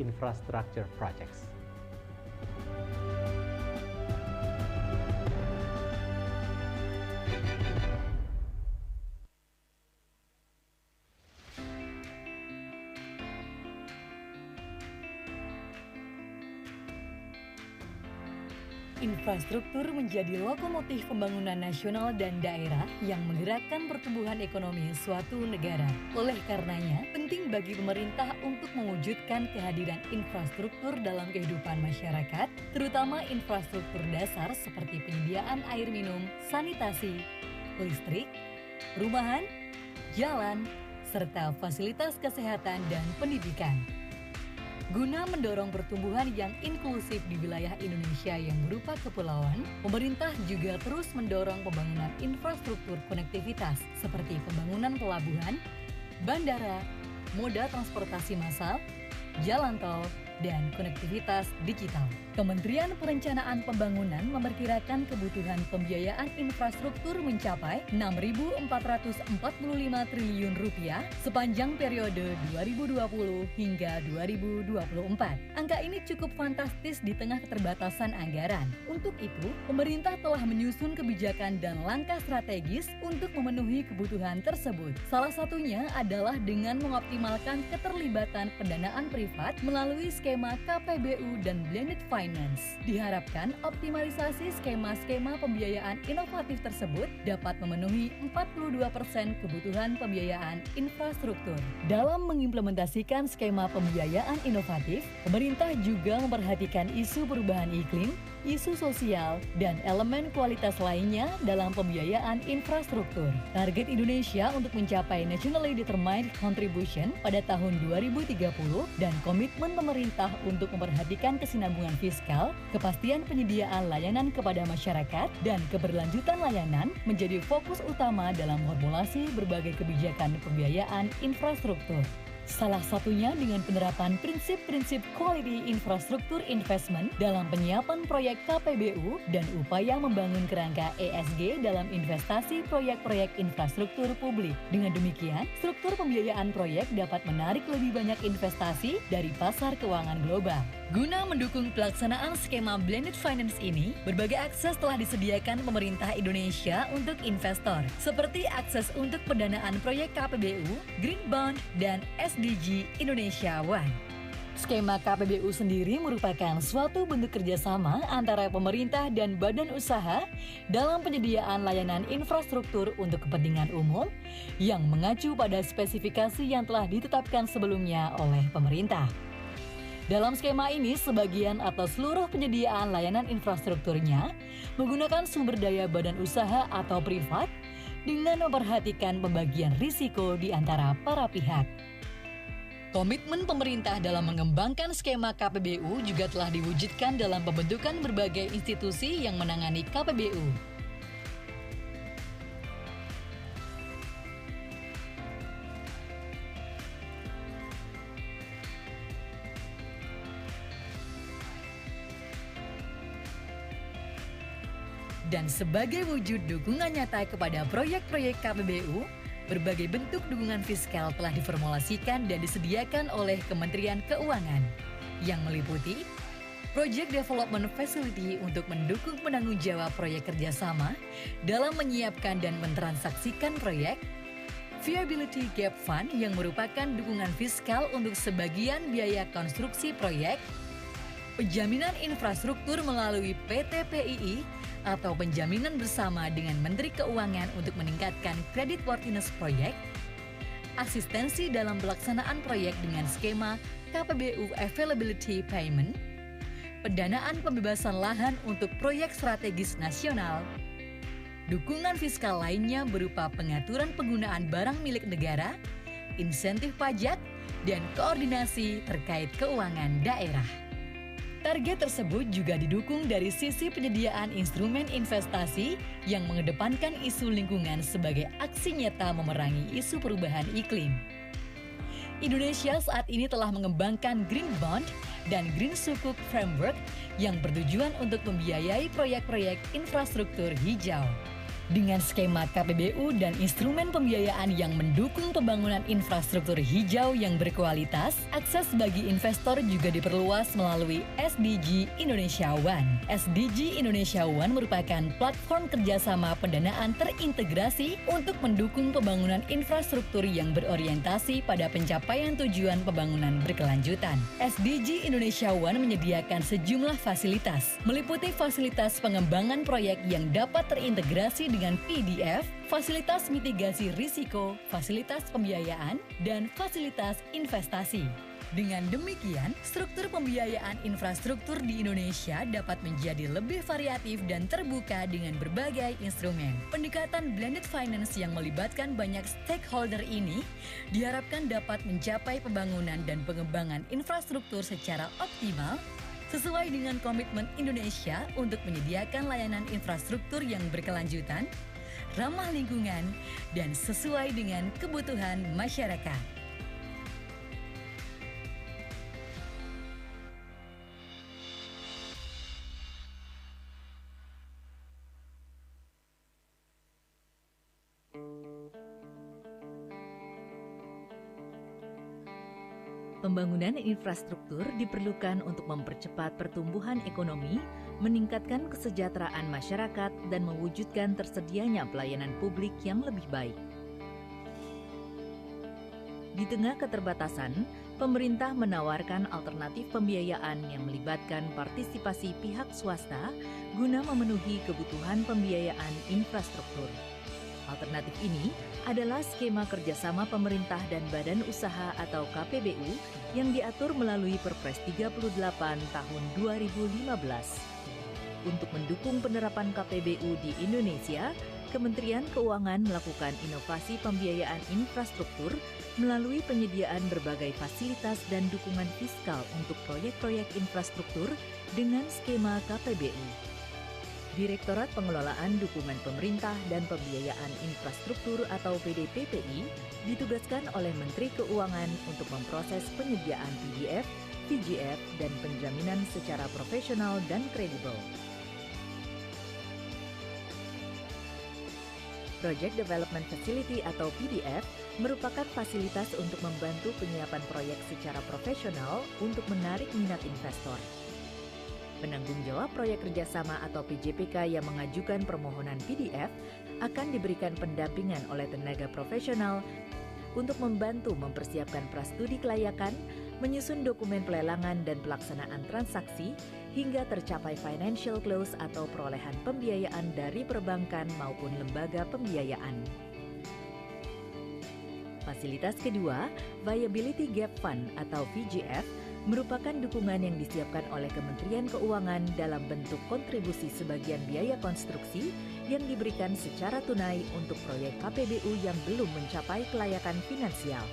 infrastructure projects. Infrastruktur menjadi lokomotif pembangunan nasional dan daerah yang menggerakkan pertumbuhan ekonomi suatu negara. Oleh karenanya, penting bagi pemerintah untuk mewujudkan kehadiran infrastruktur dalam kehidupan masyarakat, terutama infrastruktur dasar seperti penyediaan air minum, sanitasi, listrik, perumahan, jalan, serta fasilitas kesehatan dan pendidikan. Guna mendorong pertumbuhan yang inklusif di wilayah Indonesia yang berupa kepulauan, pemerintah juga terus mendorong pembangunan infrastruktur konektivitas seperti pembangunan pelabuhan, bandara, moda transportasi massal, jalan tol, dan konektivitas digital. Kementerian Perencanaan Pembangunan memperkirakan kebutuhan pembiayaan infrastruktur mencapai Rp6.445 triliun sepanjang periode 2020 hingga 2024. Angka ini cukup fantastis di tengah keterbatasan anggaran. Untuk itu, pemerintah telah menyusun kebijakan dan langkah strategis untuk memenuhi kebutuhan tersebut. Salah satunya adalah dengan mengoptimalkan keterlibatan pendanaan privat melalui skema KPBU dan blended finance. Diharapkan optimalisasi skema-skema pembiayaan inovatif tersebut dapat memenuhi 42% kebutuhan pembiayaan infrastruktur. Dalam mengimplementasikan skema pembiayaan inovatif, pemerintah juga memperhatikan isu perubahan iklim, isu sosial, dan elemen kualitas lainnya dalam pembiayaan infrastruktur. Target Indonesia untuk mencapai Nationally Determined Contribution pada tahun 2030 dan komitmen pemerintah untuk memperhatikan kesinambungan fiskal, kepastian penyediaan layanan kepada masyarakat, dan keberlanjutan layanan menjadi fokus utama dalam formulasi berbagai kebijakan pembiayaan infrastruktur. Salah satunya dengan penerapan prinsip-prinsip quality infrastruktur investment dalam penyiapan proyek KPBU dan upaya membangun kerangka ESG dalam investasi proyek-proyek infrastruktur publik. Dengan demikian, struktur pembiayaan proyek dapat menarik lebih banyak investasi dari pasar keuangan global. Guna mendukung pelaksanaan skema blended finance ini, berbagai akses telah disediakan pemerintah Indonesia untuk investor, seperti akses untuk pendanaan proyek KPBU, Green Bond, dan SDG Indonesia One. Skema KPBU sendiri merupakan suatu bentuk kerjasama antara pemerintah dan badan usaha dalam penyediaan layanan infrastruktur untuk kepentingan umum yang mengacu pada spesifikasi yang telah ditetapkan sebelumnya oleh pemerintah. Dalam skema ini, sebagian atau seluruh penyediaan layanan infrastrukturnya menggunakan sumber daya badan usaha atau privat dengan memperhatikan pembagian risiko di antara para pihak. Komitmen pemerintah dalam mengembangkan skema KPBU juga telah diwujudkan dalam pembentukan berbagai institusi yang menangani KPBU. Dan sebagai wujud dukungan nyata kepada proyek-proyek KPBU, berbagai bentuk dukungan fiskal telah diformulasikan dan disediakan oleh Kementerian Keuangan, yang meliputi Project Development Facility untuk mendukung penanggung jawab proyek kerjasama dalam menyiapkan dan mentransaksikan proyek, Viability Gap Fund yang merupakan dukungan fiskal untuk sebagian biaya konstruksi proyek, penjaminan infrastruktur melalui PT PII, atau penjaminan bersama dengan Menteri Keuangan untuk meningkatkan creditworthiness proyek, asistensi dalam pelaksanaan proyek dengan skema KPBU Availability Payment, pendanaan pembebasan lahan untuk proyek strategis nasional, dukungan fiskal lainnya berupa pengaturan penggunaan barang milik negara, insentif pajak, dan koordinasi terkait keuangan daerah. Target tersebut juga didukung dari sisi penyediaan instrumen investasi yang mengedepankan isu lingkungan sebagai aksi nyata memerangi isu perubahan iklim. Indonesia saat ini telah mengembangkan Green Bond dan Green Sukuk Framework yang bertujuan untuk membiayai proyek-proyek infrastruktur hijau. Dengan skema KPBU dan instrumen pembiayaan yang mendukung pembangunan infrastruktur hijau yang berkualitas, akses bagi investor juga diperluas melalui SDG Indonesia One. SDG Indonesia One merupakan platform kerjasama pendanaan terintegrasi untuk mendukung pembangunan infrastruktur yang berorientasi pada pencapaian tujuan pembangunan berkelanjutan. SDG Indonesia One menyediakan sejumlah fasilitas, meliputi fasilitas pengembangan proyek yang dapat terintegrasi dengan PDF, fasilitas mitigasi risiko, fasilitas pembiayaan, dan fasilitas investasi. Dengan demikian, struktur pembiayaan infrastruktur di Indonesia dapat menjadi lebih variatif dan terbuka dengan berbagai instrumen. Pendekatan blended finance yang melibatkan banyak stakeholder ini diharapkan dapat mencapai pembangunan dan pengembangan infrastruktur secara optimal sesuai dengan komitmen Indonesia untuk menyediakan layanan infrastruktur yang berkelanjutan, ramah lingkungan, dan sesuai dengan kebutuhan masyarakat. Pembangunan infrastruktur diperlukan untuk mempercepat pertumbuhan ekonomi, meningkatkan kesejahteraan masyarakat, dan mewujudkan tersedianya pelayanan publik yang lebih baik. Di tengah keterbatasan, pemerintah menawarkan alternatif pembiayaan yang melibatkan partisipasi pihak swasta guna memenuhi kebutuhan pembiayaan infrastruktur. Alternatif ini adalah skema kerjasama pemerintah dan badan usaha atau KPBU yang diatur melalui Perpres 38 tahun 2015. Untuk mendukung penerapan KPBU di Indonesia, Kementerian Keuangan melakukan inovasi pembiayaan infrastruktur melalui penyediaan berbagai fasilitas dan dukungan fiskal untuk proyek-proyek infrastruktur dengan skema KPBU. Direktorat Pengelolaan Dukungan Pemerintah dan Pembiayaan Infrastruktur atau PDPPI ditugaskan oleh Menteri Keuangan untuk memproses penyediaan PDF, VGF, dan penjaminan secara profesional dan kredibel. Project Development Facility atau PDF merupakan fasilitas untuk membantu penyiapan proyek secara profesional untuk menarik minat investor. Penanggung jawab proyek kerjasama atau PJPK yang mengajukan permohonan PDF akan diberikan pendampingan oleh tenaga profesional untuk membantu mempersiapkan prastudi kelayakan, menyusun dokumen pelelangan dan pelaksanaan transaksi, hingga tercapai financial close atau perolehan pembiayaan dari perbankan maupun lembaga pembiayaan. Fasilitas kedua, Viability Gap Fund atau VGF, merupakan dukungan yang disiapkan oleh Kementerian Keuangan dalam bentuk kontribusi sebagian biaya konstruksi yang diberikan secara tunai untuk proyek KPBU yang belum mencapai kelayakan finansial.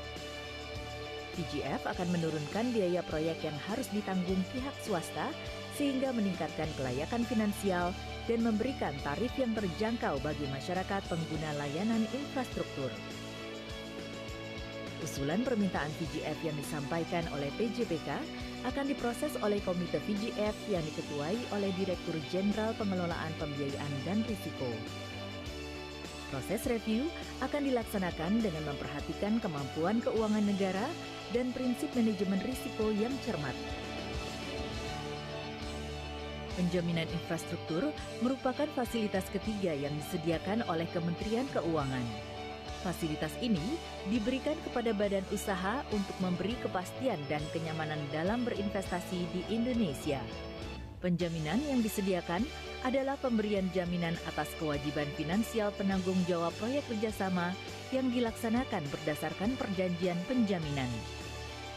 VGF akan menurunkan biaya proyek yang harus ditanggung pihak swasta sehingga meningkatkan kelayakan finansial dan memberikan tarif yang terjangkau bagi masyarakat pengguna layanan infrastruktur. Usulan permintaan VGF yang disampaikan oleh PJPK akan diproses oleh Komite VGF yang diketuai oleh Direktur Jenderal Pengelolaan Pembiayaan dan Risiko. Proses review akan dilaksanakan dengan memperhatikan kemampuan keuangan negara dan prinsip manajemen risiko yang cermat. Penjaminan infrastruktur merupakan fasilitas ketiga yang disediakan oleh Kementerian Keuangan. Fasilitas ini diberikan kepada badan usaha untuk memberi kepastian dan kenyamanan dalam berinvestasi di Indonesia. Penjaminan yang disediakan adalah pemberian jaminan atas kewajiban finansial penanggung jawab proyek kerjasama yang dilaksanakan berdasarkan perjanjian penjaminan.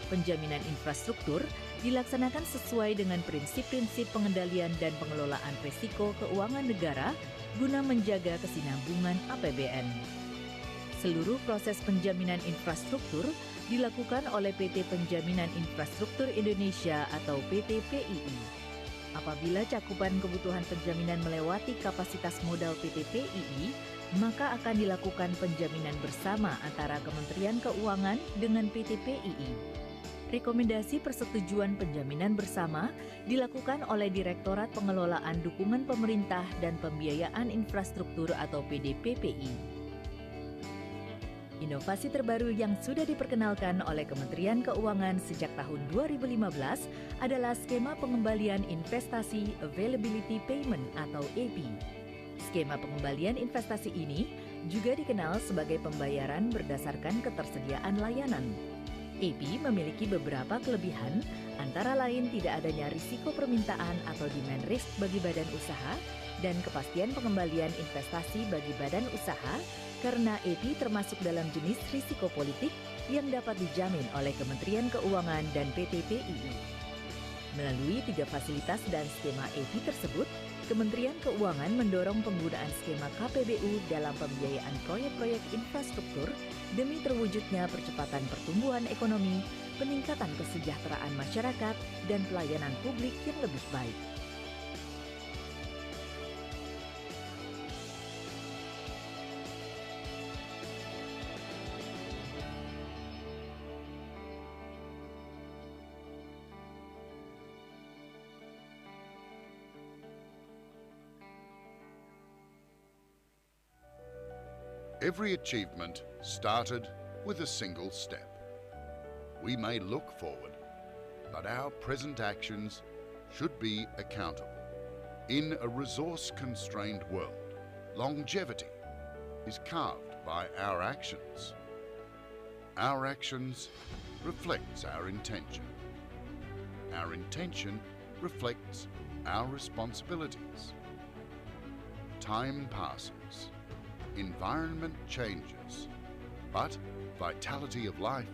Penjaminan infrastruktur dilaksanakan sesuai dengan prinsip-prinsip pengendalian dan pengelolaan risiko keuangan negara guna menjaga kesinambungan APBN. Seluruh proses penjaminan infrastruktur dilakukan oleh PT Penjaminan Infrastruktur Indonesia atau PT PII. Apabila cakupan kebutuhan penjaminan melewati kapasitas modal PT PII, maka akan dilakukan penjaminan bersama antara Kementerian Keuangan dengan PT PII. Rekomendasi persetujuan penjaminan bersama dilakukan oleh Direktorat Pengelolaan Dukungan Pemerintah dan Pembiayaan Infrastruktur atau PDPPI. Inovasi terbaru yang sudah diperkenalkan oleh Kementerian Keuangan sejak tahun 2015 adalah skema pengembalian investasi Availability Payment atau AP. Skema pengembalian investasi ini juga dikenal sebagai pembayaran berdasarkan ketersediaan layanan. AP memiliki beberapa kelebihan, antara lain tidak adanya risiko permintaan atau demand risk bagi badan usaha dan kepastian pengembalian investasi bagi badan usaha karena AP termasuk dalam jenis risiko politik yang dapat dijamin oleh Kementerian Keuangan dan PT PII. Melalui 3 fasilitas dan skema AP tersebut, Kementerian Keuangan mendorong penggunaan skema KPBU dalam pembiayaan proyek-proyek infrastruktur demi terwujudnya percepatan pertumbuhan ekonomi, peningkatan kesejahteraan masyarakat, dan pelayanan publik yang lebih baik. Every achievement started with a single step. We may look forward, but our present actions should be accountable. In a resource-constrained world, longevity is carved by our actions. Our actions reflects our intention. Our intention reflects our responsibilities. Time passes. Environment changes, but vitality of life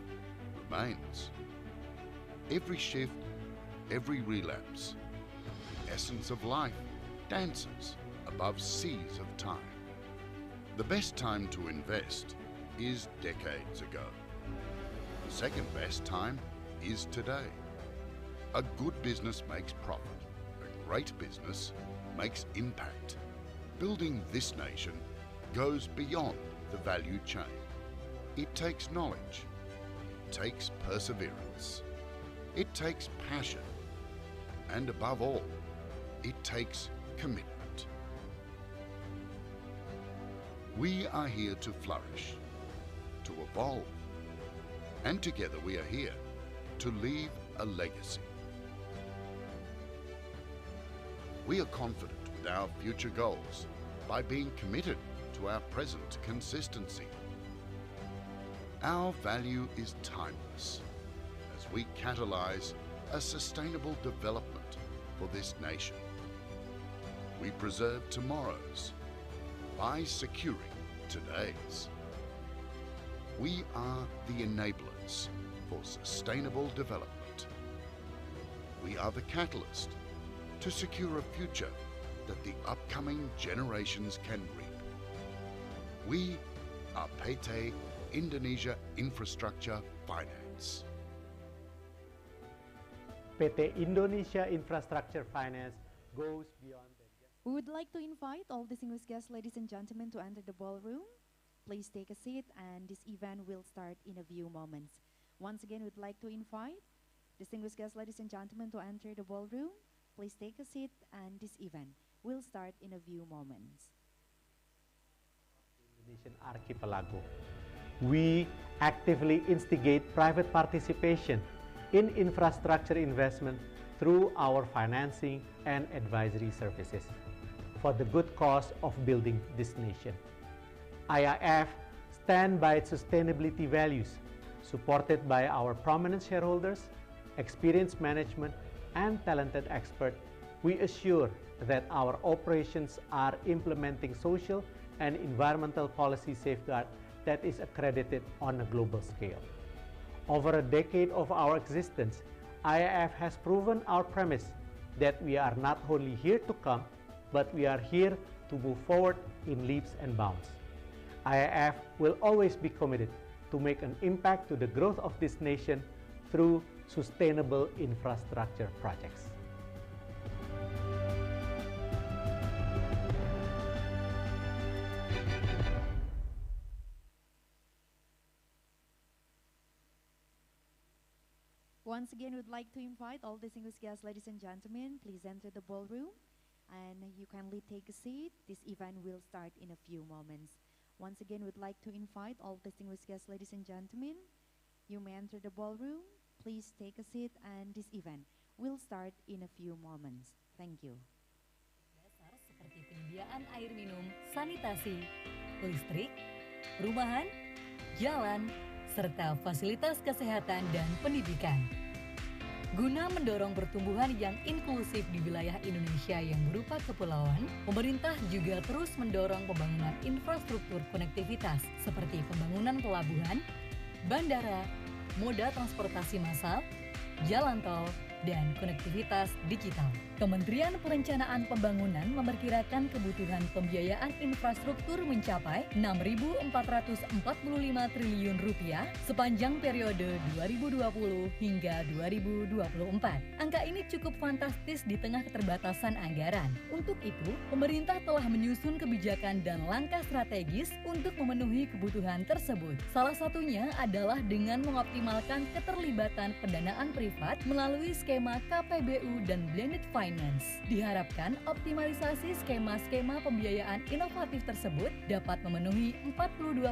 remains. Every shift, every relapse, the essence of life dances above seas of time. The best time to invest is decades ago. The second best time is today. A good business makes profit. A great business makes impact. Building this nation goes beyond the value chain. It takes knowledge, it takes perseverance, it takes passion, and above all, it takes commitment. We are here to flourish, to evolve, and together we are here to leave a legacy. We are confident with our future goals by being committed to our present consistency. Our value is timeless as we catalyze a sustainable development for this nation. We preserve tomorrow's by securing today's. We are the enablers for sustainable development. We are the catalyst to secure a future that the upcoming generations can reap. We are PT Indonesia Infrastructure Finance. PT Indonesia Infrastructure Finance goes beyond the... We would like to invite all distinguished guests, ladies and gentlemen, to enter the ballroom. Please take a seat and this event will start in a few moments. Once again, we'd like to invite distinguished guests, ladies and gentlemen, to enter the ballroom. Please take a seat and this event will start in a few moments. Indonesian archipelago. We actively instigate private participation in infrastructure investment through our financing and advisory services for the good cause of building this nation. IIF stands by its sustainability values, supported by our prominent shareholders, experienced management, and talented experts. We assure that our operations are implementing social and environmental policy safeguard that is accredited on a global scale. Over a decade of our existence, IIF has proven our premise that we are not only here to come, but we are here to move forward in leaps and bounds. IIF will always be committed to make an impact to the growth of this nation through sustainable infrastructure projects. Once again, we'd like to invite all distinguished guests, ladies and gentlemen, please enter the ballroom and you kindly take a seat. This event will start in a few moments. Once again, we'd like to invite all distinguished guests, ladies and gentlemen, you may enter the ballroom, please take a seat, and this event will start in a few moments. Thank you. Dasar seperti penyediaan air minum, sanitasi, listrik, perumahan, jalan, serta fasilitas kesehatan dan pendidikan. Guna mendorong pertumbuhan yang inklusif di wilayah Indonesia yang berupa kepulauan, pemerintah juga terus mendorong pembangunan infrastruktur konektivitas seperti pembangunan pelabuhan, bandara, moda transportasi massal, jalan tol, dan konektivitas digital. Kementerian Perencanaan Pembangunan memperkirakan kebutuhan pembiayaan infrastruktur mencapai Rp6.445 triliun sepanjang periode 2020 hingga 2024. Angka ini cukup fantastis di tengah keterbatasan anggaran. Untuk itu, pemerintah telah menyusun kebijakan dan langkah strategis untuk memenuhi kebutuhan tersebut. Salah satunya adalah dengan mengoptimalkan keterlibatan pendanaan privat melalui skema KPBU dan blended finance. Diharapkan optimalisasi skema-skema pembiayaan inovatif tersebut dapat memenuhi 42%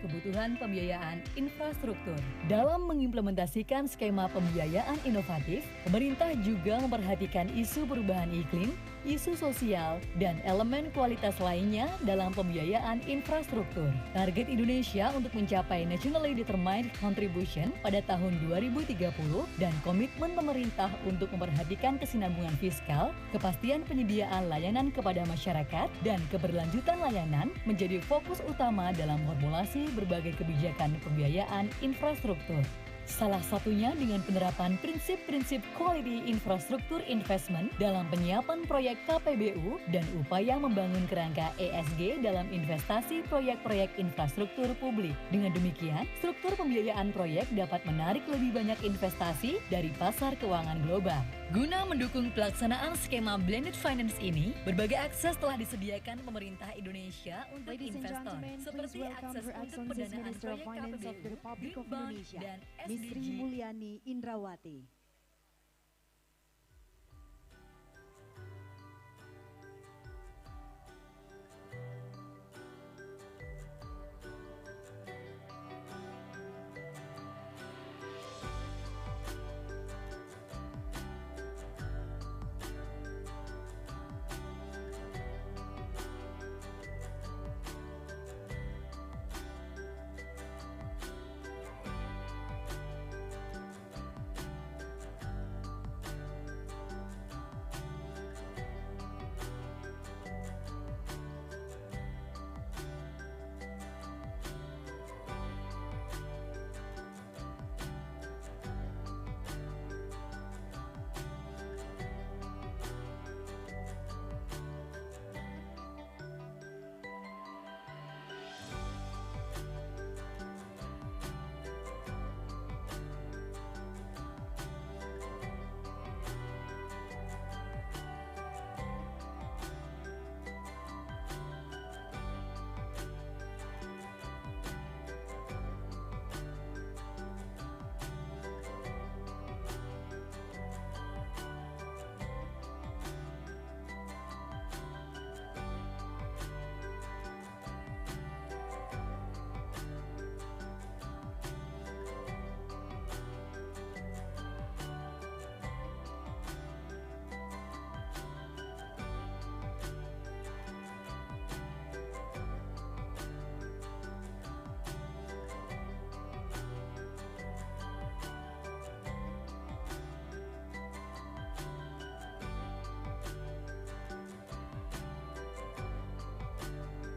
kebutuhan pembiayaan infrastruktur. Dalam mengimplementasikan skema pembiayaan inovatif, pemerintah juga memperhatikan isu perubahan iklim, isu sosial, dan elemen kualitas lainnya dalam pembiayaan infrastruktur. Target Indonesia untuk mencapai Nationally Determined Contribution pada tahun 2030 dan komitmen pemerintah untuk memperhatikan kesinambungan fiskal, kepastian penyediaan layanan kepada masyarakat, dan keberlanjutan layanan menjadi fokus utama dalam formulasi berbagai kebijakan pembiayaan infrastruktur. Salah satunya dengan penerapan prinsip-prinsip quality infrastruktur investment dalam penyiapan proyek KPBU dan upaya membangun kerangka ESG dalam investasi proyek-proyek infrastruktur publik. Dengan demikian, struktur pembiayaan proyek dapat menarik lebih banyak investasi dari pasar keuangan global. Guna mendukung pelaksanaan skema blended finance ini, berbagai akses telah disediakan pemerintah Indonesia untuk Ladies and investor, gentlemen, seperti please welcome akses Her untuk Excellency pendanaan Minister of proyek Finance of the KPBU, Republic of Green Bank, Indonesia, dan Ms. Sri SDGs. Mulyani Indrawati.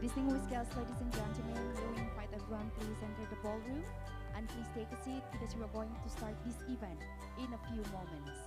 Distinguished guests, ladies and gentlemen, we invite everyone please enter the ballroom and please take a seat because we are going to start this event in a few moments.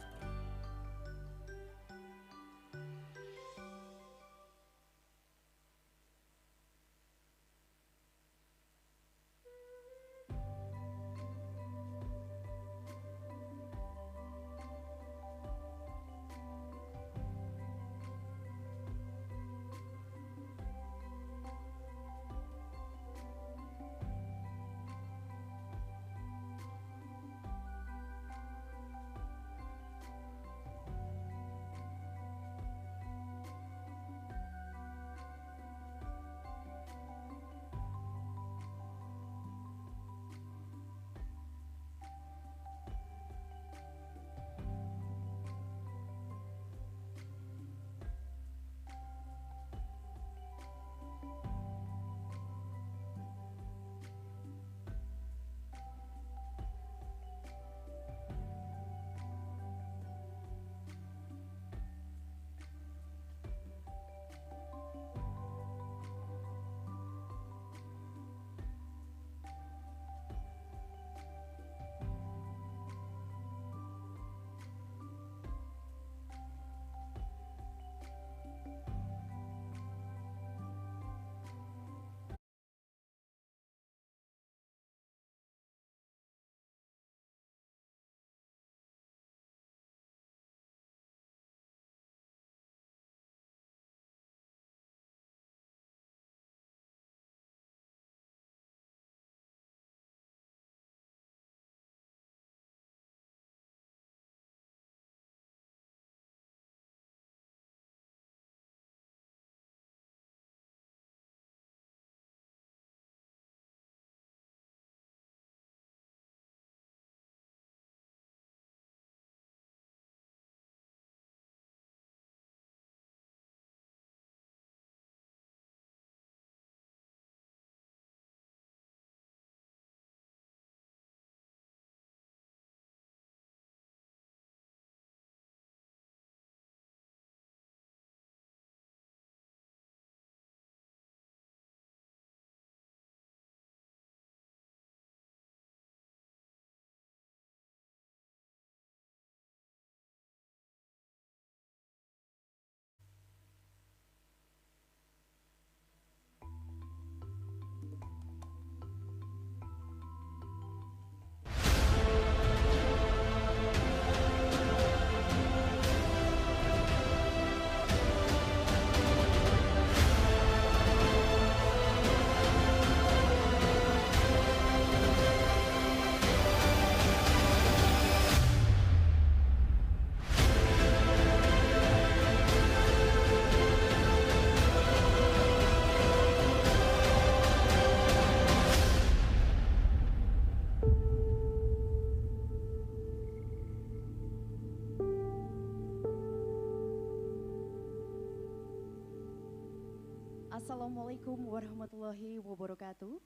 Assalamualaikum warahmatullahi wabarakatuh.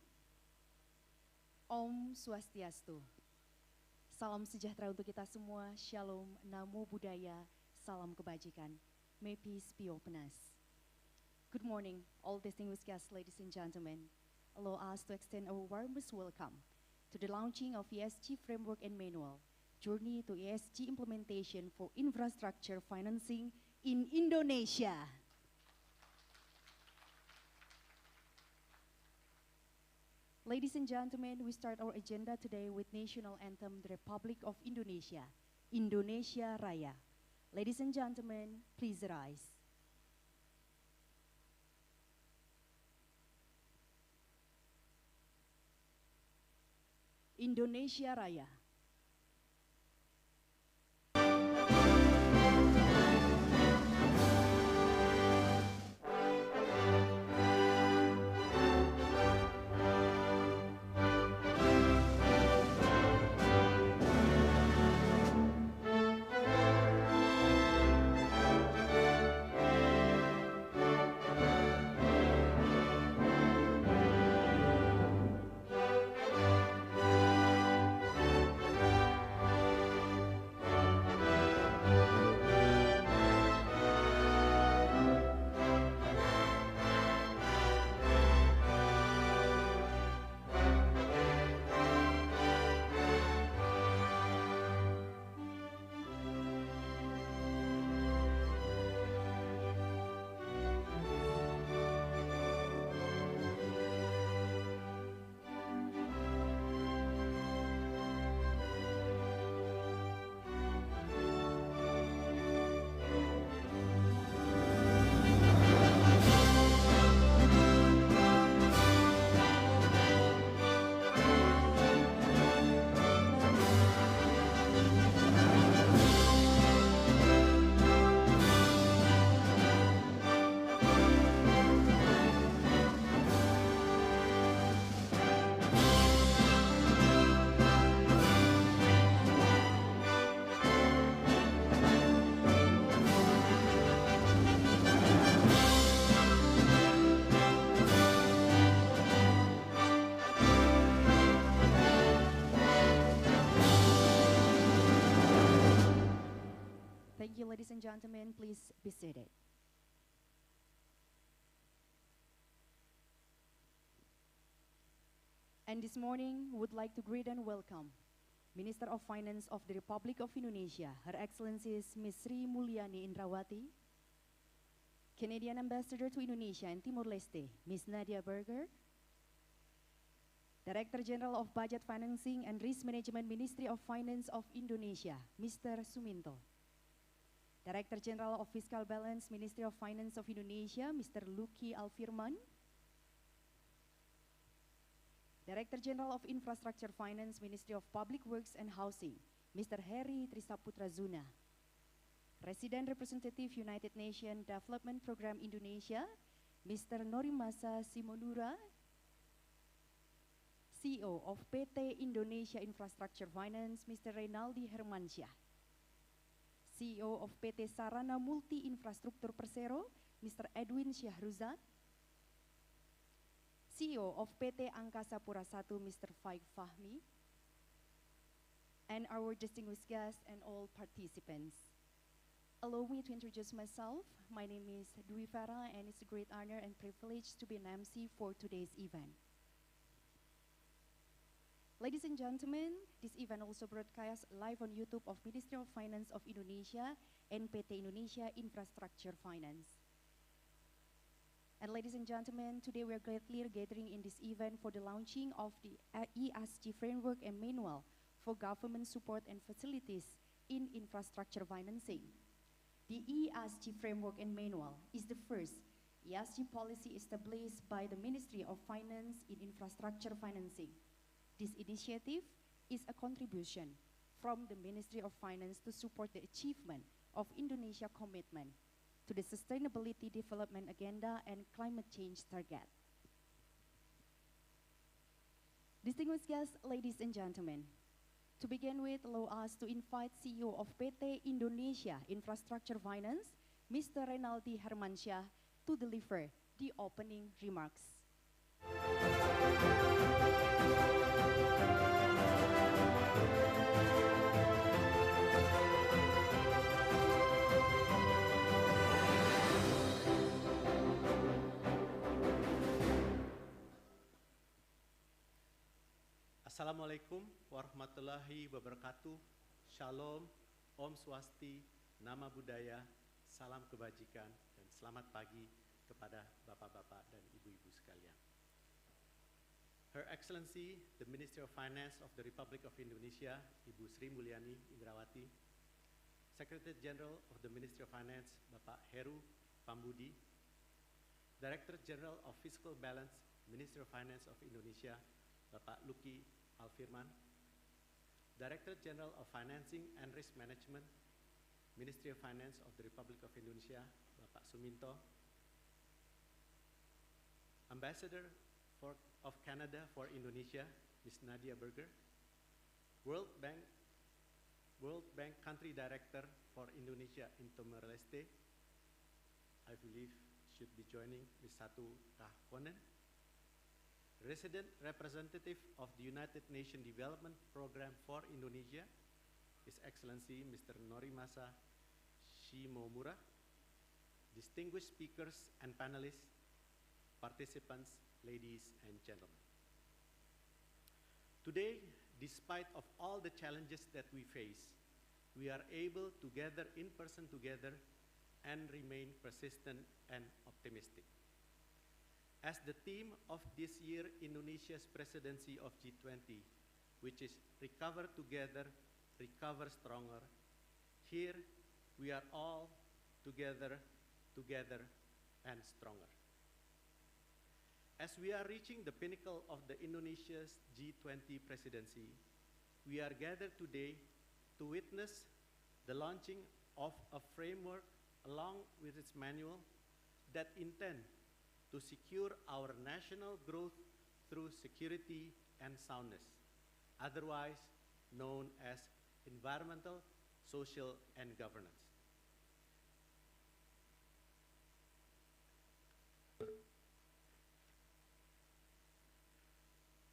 Om Swastiastu. Salam sejahtera untuk kita semua. Shalom, Namo Buddhaya, salam kebajikan. May peace be upon us. Good morning, all distinguished guests, ladies and gentlemen. Allow us to extend our warmest welcome to the launching of ESG Framework and Manual, Journey to ESG Implementation for Infrastructure Financing in Indonesia. Ladies and gentlemen, we start our agenda today with National Anthem, the Republic of Indonesia, Indonesia Raya. Ladies and gentlemen, please rise. Indonesia Raya. Thank you, ladies and gentlemen. Please be seated. And this morning, we would like to greet and welcome Minister of Finance of the Republic of Indonesia, Her Excellencies Ms. Sri Mulyani Indrawati, Canadian Ambassador to Indonesia and Timor-Leste, Ms. Nadia Berger, Director General of Budget Financing and Risk Management, Ministry of Finance of Indonesia, Mr. Suminto, Director General of Fiscal Balance, Ministry of Finance of Indonesia, Mr. Luki Alfirman, Director General of Infrastructure Finance, Ministry of Public Works and Housing, Mr. Heri Trisaputra Zuna, Resident Representative United Nations Development Program Indonesia, Mr. Norimasa Simonura, CEO of PT Indonesia Infrastructure Finance, Mr. Reynaldi Hermansyah, CEO of PT Sarana Multi Infrastruktur Persero, Mr. Edwin Syahruzad, CEO of PT Angkasa Pura I, Mr. Faik Fahmi, and our distinguished guests and all participants. Allow me to introduce myself. My name is Dwi Farah, and it's a great honor and privilege to be an MC for today's event. Ladies and gentlemen, this event also broadcast live on YouTube of Ministry of Finance of Indonesia and PT Indonesia Infrastructure Finance. And ladies and gentlemen, today we are gladly gathering in this event for the launching of the ESG Framework and Manual for Government Support and Facilities in Infrastructure Financing. The ESG Framework and Manual is the first ESG policy established by the Ministry of Finance in Infrastructure Financing. This initiative is a contribution from the Ministry of Finance to support the achievement of Indonesia's commitment to the Sustainability Development Agenda and climate change target. Distinguished guests, ladies and gentlemen, to begin with, allow us to invite CEO of PT Indonesia Infrastructure Finance, Mr. Reynaldi Hermansyah, to deliver the opening remarks. Assalamualaikum warahmatullahi wabarakatuh. Shalom, Om Swasti, Nama Budaya, salam kebajikan, dan selamat pagi kepada bapak-bapak dan ibu-ibu sekalian. Her Excellency, the Minister of Finance of the Republic of Indonesia, Ibu Sri Mulyani Indrawati, Secretary General of the Ministry of Finance, Bapak Heru Pambudi, Director General of Fiscal Balance, Ministry of Finance of Indonesia, Bapak Luki Alfirman, Director General of Financing and Risk Management, Ministry of Finance of the Republic of Indonesia, Bapak Suminto, Ambassador of Canada for Indonesia, Ms. Nadia Berger, World Bank Country Director for Indonesia in Timor-Leste, I believe should be joining Ms. Satu Kahkonen, Resident Representative of the United Nations Development Program for Indonesia, His Excellency Mr. Norimasa Shimomura, distinguished speakers and panelists, participants, ladies and gentlemen. Today, despite of all the challenges that we face, we are able to gather in person together and remain persistent and optimistic. As the theme of this year Indonesia's presidency of G20, which is Recover Together, Recover Stronger, here we are all together and stronger. As we are reaching the pinnacle of the Indonesia's G20 presidency, we are gathered today to witness the launching of a framework along with its manual that intend to secure our national growth through security and soundness, otherwise known as environmental, social, and governance.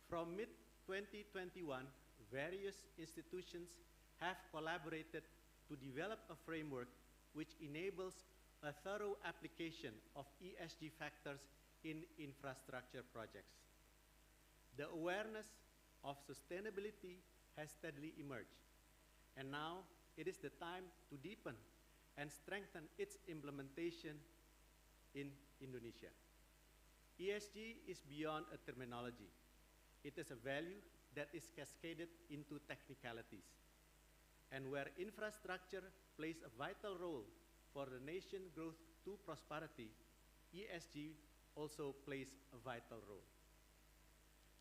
From mid-2021, various institutions have collaborated to develop a framework which enables a thorough application of ESG factors in infrastructure projects. The awareness of sustainability has steadily emerged, and now it is the time to deepen and strengthen its implementation in Indonesia. ESG is beyond a terminology. It is a value that is cascaded into technicalities, and where infrastructure plays a vital role for the nation growth to prosperity, ESG also plays a vital role.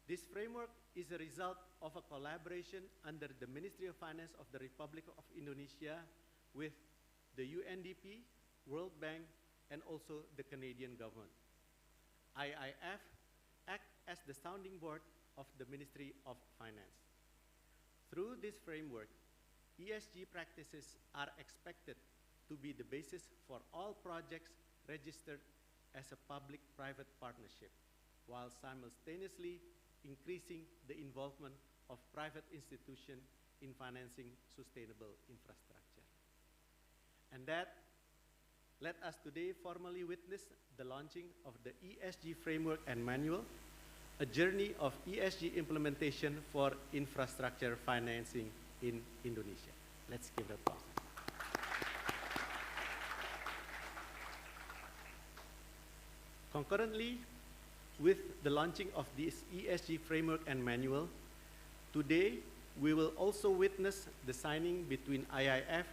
This framework is a result of a collaboration under the Ministry of Finance of the Republic of Indonesia with the UNDP, World Bank, and also the Canadian government. IIF acts as the sounding board of the Ministry of Finance. Through this framework, ESG practices are expected to be the basis for all projects registered as a public-private partnership, while simultaneously increasing the involvement of private institutions in financing sustainable infrastructure. And that let us today formally witness the launching of the ESG Framework and Manual, a journey of ESG implementation for infrastructure financing in Indonesia. Let's give it a applause. Concurrently with the launching of this ESG Framework and Manual, today we will also witness the signing between IIF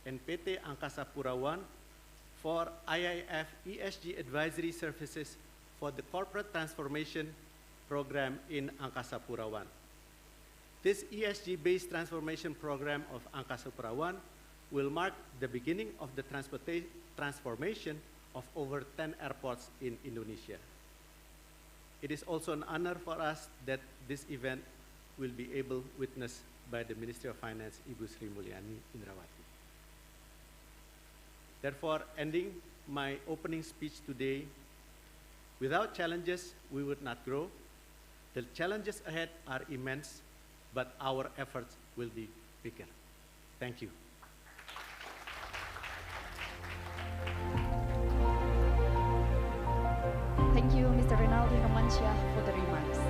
and PT Angkasa Pura I for IIF ESG Advisory Services for the Corporate Transformation Program in Angkasa Pura I. This ESG-based transformation program of Angkasa Pura I will mark the beginning of the transformation of over 10 airports in Indonesia. It is also an honor for us that this event will be able witnessed by the Ministry of Finance, Ibu Sri Mulyani Indrawati. Therefore, ending my opening speech today, Without challenges, we would not grow. The challenges ahead are immense, but our efforts will be bigger. Thank you. Thank you, Mr. Rinaldi Hermansyah, for the remarks.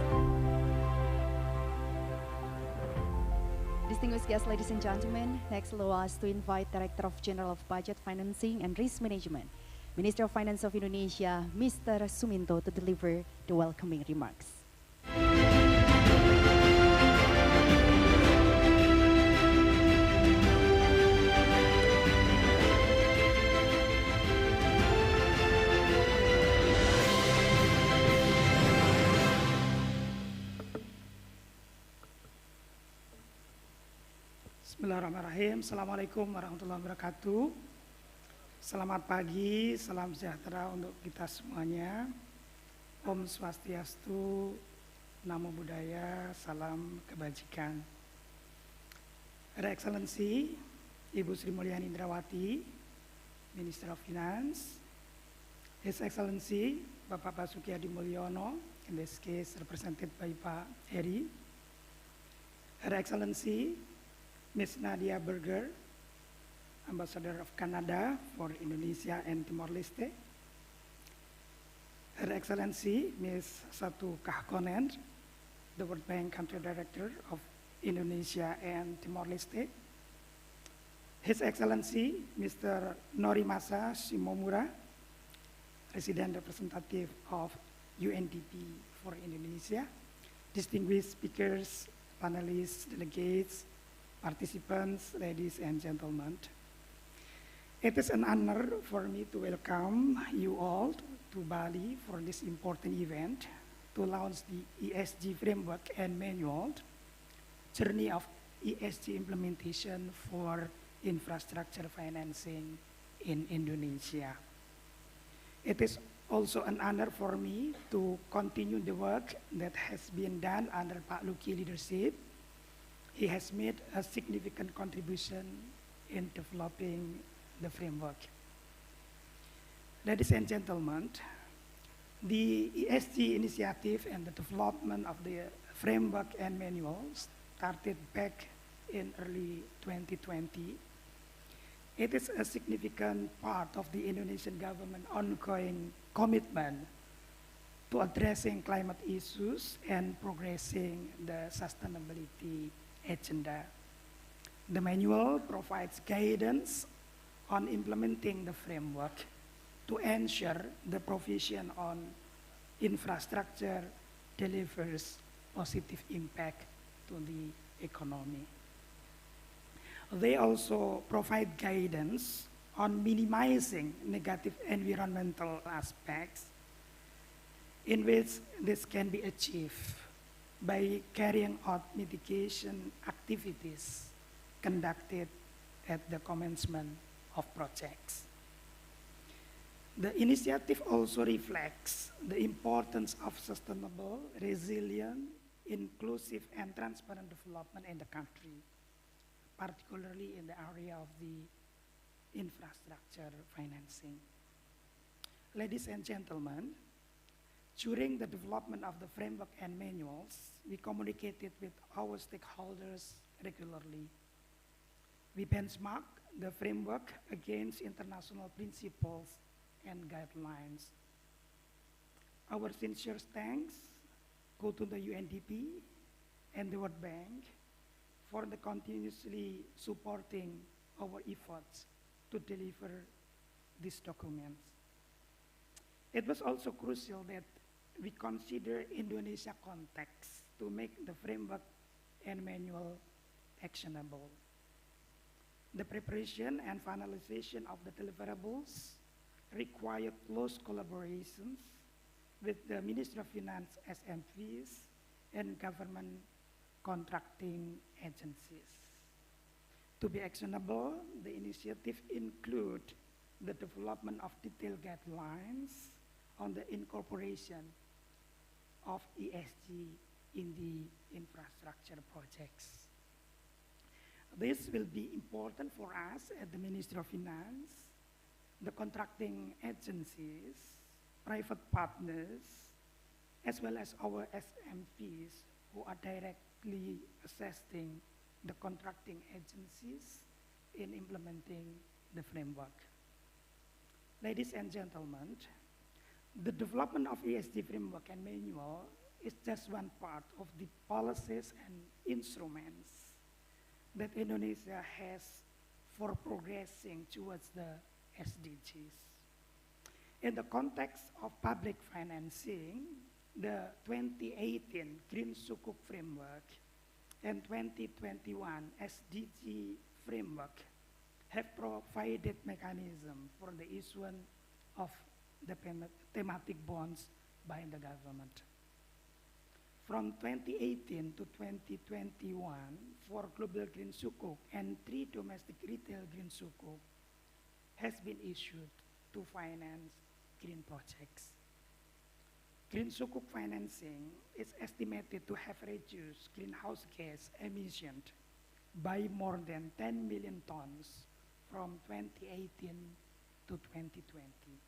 Distinguished guests, ladies and gentlemen, next allow us to invite Director of General of Budget, Financing and Risk Management, Minister of Finance of Indonesia, Mr. Suminto, to deliver the welcoming remarks. Bismillahirrahmanirrahim. Assalamualaikum warahmatullahi wabarakatuh. Selamat pagi, salam sejahtera untuk kita semuanya. Om Swastiastu, Namo Buddhaya, salam kebajikan. Her Excellency, Ibu Sri Mulyani Indrawati, Minister of Finance, His Excellency, Bapak Basuki Hadi Mulyono, in this case represented by Pak Heri, Her Excellency, Ms. Nadia Berger, Ambassador of Canada for Indonesia and Timor-Leste, Her Excellency Ms. Satu Kahkonen, the World Bank Country Director of Indonesia and Timor-Leste, His Excellency Mr. Norimasa Shimomura, Resident Representative of UNDP for Indonesia, distinguished speakers, panelists, delegates, participants, ladies and gentlemen. It is an honor for me to welcome you all to Bali for this important event to launch the ESG Framework and Manual, Journey of ESG Implementation for Infrastructure Financing in Indonesia. It is also an honor for me to continue the work that has been done under Pak Luki leadership. He has made a significant contribution in developing the framework. Ladies and gentlemen, the ESG initiative and the development of the framework and manual started back in early 2020. It is a significant part of the Indonesian government ongoing commitment to addressing climate issues and progressing the sustainability agenda. The manual provides guidance on implementing the framework to ensure the provision on infrastructure delivers positive impact to the economy. They also provide guidance on minimizing negative environmental aspects, in which this can be achieved by carrying out mitigation activities conducted at the commencement of projects. The initiative also reflects the importance of sustainable, resilient, inclusive, and transparent development in the country, particularly in the area of the infrastructure financing. Ladies and gentlemen, during the development of the framework and manuals, we communicated with our stakeholders regularly. We benchmark the framework against international principles and guidelines. Our sincere thanks go to the UNDP and the World Bank for the continuously supporting our efforts to deliver these documents. It was also crucial that we consider Indonesia context to make the framework and manual actionable. The preparation and finalization of the deliverables required close collaborations with the Ministry of Finance SMVs and government contracting agencies. To be actionable, the initiative include the development of detailed guidelines on the incorporation of ESG in the infrastructure projects. This will be important for us at the Ministry of Finance, the contracting agencies, private partners, as well as our SMPs who are directly assisting the contracting agencies in implementing the framework. Ladies and gentlemen, the development of ESG Framework and Manual is just one part of the policies and instruments that Indonesia has for progressing towards the SDGs. In the context of public financing, the 2018 Green Sukuk Framework and 2021 SDG Framework have provided mechanism for the issuance of the thematic bonds by the government. From 2018 to 2021, 4 global green sukuk and 3 domestic retail green sukuk has been issued to finance green projects. Green sukuk financing is estimated to have reduced greenhouse gas emissions by more than 10 million tons from 2018 to 2020.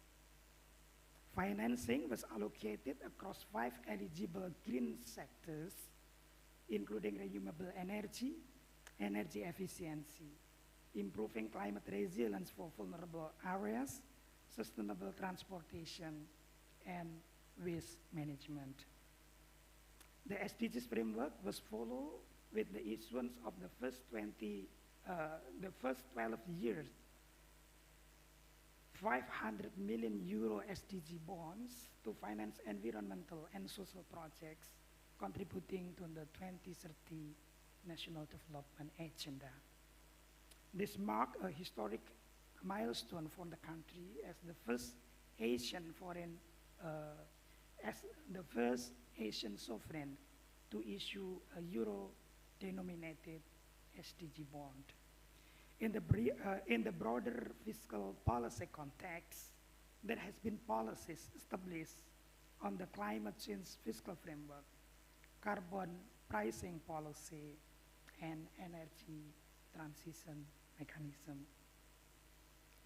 Financing was allocated across 5 eligible green sectors, including renewable energy, energy efficiency, improving climate resilience for vulnerable areas, sustainable transportation, and waste management. The SDGs framework was followed with the issuance of the first 12 years 500 million euro SDG bonds to finance environmental and social projects contributing to the 2030 National Development Agenda. This marked a historic milestone for the country as the first Asian sovereign to issue a euro-denominated SDG bond. In the broader fiscal policy context, there has been policies established on the climate change fiscal framework, carbon pricing policy, and energy transition mechanism.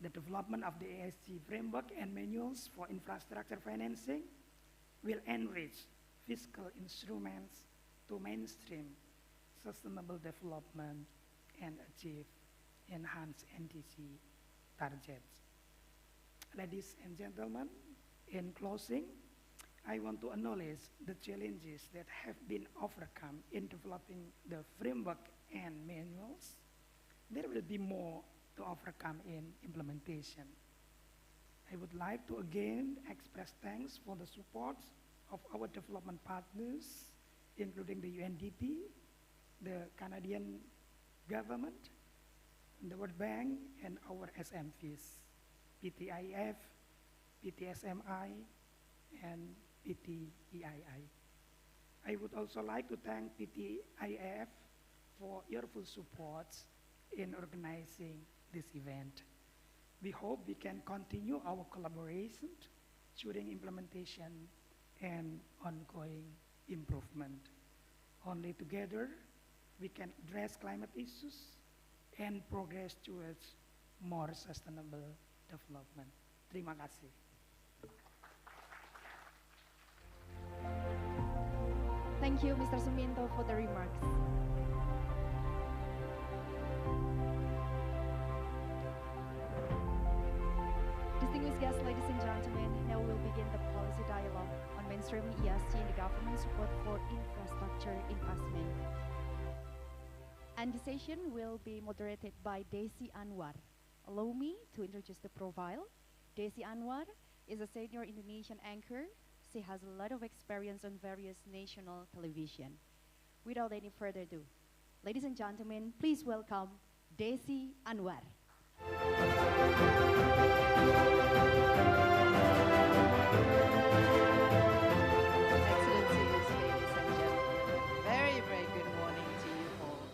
The development of the ESG framework and manuals for infrastructure financing will enrich fiscal instruments to mainstream sustainable development and achieve enhanced NDC targets. Ladies and gentlemen, in closing, I want to acknowledge the challenges that have been overcome in developing the framework and manuals. There will be more to overcome in implementation. I would like to again express thanks for the support of our development partners, including the UNDP, the Canadian government, the World Bank, and our SMVs, PTIF, PTSMI, and PTEII. I would also like to thank PTIF for your full support in organizing this event. We hope we can continue our collaboration during implementation and ongoing improvement. Only together we can address climate issues and progress towards more sustainable development. Terima kasih. Thank you, Mr. Suminto, for the remarks. Distinguished guests, ladies and gentlemen, now we'll begin the policy dialogue on mainstreaming ESG in the government support for infrastructure investment. And the session will be moderated by Desi Anwar. Allow me to introduce the profile. Desi Anwar is a senior Indonesian anchor. She has a lot of experience on various national television. Without any further ado, ladies and gentlemen, please welcome Desi Anwar. Excellencies, ladies and gentlemen, very, very good morning to you all.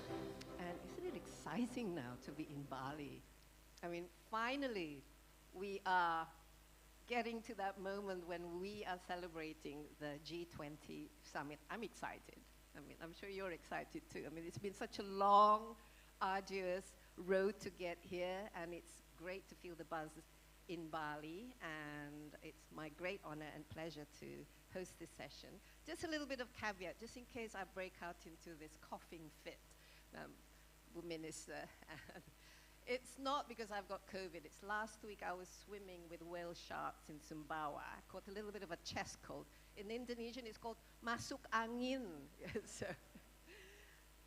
And isn't it exciting now to be in Bali? I mean, finally, we are getting to that moment when we are celebrating the G20 summit. I'm excited. I mean, I'm sure you're excited too. I mean, it's been such a long, arduous road to get here, and it's great to feel the buzz. in Bali, and it's my great honor and pleasure to host this session. Just a little bit of caveat, just in case I break out into this coughing fit, Minister. It's not because I've got COVID. It's last week I was swimming with whale sharks in Sumbawa. I caught a little bit of a chest cold. In Indonesian, it's called masuk angin. So,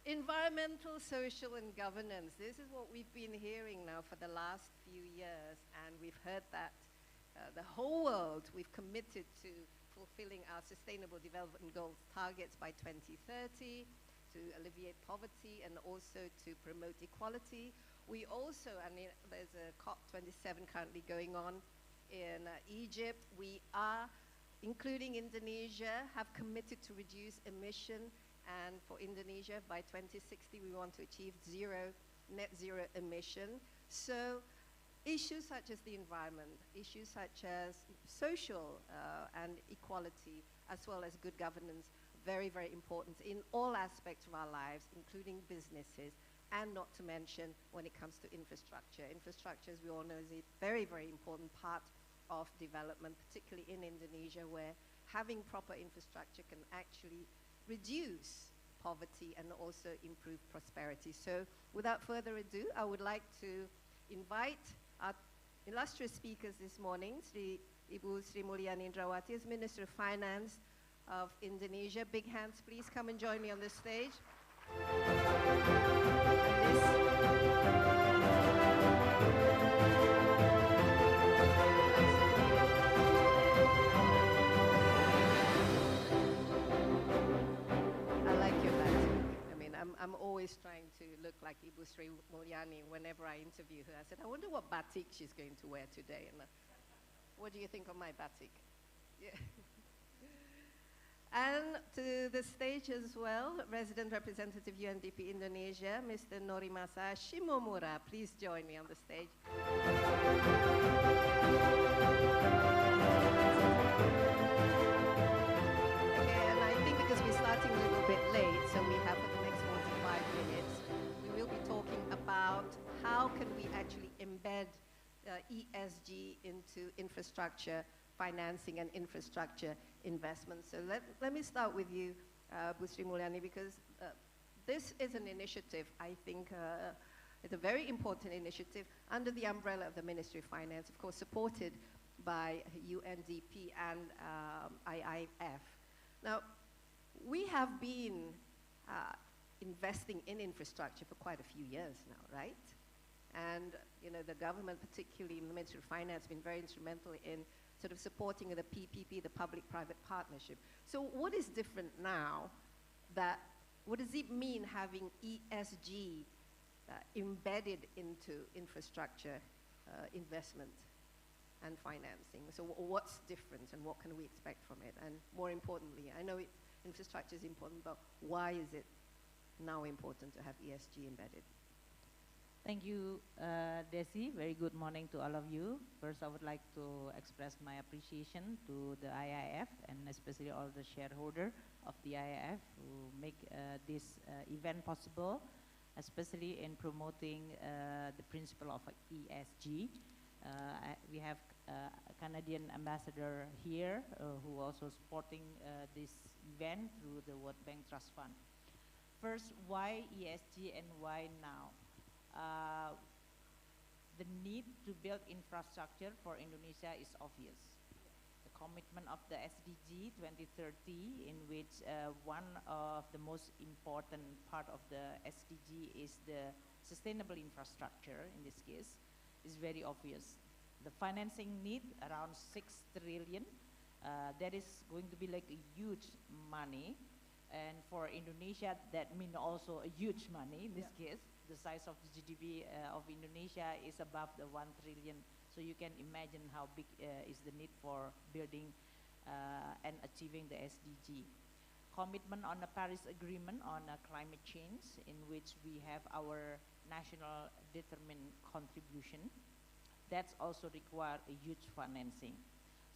environmental, social, and governance. This is what we've been hearing now for the last few years, and we've heard that the whole world, we've committed to fulfilling our Sustainable Development Goals targets by 2030, to alleviate poverty and also to promote equality. We also, there's a COP27 currently going on in Egypt. We are, including Indonesia, have committed to reduce emission, and for Indonesia by 2060 we want to achieve net zero emission. So issues such as the environment, issues such as social and equality, as well as good governance, very, very important in all aspects of our lives, including businesses, and not to mention when it comes to infrastructure. Infrastructure, as we all know, is a very, very important part of development, particularly in Indonesia, where having proper infrastructure can actually reduce poverty and also improve prosperity. So without further ado, I would like to invite our illustrious speakers this morning, Ibu Sri Mulyani Indrawati, as Minister of Finance of Indonesia. Big hands, please. Come and join me on the stage. I like your batik. I mean, I'm always trying to look like Ibu Sri Mulyani whenever I interview her. I said, I wonder what batik she's going to wear today. And what do you think of my batik? Yeah. And to the stage as well, Resident Representative UNDP Indonesia, Mr. Norimasa Shimomura. Please join me on the stage. Okay, and I think because we're starting a little bit late, so we have for the next 45 minutes, we will be talking about how can we actually embed ESG into infrastructure financing and infrastructure investments. So let me start with you, Bu Sri Mulyani, because this is an initiative, I think, it's a very important initiative under the umbrella of the Ministry of Finance, of course, supported by UNDP and IIF. Now, we have been investing in infrastructure for quite a few years now, right? And, you know, the government, particularly in the Ministry of Finance, has been very instrumental in sort of supporting the PPP, the public-private partnership. So what is different now? What does it mean having ESG embedded into infrastructure investment and financing? So what's different and what can we expect from it? And more importantly, I know infrastructure is important, but why is it now important to have ESG embedded? Thank you, Desi. Very good morning to all of you. First, I would like to express my appreciation to the IIF and especially all the shareholders of the IIF who make this event possible, especially in promoting the principle of ESG. We have a Canadian ambassador here who also supporting this event through the World Bank Trust Fund. First, why ESG and why now? The need to build infrastructure for Indonesia is obvious. The commitment of the SDG 2030, in which one of the most important part of the SDG is the sustainable infrastructure, in this case, is very obvious. The financing need around 6 trillion. That is going to be like a huge money. And for Indonesia, that means also a huge money in this case. The size of the GDP of Indonesia is above the 1 trillion. So you can imagine how big is the need for building and achieving the SDG. Commitment on the Paris Agreement on climate change, in which we have our national determined contribution. That's also require a huge financing.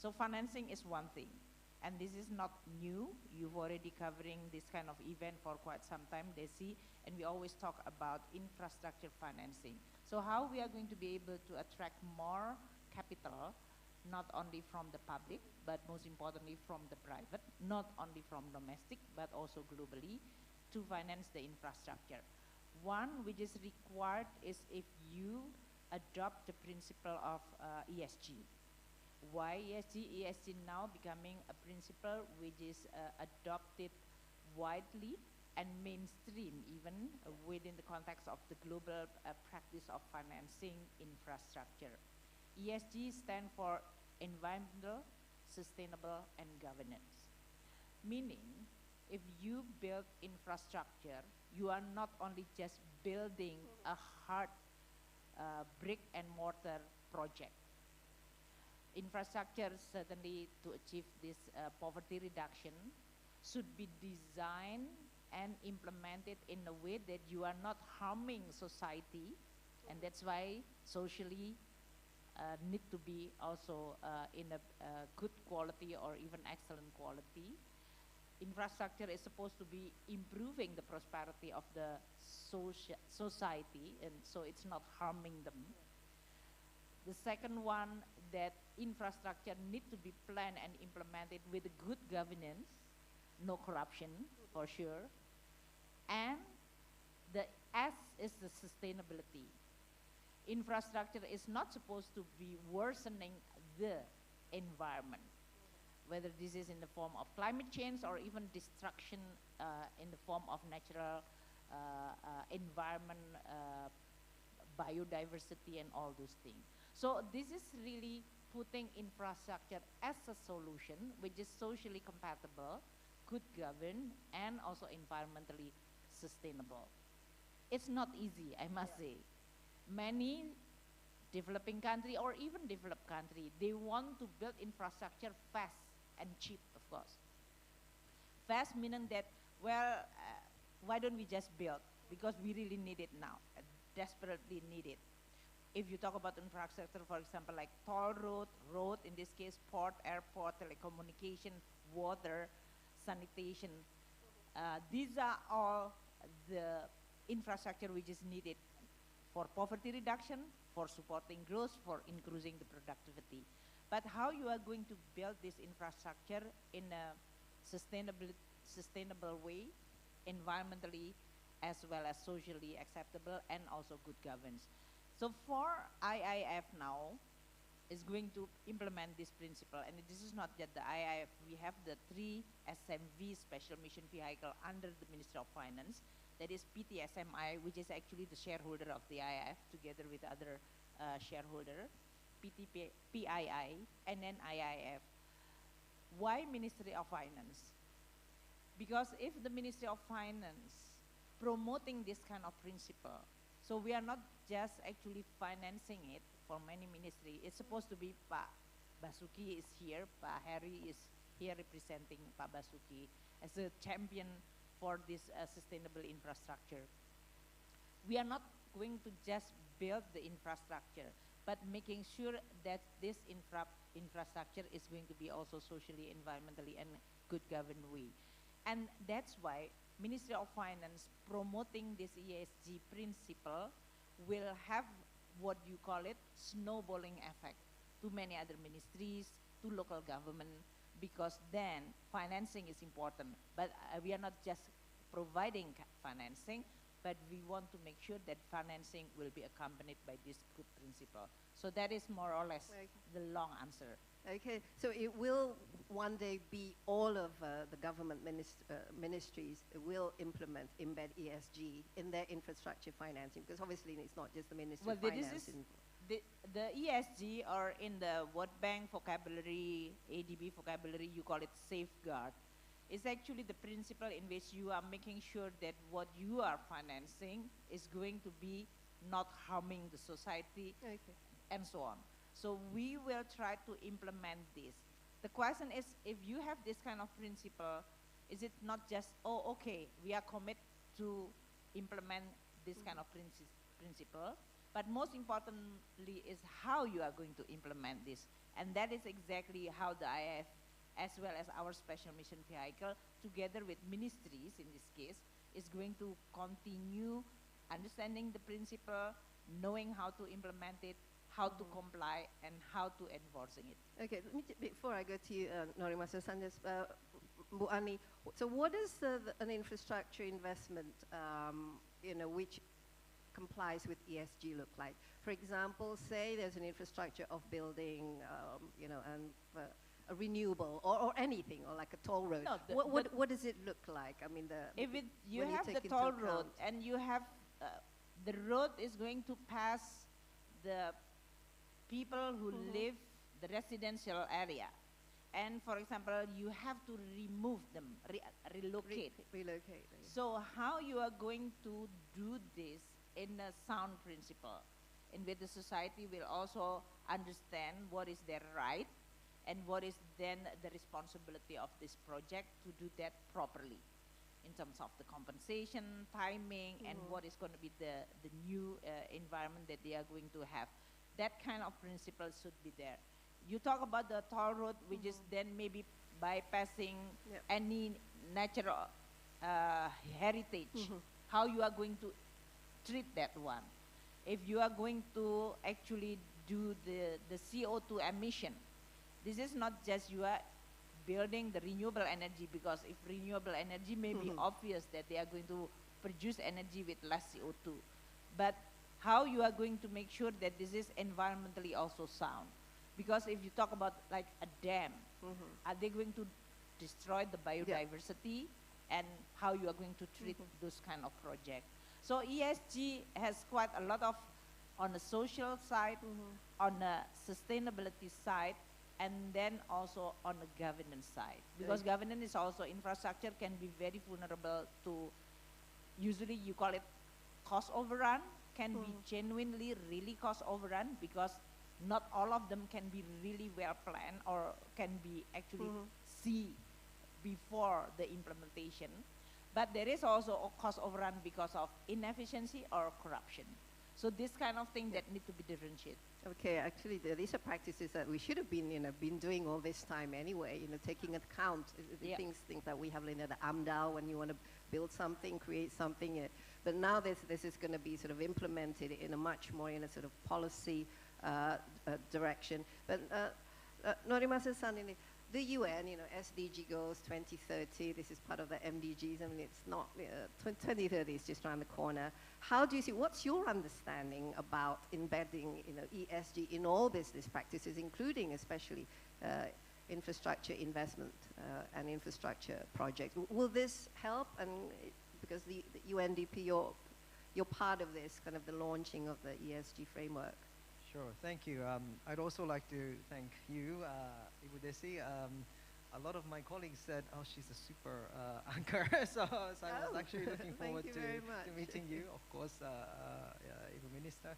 So financing is one thing. And this is not new. You've already covering this kind of event for quite some time, Desi, and we always talk about infrastructure financing. So how we are going to be able to attract more capital not only from the public, but most importantly from the private, not only from domestic, but also globally, to finance the infrastructure. One which is required is if you adopt the principle of ESG. Why ESG? ESG now becoming a principle which is adopted widely and mainstream even within the context of the global practice of financing infrastructure. ESG stands for environmental, sustainable, and governance. Meaning, if you build infrastructure, you are not only just building a hard brick and mortar project. Infrastructure, certainly to achieve this poverty reduction, should be designed and implemented in a way that you are not harming society, and that's why socially need to be also in a good quality or even excellent quality. Infrastructure is supposed to be improving the prosperity of the society, and so it's not harming them. The second one, that infrastructure need to be planned and implemented with good governance, no corruption for sure, and the S is the sustainability. Infrastructure is not supposed to be worsening the environment, whether this is in the form of climate change or even destruction in the form of natural environment, biodiversity and all those things. So this is really putting infrastructure as a solution which is socially compatible, good governed, and also environmentally sustainable. It's not easy, I must say. Many developing country or even developed country, they want to build infrastructure fast and cheap, of course. Fast meaning that, well, why don't we just build? Because we really need it now, desperately need it. If you talk about infrastructure, for example, like toll road, in this case, port, airport, telecommunication, water, sanitation, these are all the infrastructure which is needed for poverty reduction, for supporting growth, for increasing the productivity. But how you are going to build this infrastructure in a sustainable way, environmentally as well as socially acceptable, and also good governance. So for IIF now is going to implement this principle, and this is not yet the IIF, we have the 3 SMV special mission vehicle under the Ministry of Finance, that is PTSMI, which is actually the shareholder of the IIF together with other shareholder, PII, and then IIF. Why Ministry of Finance? Because if the Ministry of Finance promoting this kind of principle, so we are not just actually financing it for many ministry. It's supposed to be Pak Basuki is here, Pak Harry is here representing Pak Basuki as a champion for this sustainable infrastructure. We are not going to just build the infrastructure, but making sure that this infrastructure is going to be also socially, environmentally, and good governed way. And that's why Ministry of Finance promoting this ESG principle will have what you call it snowballing effect to many other ministries, to local government, because then financing is important. But we are not just providing financing, but we want to make sure that financing will be accompanied by this good principle. So that is more or less the long answer. Okay, so it will one day be all of the government ministries will embed ESG in their infrastructure financing, because obviously it's not just the Ministry of Finance. The ESG, or in the World Bank vocabulary, ADB vocabulary, you call it safeguard. It's actually the principle in which you are making sure that what you are financing is going to be not harming the society, and so on. So we will try to implement this. The question is, if you have this kind of principle, is it not just, oh, okay, we are committed to implement this kind of principle, but most importantly is how you are going to implement this. And that is exactly how the IIF, as well as our special mission vehicle, together with ministries in this case, is going to continue understanding the principle, knowing how to implement it, how to comply, and how to enforcing it. Okay, before I go to you, Norimasa Sanjas, Bu Ani, so what is an infrastructure investment, which complies with ESG look like? For example, say there's an infrastructure of building, and a renewable or anything, or like a toll road. No, what does it look like? I mean, you have the toll road, and you have the road is going to pass the people who live the residential area. And for example, you have to remove them, relocate. Relocate. So how you are going to do this in a sound principle, in which the society will also understand what is their right and what is then the responsibility of this project to do that properly in terms of the compensation, timing, and what is going to be the new environment that they are going to have. That kind of principle should be there. You talk about the toll road, which is then maybe bypassing any natural heritage, how you are going to treat that one. If you are going to actually do the CO2 emission, this is not just you are building the renewable energy, because if renewable energy may be obvious that they are going to produce energy with less CO2. But how you are going to make sure that this is environmentally also sound? Because if you talk about like a dam, are they going to destroy the biodiversity, and how you are going to treat those kind of projects? So ESG has quite a lot of on the social side, on the sustainability side, and then also on the governance side. Because governance is also, infrastructure can be very vulnerable to, usually you call it cost overrun, can be genuinely really cost overrun, because not all of them can be really well planned or can be actually see before the implementation. But there is also a cost overrun because of inefficiency or corruption. So this kind of thing that need to be differentiated. Okay, actually, these are practices that we should have been doing all this time anyway. Taking account the things that we have in the AMDAL when you want to build something, create something. But now this is going to be sort of implemented in a much more in a sort of policy direction. But Norimasa-san, the UN, SDG goals 2030, this is part of the MDGs. I mean, it's not, 2030 is just around the corner. How do you see, what's your understanding about embedding, ESG in all business practices, including especially infrastructure investment and infrastructure projects? Will this help? And because the UNDP, you're part of this, kind of the launching of the ESG framework. Sure, thank you. I'd also like to thank you, Ibu Desi. A lot of my colleagues said, oh, she's a super anchor, so I was actually looking forward to meeting you, of course, Ibu Minister.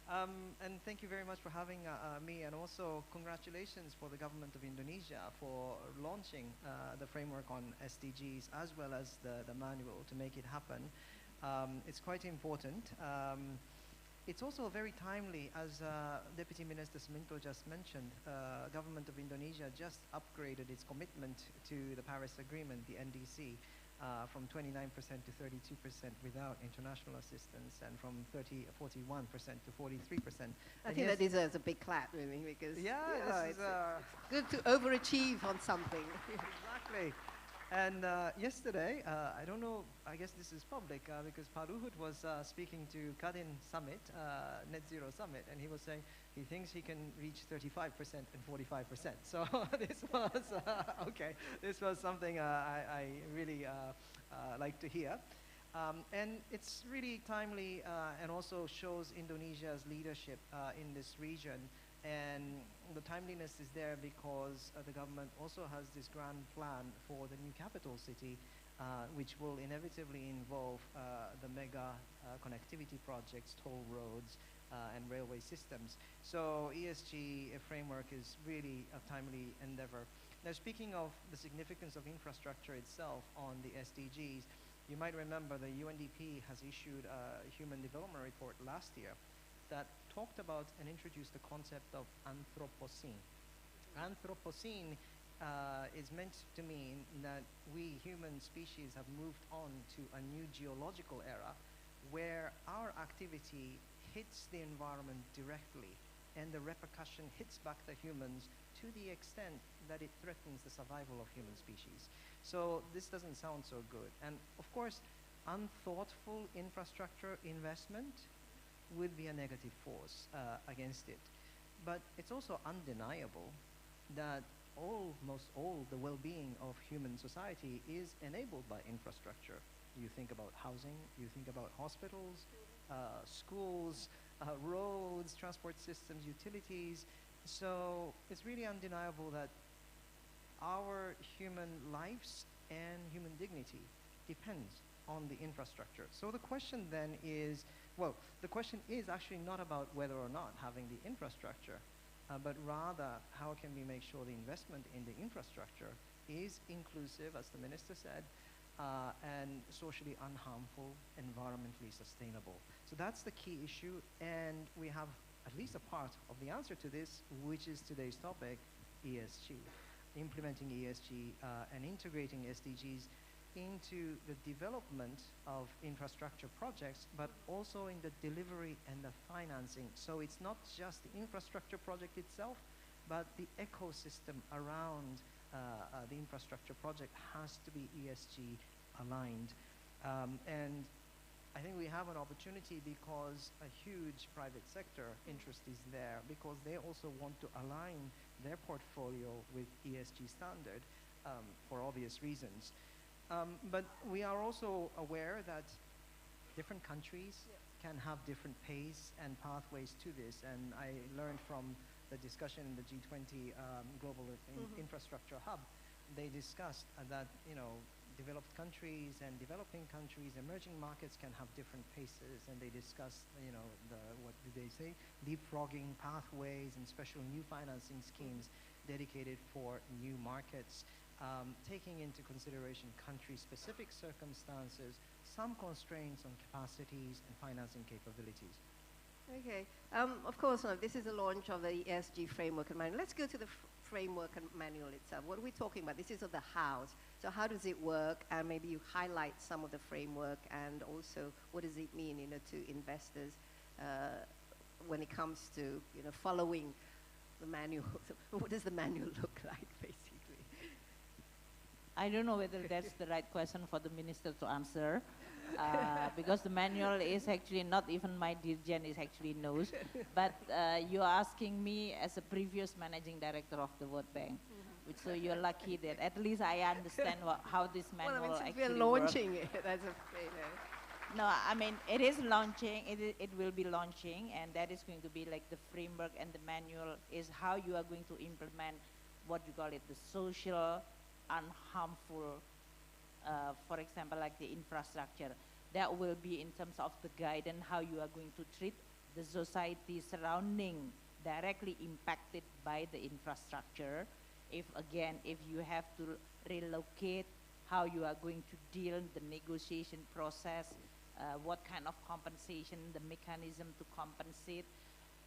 And thank you very much for having me, and also congratulations for the Government of Indonesia for launching the framework on SDGs as well as the manual to make it happen. It's quite important. It's also very timely, as Deputy Minister Suminto just mentioned. Government of Indonesia just upgraded its commitment to the Paris Agreement, the NDC, from 29% to 32% without international assistance, and from 41% to 43%. I think that deserves a big clap, really, because it's good to overachieve on something. Exactly. And yesterday, I don't know, I guess this is public, because Pak Luhut was speaking to Kadin Summit, Net Zero Summit, and he was saying he thinks he can reach 35% and 45%. So this was, okay, this was something I really like to hear. And it's really timely and also shows Indonesia's leadership in this region. And the timeliness is there because the government also has this grand plan for the new capital city, which will inevitably involve the mega connectivity projects, toll roads, and railway systems. So ESG framework is really a timely endeavor. Now, speaking of the significance of infrastructure itself on the SDGs, you might remember the UNDP has issued a Human Development Report last year that talked about and introduced the concept of Anthropocene. Anthropocene is meant to mean that we human species have moved on to a new geological era where our activity hits the environment directly and the repercussion hits back the humans to the extent that it threatens the survival of human species. So this doesn't sound so good. And of course, unthoughtful infrastructure investment would be a negative force against it. But it's also undeniable that almost all the well-being of human society is enabled by infrastructure. You think about housing, you think about hospitals, schools, roads, transport systems, utilities. So it's really undeniable that our human lives and human dignity depends on the infrastructure. So the question then is, well, the question is actually not about whether or not having the infrastructure, but rather how can we make sure the investment in the infrastructure is inclusive, as the minister said, and socially unharmful, environmentally sustainable. So that's the key issue, and we have at least a part of the answer to this, which is today's topic, ESG. Implementing ESG and integrating SDGs into the development of infrastructure projects, but also in the delivery and the financing. So it's not just the infrastructure project itself, but the ecosystem around the infrastructure project has to be ESG aligned. And I think we have an opportunity because a huge private sector interest is there, because they also want to align their portfolio with ESG standard for obvious reasons. But we are also aware that different countries can have different pace and pathways to this, and I learned from the discussion in the G20 Global Infrastructure Hub. They discussed that, you know, developed countries and developing countries, emerging markets can have different paces, and they discussed, you know, what did they say? Leapfrogging pathways and special new financing schemes dedicated for new markets, taking into consideration country-specific circumstances, some constraints on capacities and financing capabilities. Okay. Of course, this is the launch of the ESG Framework and Manual. Let's go to the Framework and Manual itself. What are we talking about? This is of the house. So how does it work? And maybe you highlight some of the framework, and also what does it mean, you know, to investors when it comes to, you know, following the manual. What does the manual look like, basically? I don't know whether that's the right question for the minister to answer, because the manual is actually not even my dirjen is actually knows, but you're asking me as a previous managing director of the World Bank, which, so you're lucky that at least I understand how this manual actually we're launching it. That's a No, I mean, it is launching, it will be launching, and that is going to be like the framework, and the manual is how you are going to implement what you call it, the social, unharmful, for example, like the infrastructure. That will be in terms of the guidance, how you are going to treat the society surrounding, directly impacted by the infrastructure. If you have to relocate, how you are going to deal the negotiation process, what kind of compensation, the mechanism to compensate.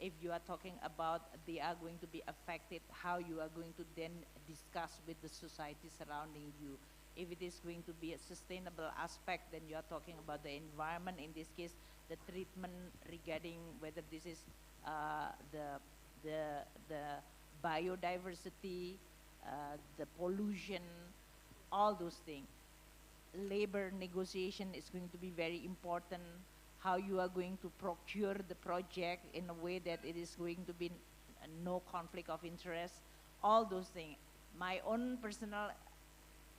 If you are talking about they are going to be affected, how you are going to then discuss with the society surrounding you. If it is going to be a sustainable aspect, then you are talking about the environment. In this case, the treatment regarding whether this is the biodiversity, the pollution, all those things. Labor negotiation is going to be very important. How you are going to procure the project in a way that it is going to be no conflict of interest, all those things. My own personal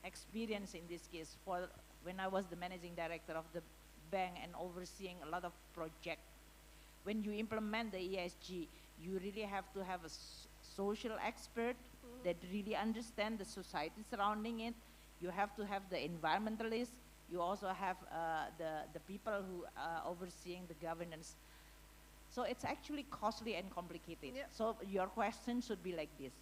experience in this case, for when I was the managing director of the bank and overseeing a lot of projects, when you implement the ESG, you really have to have a social expert that really understand the society surrounding it. You have to have the environmentalists. You also have the people who are overseeing the governance. So it's actually costly and complicated. Yeah. So your question should be like this.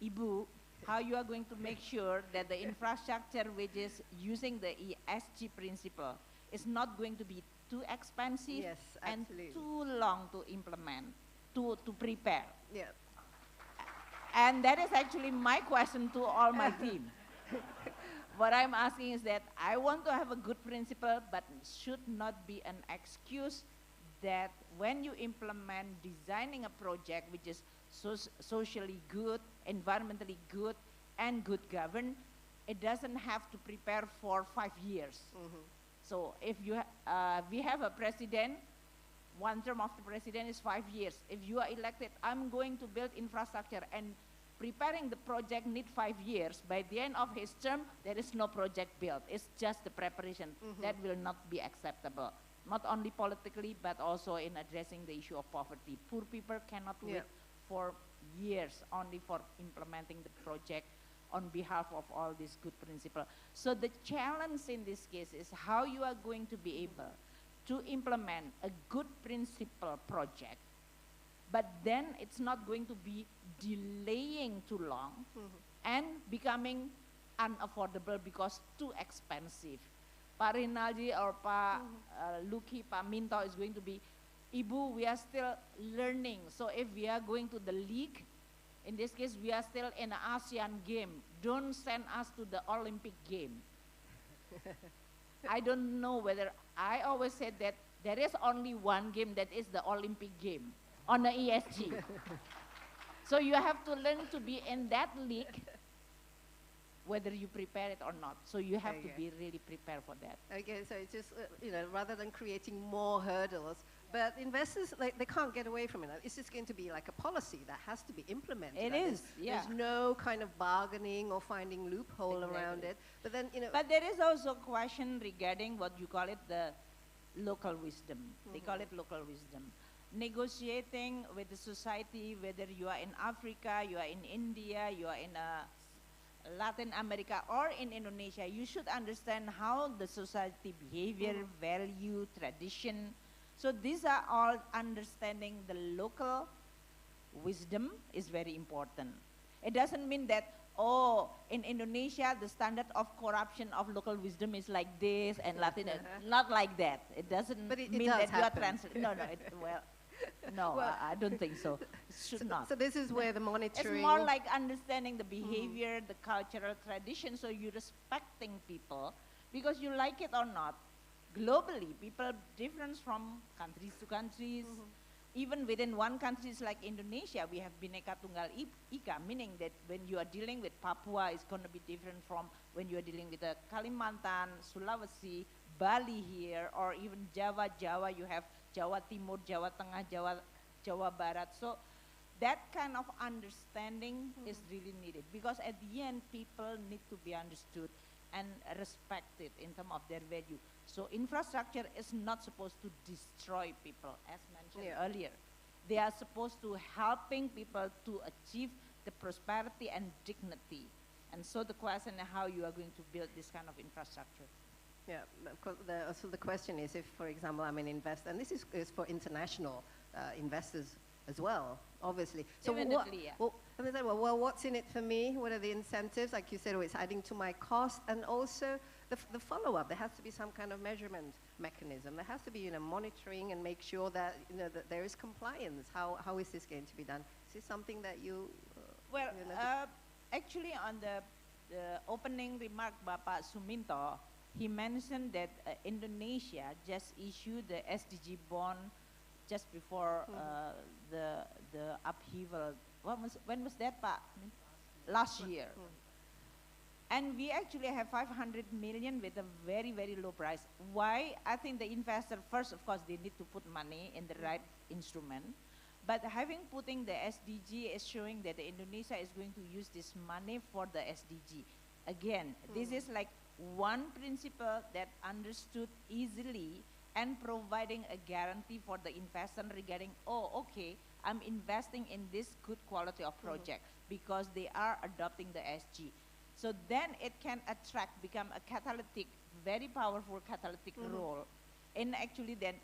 Ibu, how you are going to make sure that the infrastructure which is using the ESG principle is not going to be too expensive and too long to implement, to prepare. Yeah. And that is actually my question to all my team. What I'm asking is that I want to have a good principle, but should not be an excuse that when you implement designing a project which is socially good, environmentally good, and good governed, it doesn't have to prepare for 5 years. So if you we have a president, one term of the president is 5 years. If you are elected, I'm going to build infrastructure, and preparing the project need 5 years. By the end of his term, there is no project built. It's just the preparation. That will not be acceptable. Not only politically, but also in addressing the issue of poverty. Poor people cannot wait for years only for implementing the project on behalf of all these good principles. So the challenge in this case is how you are going to be able to implement a good principle project, but then it's not going to be delaying too long and becoming unaffordable because too expensive. Pak Rinaldi or Pak Luki, Pak Minto is going to be, Ibu, we are still learning. So if we are going to the league, in this case, we are still in an ASEAN game. Don't send us to the Olympic game. I don't know whether, I always said that there is only one game that is the Olympic game on the ESG. So you have to learn to be in that league, whether you prepare it or not. So you have to be really prepared for that. Okay, so it's just, you know, rather than creating more hurdles, but investors, like, they can't get away from it. It's just going to be like a policy that has to be implemented. It is, There's no kind of bargaining or finding loophole around it. But then, you know. But there is also a question regarding what you call it the local wisdom. They call it local wisdom. Negotiating with the society, whether you are in Africa, you are in India, you are in Latin America or in Indonesia, you should understand how the society behavior, value, tradition. So these are all understanding the local wisdom is very important. It doesn't mean that, oh, in Indonesia, the standard of corruption of local wisdom is like this and Latin, not like that. It doesn't mean that you are translating. No, I don't think so. It should not. So this is where the monitoring. It's more like understanding the behavior, the cultural tradition, so you're respecting people because you like it or not. Globally, people different from countries to countries. Even within one country, like Indonesia, we have Bhinneka Tunggal Ika, meaning that when you are dealing with Papua, it's going to be different from when you are dealing with Kalimantan, Sulawesi, Bali here, or even Jawa. Jawa, you have Jawa Timur, Jawa Tengah, Jawa Barat. So that kind of understanding is really needed because at the end, people need to be understood and respected in terms of their value. So infrastructure is not supposed to destroy people, as mentioned earlier. They are supposed to helping people to achieve the prosperity and dignity. And so the question is how you are going to build this kind of infrastructure. Yeah, of course, so the question is if, for example, I'm an investor, and this is for international investors as well, obviously. So well, what's in it for me? What are the incentives? Like you said, it's adding to my cost, and also the follow-up. There has to be some kind of measurement mechanism. There has to be, you know, monitoring and make sure that, you know, that there is compliance. How is this going to be done? Is this something that you? Actually, on the opening remark, Bapak Suminto, he mentioned that Indonesia just issued the SDG bond just before the upheaval. When was that, Pak? Last year. And we actually have 500 million with a very, very low price. Why? I think the investor, first, of course, they need to put money in the right instrument. But having putting the SDG is showing that Indonesia is going to use this money for the SDG. Again, this is like one principle that understood easily and providing a guarantee for the investor regarding, oh, okay, I'm investing in this good quality of project because they are adopting the SG. So then it can attract, become a catalytic, very powerful catalytic role. And actually then,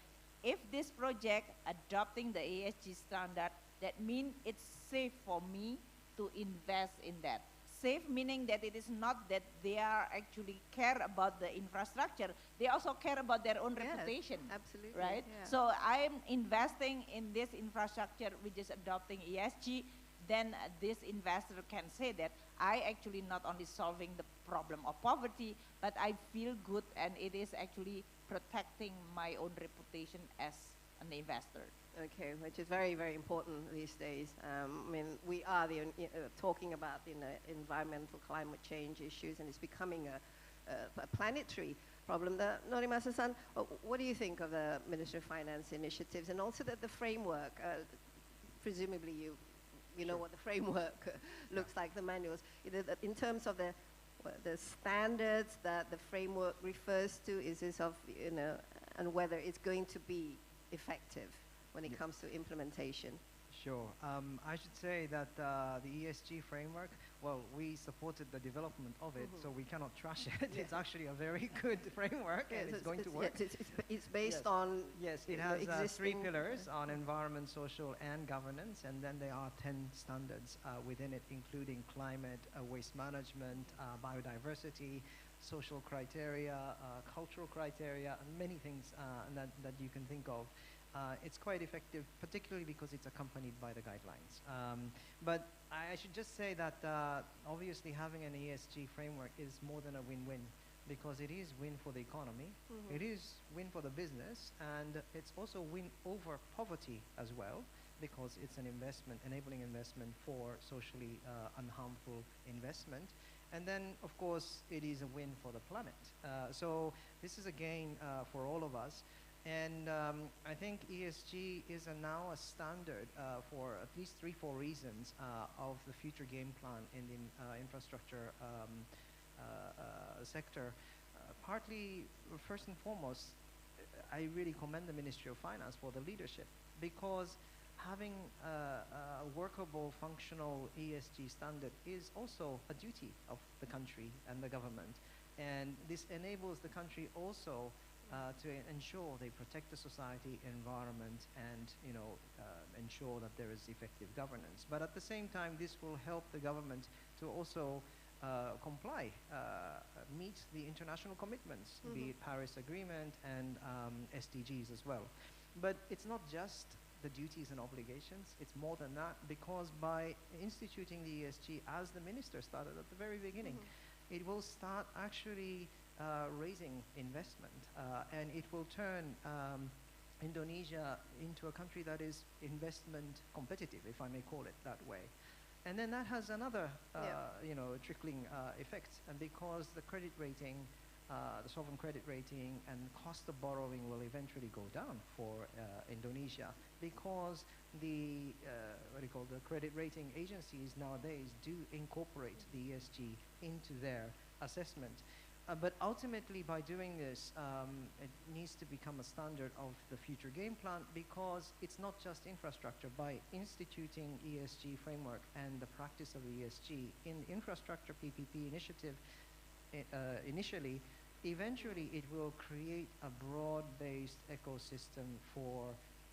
if this project adopting the ESG standard, that means it's safe for me to invest in that. Safe meaning that it is not that they are actually care about the infrastructure, they also care about their own reputation. Absolutely. Right? Yeah. So I'm investing in this infrastructure which is adopting ESG, then this investor can say that I actually not only solving the problem of poverty, but I feel good and it is actually protecting my own reputation as an investor. Okay, which is very, very important these days. I mean, we are talking about environmental climate change issues, and it's becoming a planetary problem. Norimasa-san, what do you think of the Ministry of Finance initiatives, and also the framework? Presumably you know what the framework looks like, the manuals. In terms of the standards that the framework refers to, is this of, and whether it's going to be effective when it comes to implementation? Sure. I should say that the ESG framework, well, we supported the development of it, so we cannot trash it. It's actually a very good framework, and it's going to work. It's based on Yes, it has 3 pillars on environment, social, and governance, and then there are 10 standards within it, including climate, waste management, biodiversity, social criteria, cultural criteria, and many things that you can think of. It's quite effective, particularly because it's accompanied by the guidelines. But I should just say that obviously having an ESG framework is more than a win-win, because it is win for the economy, it is win for the business, and it's also win over poverty as well, because it's an investment, enabling investment for socially unharmful investment. And then, of course, it is a win for the planet. So this is a gain for all of us. And I think ESG is now a standard for at least 3-4 reasons of the future game plan in the infrastructure sector. Partly, first and foremost, I really commend the Ministry of Finance for the leadership, because having a workable, functional ESG standard is also a duty of the country and the government. And this enables the country also to ensure they protect the society, environment, and ensure that there is effective governance. But at the same time, this will help the government to also comply, meet the international commitments, be it Paris Agreement and SDGs as well. But it's not just the duties and obligations, it's more than that, because by instituting the ESG, as the minister started at the very beginning, it will start actually raising investment, and it will turn Indonesia into a country that is investment competitive, if I may call it that way. And then that has another, trickling effect, and because the credit rating, the sovereign credit rating and cost of borrowing will eventually go down for Indonesia, because the the credit rating agencies nowadays do incorporate the ESG into their assessment. But ultimately, by doing this, it needs to become a standard of the future game plan, because it's not just infrastructure. By instituting ESG framework and the practice of ESG in the infrastructure PPP initiative initially, eventually it will create a broad-based ecosystem for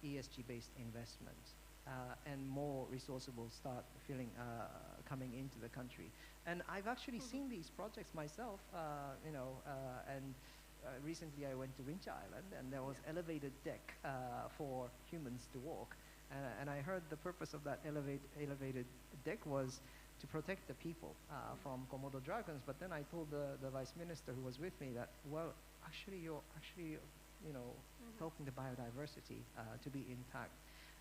ESG-based investment, and more resources will start coming into the country. And I've actually seen these projects myself, and recently I went to Winch Island, and there was elevated deck for humans to walk. And I heard the purpose of that elevated deck was to protect the people from Komodo dragons. But then I told the vice minister who was with me that, well, actually you're helping the biodiversity to be intact.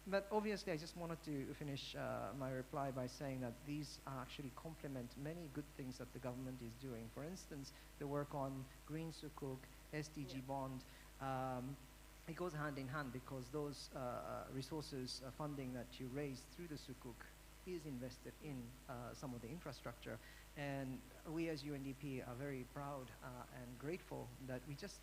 But obviously, I just wanted to finish my reply by saying that these actually complement many good things that the government is doing. For instance, the work on Green Sukuk, SDG bond, it goes hand in hand, because those resources, funding that you raise through the Sukuk is invested in some of the infrastructure. And we as UNDP are very proud and grateful that we just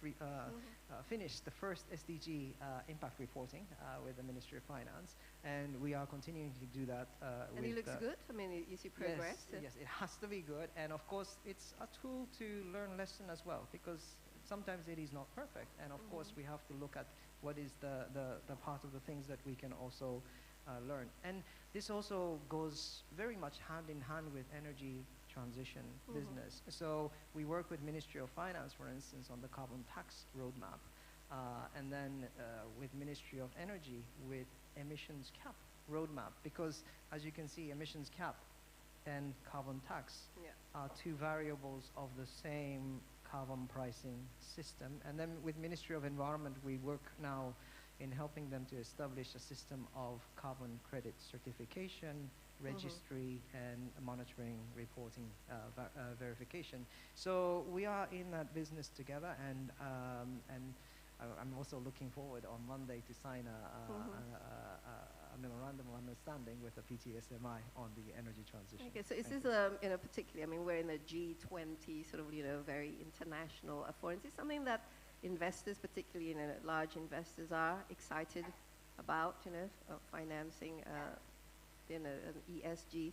finished the first SDG impact reporting with the Ministry of Finance, and we are continuing to do that. And it looks good? I mean, you see progress? Yes, it has to be good. And of course, it's a tool to learn lesson as well, because sometimes it is not perfect. And of course, we have to look at what is the part of the things that we can also learn. And this also goes very much hand in hand with energy transition business. So we work with Ministry of Finance, for instance, on the carbon tax roadmap, and then with Ministry of Energy with emissions cap roadmap, because as you can see, emissions cap and carbon tax are 2 variables of the same carbon pricing system. And then with Ministry of Environment, we work now in helping them to establish a system of carbon credit certification, registry, and monitoring, reporting, verification. So we are in that business together, and I'm also looking forward on Monday to sign a memorandum of understanding with the PTSMI on the energy transition. Okay, so is this, particularly, I mean, we're in a G20 sort of, very international forum. Is this something that investors, particularly, large investors, are excited about, financing, an ESG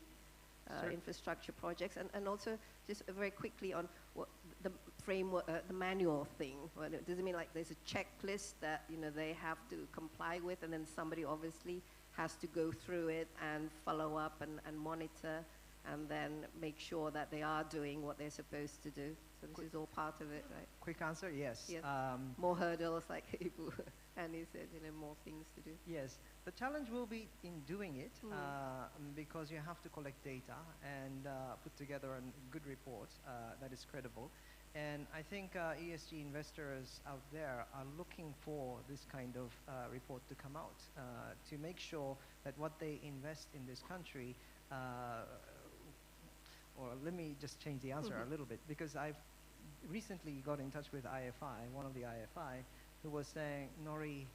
infrastructure projects, and also just very quickly on what the framework, the manual thing. Does it mean like there's a checklist that they have to comply with, and then somebody obviously has to go through it and follow up and monitor, and then make sure that they are doing what they're supposed to do? So this is all part of it, right? Quick answer, yes. Yes. More hurdles, like Ibu Annie said, more things to do. Yes. The challenge will be in doing it, because you have to collect data and put together a good report that is credible. And I think ESG investors out there are looking for this kind of report to come out to make sure that what they invest in this country, or let me just change the answer a little bit, because I've recently got in touch with IFI, one of the IFI, who was saying, Nori,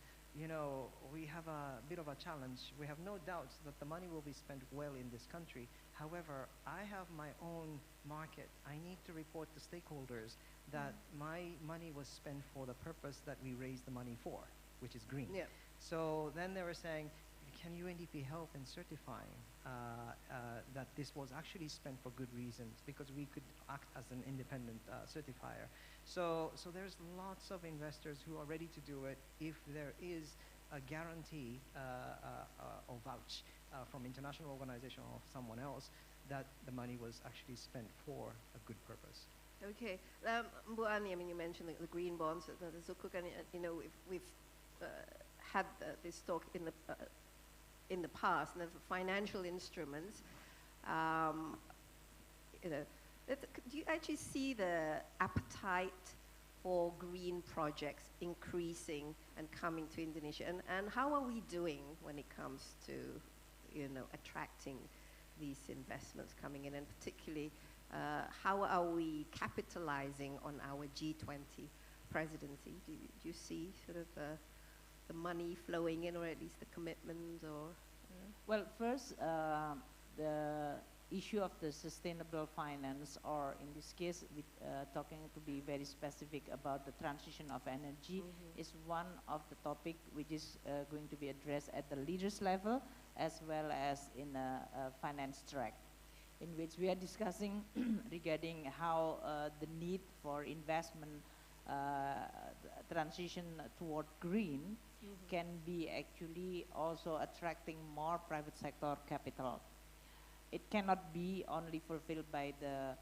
we have a bit of a challenge. We have no doubts that the money will be spent well in this country. However, I have my own market. I need to report to stakeholders that my money was spent for the purpose that we raised the money for, which is green. Yeah. So then they were saying, can UNDP help in certifying that this was actually spent for good reasons, because we could act as an independent certifier. So there's lots of investors who are ready to do it if there is a guarantee or vouch from international organization or someone else that the money was actually spent for a good purpose. Okay, Bu Ani, I mean, you mentioned the green bonds. The Sukuk, and we've had this talk in the past, and the financial instruments. Do you actually see the appetite for green projects increasing and coming to Indonesia? And how are we doing when it comes to, attracting these investments coming in? And particularly, how are we capitalizing on our G20 presidency? Do you see sort of the money flowing in, or at least the commitments, or? Well, first, the issue of the sustainable finance, or in this case, talking to be very specific about the transition of energy, is one of the topic which is going to be addressed at the leaders level, as well as in a finance track, in which we are discussing regarding how the need for investment transition toward green can be actually also attracting more private sector capital. It cannot be only fulfilled by the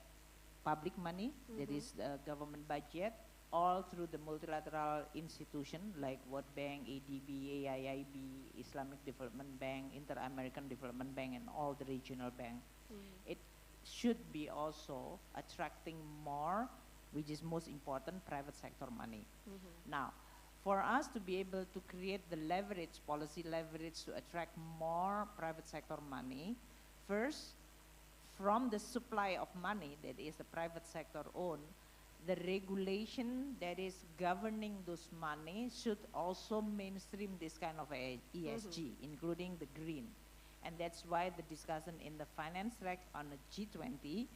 public money, that is the government budget, all through the multilateral institution like World Bank, ADB, AIIB, Islamic Development Bank, Inter-American Development Bank, and all the regional banks. It should be also attracting more, which is most important, private sector money. Now, for us to be able to create the leverage, policy leverage to attract more private sector money, first, from the supply of money that is the private sector owned, the regulation that is governing those money should also mainstream this kind of ESG, including the green. And that's why the discussion in the finance track on the G20,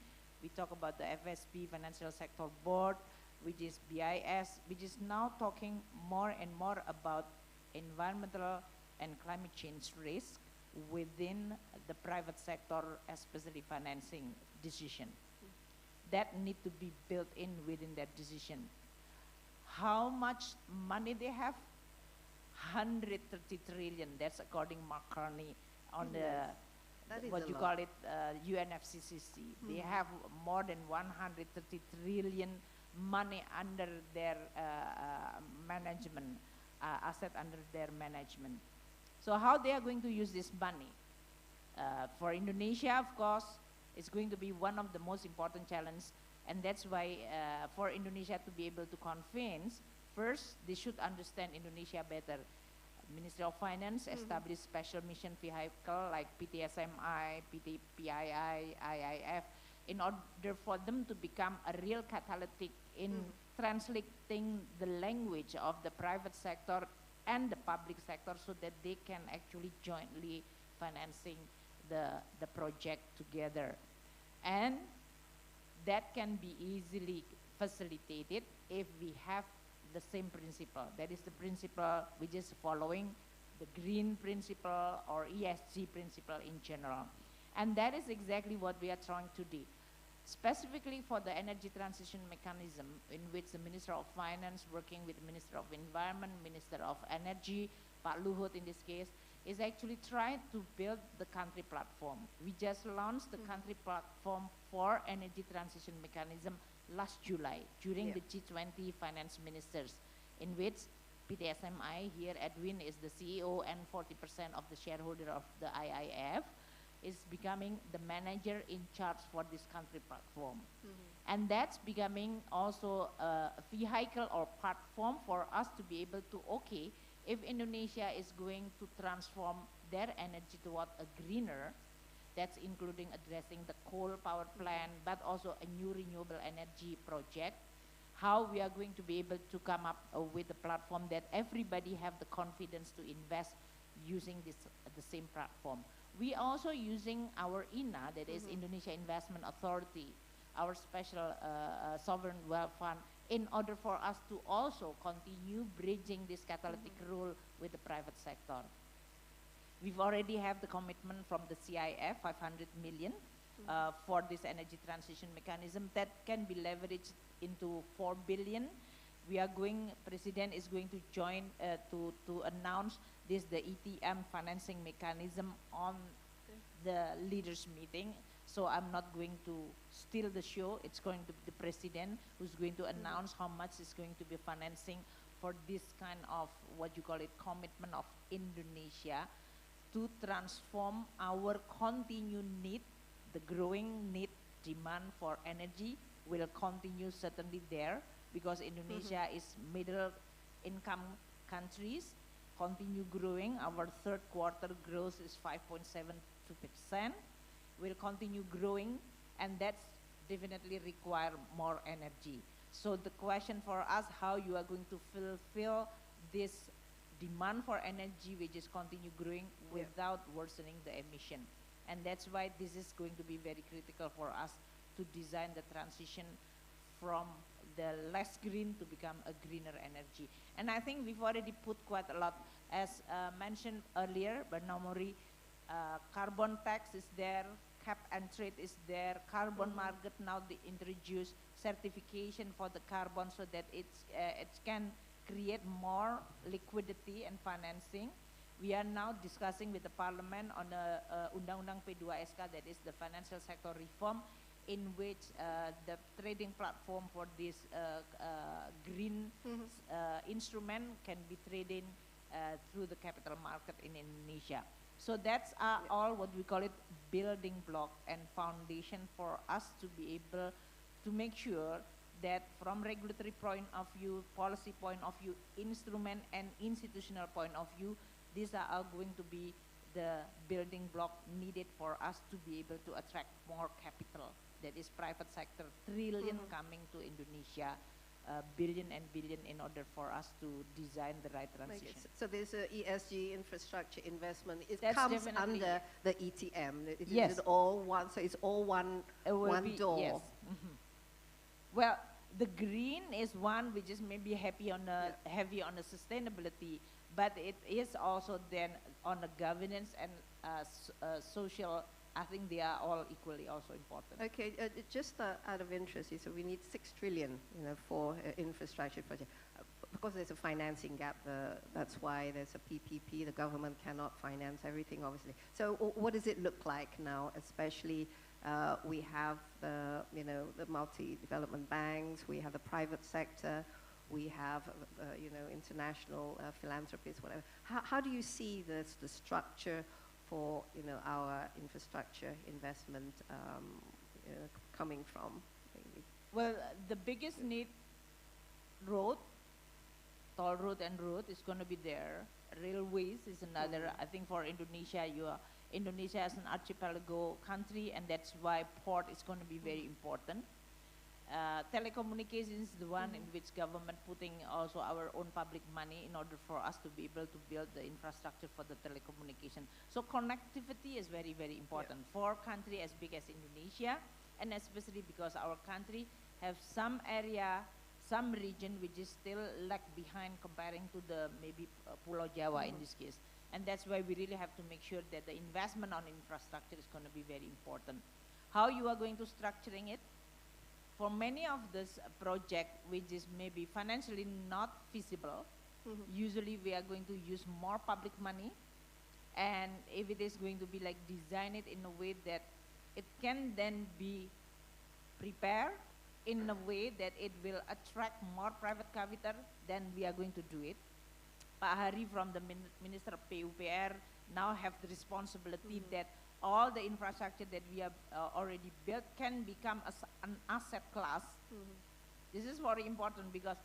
we talk about the FSB, Financial Sector Board, which is BIS, which is now talking more and more about environmental and climate change risk within the private sector, especially financing decision. That need to be built in within that decision. How much money they have? 130 trillion, that's according Mark Carney on the, what you call it, UNFCCC. They have more than 130 trillion money under their management, asset under their management. So how they are going to use this money? For Indonesia, of course, it's going to be one of the most important challenges, and that's why for Indonesia to be able to convince, first, they should understand Indonesia better. Ministry of Finance established special mission vehicle like PTSMI, PTPII, IIF, in order for them to become a real catalytic in translating the language of the private sector and the public sector so that they can actually jointly financing the project together. And that can be easily facilitated if we have the same principle. That is the principle which is following the green principle or ESG principle in general. And that is exactly what we are trying to do. Specifically for the energy transition mechanism, in which the Minister of Finance, working with the Minister of Environment, Minister of Energy, Pak Luhut in this case, is actually trying to build the country platform. We just launched the country platform for energy transition mechanism last July during the G20 finance ministers, in which PTSMI, here Edwin is the CEO and 40% of the shareholder of the IIF, is becoming the manager in charge for this country platform. And that's becoming also a vehicle or platform for us to be able to, okay, if Indonesia is going to transform their energy toward a greener, that's including addressing the coal power plant, but also a new renewable energy project, how we are going to be able to come up with a platform that everybody have the confidence to invest using the same platform. We also using our INA, that is Indonesia Investment Authority, our special sovereign wealth fund, in order for us to also continue bridging this catalytic role with the private sector. We've already have the commitment from the CIF, 500 million for this energy transition mechanism that can be leveraged into 4 billion. We are going, President is going to join to announce this, the ETM financing mechanism on the leaders meeting. So I'm not going to steal the show. It's going to be the President who's going to announce how much is going to be financing for this kind of, what you call it, commitment of Indonesia to transform our continued need, the growing need, demand for energy will continue certainly there, because Indonesia is middle income countries, continue growing. Our third quarter growth is 5.72%, will continue growing, and that's definitely require more energy. So the question for us, how you are going to fulfill this demand for energy which is continue growing without worsening the emission. And that's why this is going to be very critical for us to design the transition from the less green to become a greener energy. And I think we've already put quite a lot, as mentioned earlier by Nomori, carbon tax is there, cap and trade is there, carbon market now they introduce certification for the carbon so that it can create more liquidity and financing. We are now discussing with the Parliament on a Undang-Undang P2SK, that is the financial sector reform, in which the trading platform for this green instrument can be traded through the capital market in Indonesia. So that's all what we call it building block and foundation for us to be able to make sure that from regulatory point of view, policy point of view, instrument and institutional point of view, these are all going to be the building block needed for us to be able to attract more capital. That is private sector, trillion coming to Indonesia, billion and billion in order for us to design the right transition. So there's a ESG infrastructure investment. It That's comes definitely under the ETM. Yes. Is it all one? So it's all one door. Yes. Well, the green is one which is maybe heavy on the sustainability, but it is also then on the governance and social. I think they are all equally also important. Okay, just out of interest, so we need 6 trillion, for infrastructure project. Because there's a financing gap, that's why there's a PPP. The government cannot finance everything, obviously. So what does it look like now, especially we have the multi-development banks, we have the private sector, we have international philanthropists, whatever. How do you see the structure for our infrastructure investment coming from? Maybe? Well, the biggest need, road, toll road and road is going to be there. railways is another. I think for Indonesia, Indonesia is an archipelago country, and that's why port is going to be very important. Telecommunications is the one in which government putting also our own public money in order for us to be able to build the infrastructure for the telecommunication. So connectivity is very, very important for a country as big as Indonesia, and especially because our country have some area, some region which is still lag behind comparing to the maybe Pulau Jawa in this case. And that's why we really have to make sure that the investment on infrastructure is going to be very important. How you are going to structuring it? For many of this project, which is maybe financially not feasible, usually we are going to use more public money. And if it is going to be like design it in a way that it can then be prepared in a way that it will attract more private capital, then we are going to do it. Pak Hari from the Minister of PUPR now have the responsibility that all the infrastructure that we have already built can become an asset class. This is very important because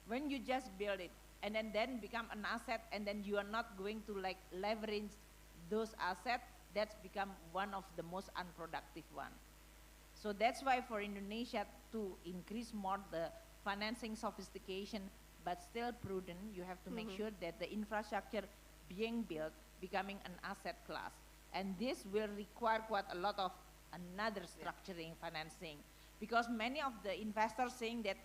when you just build it and then become an asset and then you are not going to like leverage those assets, that's become one of the most unproductive one. So that's why for Indonesia to increase more the financing sophistication but still prudent, you have to make sure that the infrastructure being built becoming an asset class. And this will require quite a lot of another structuring financing, because many of the investors saying that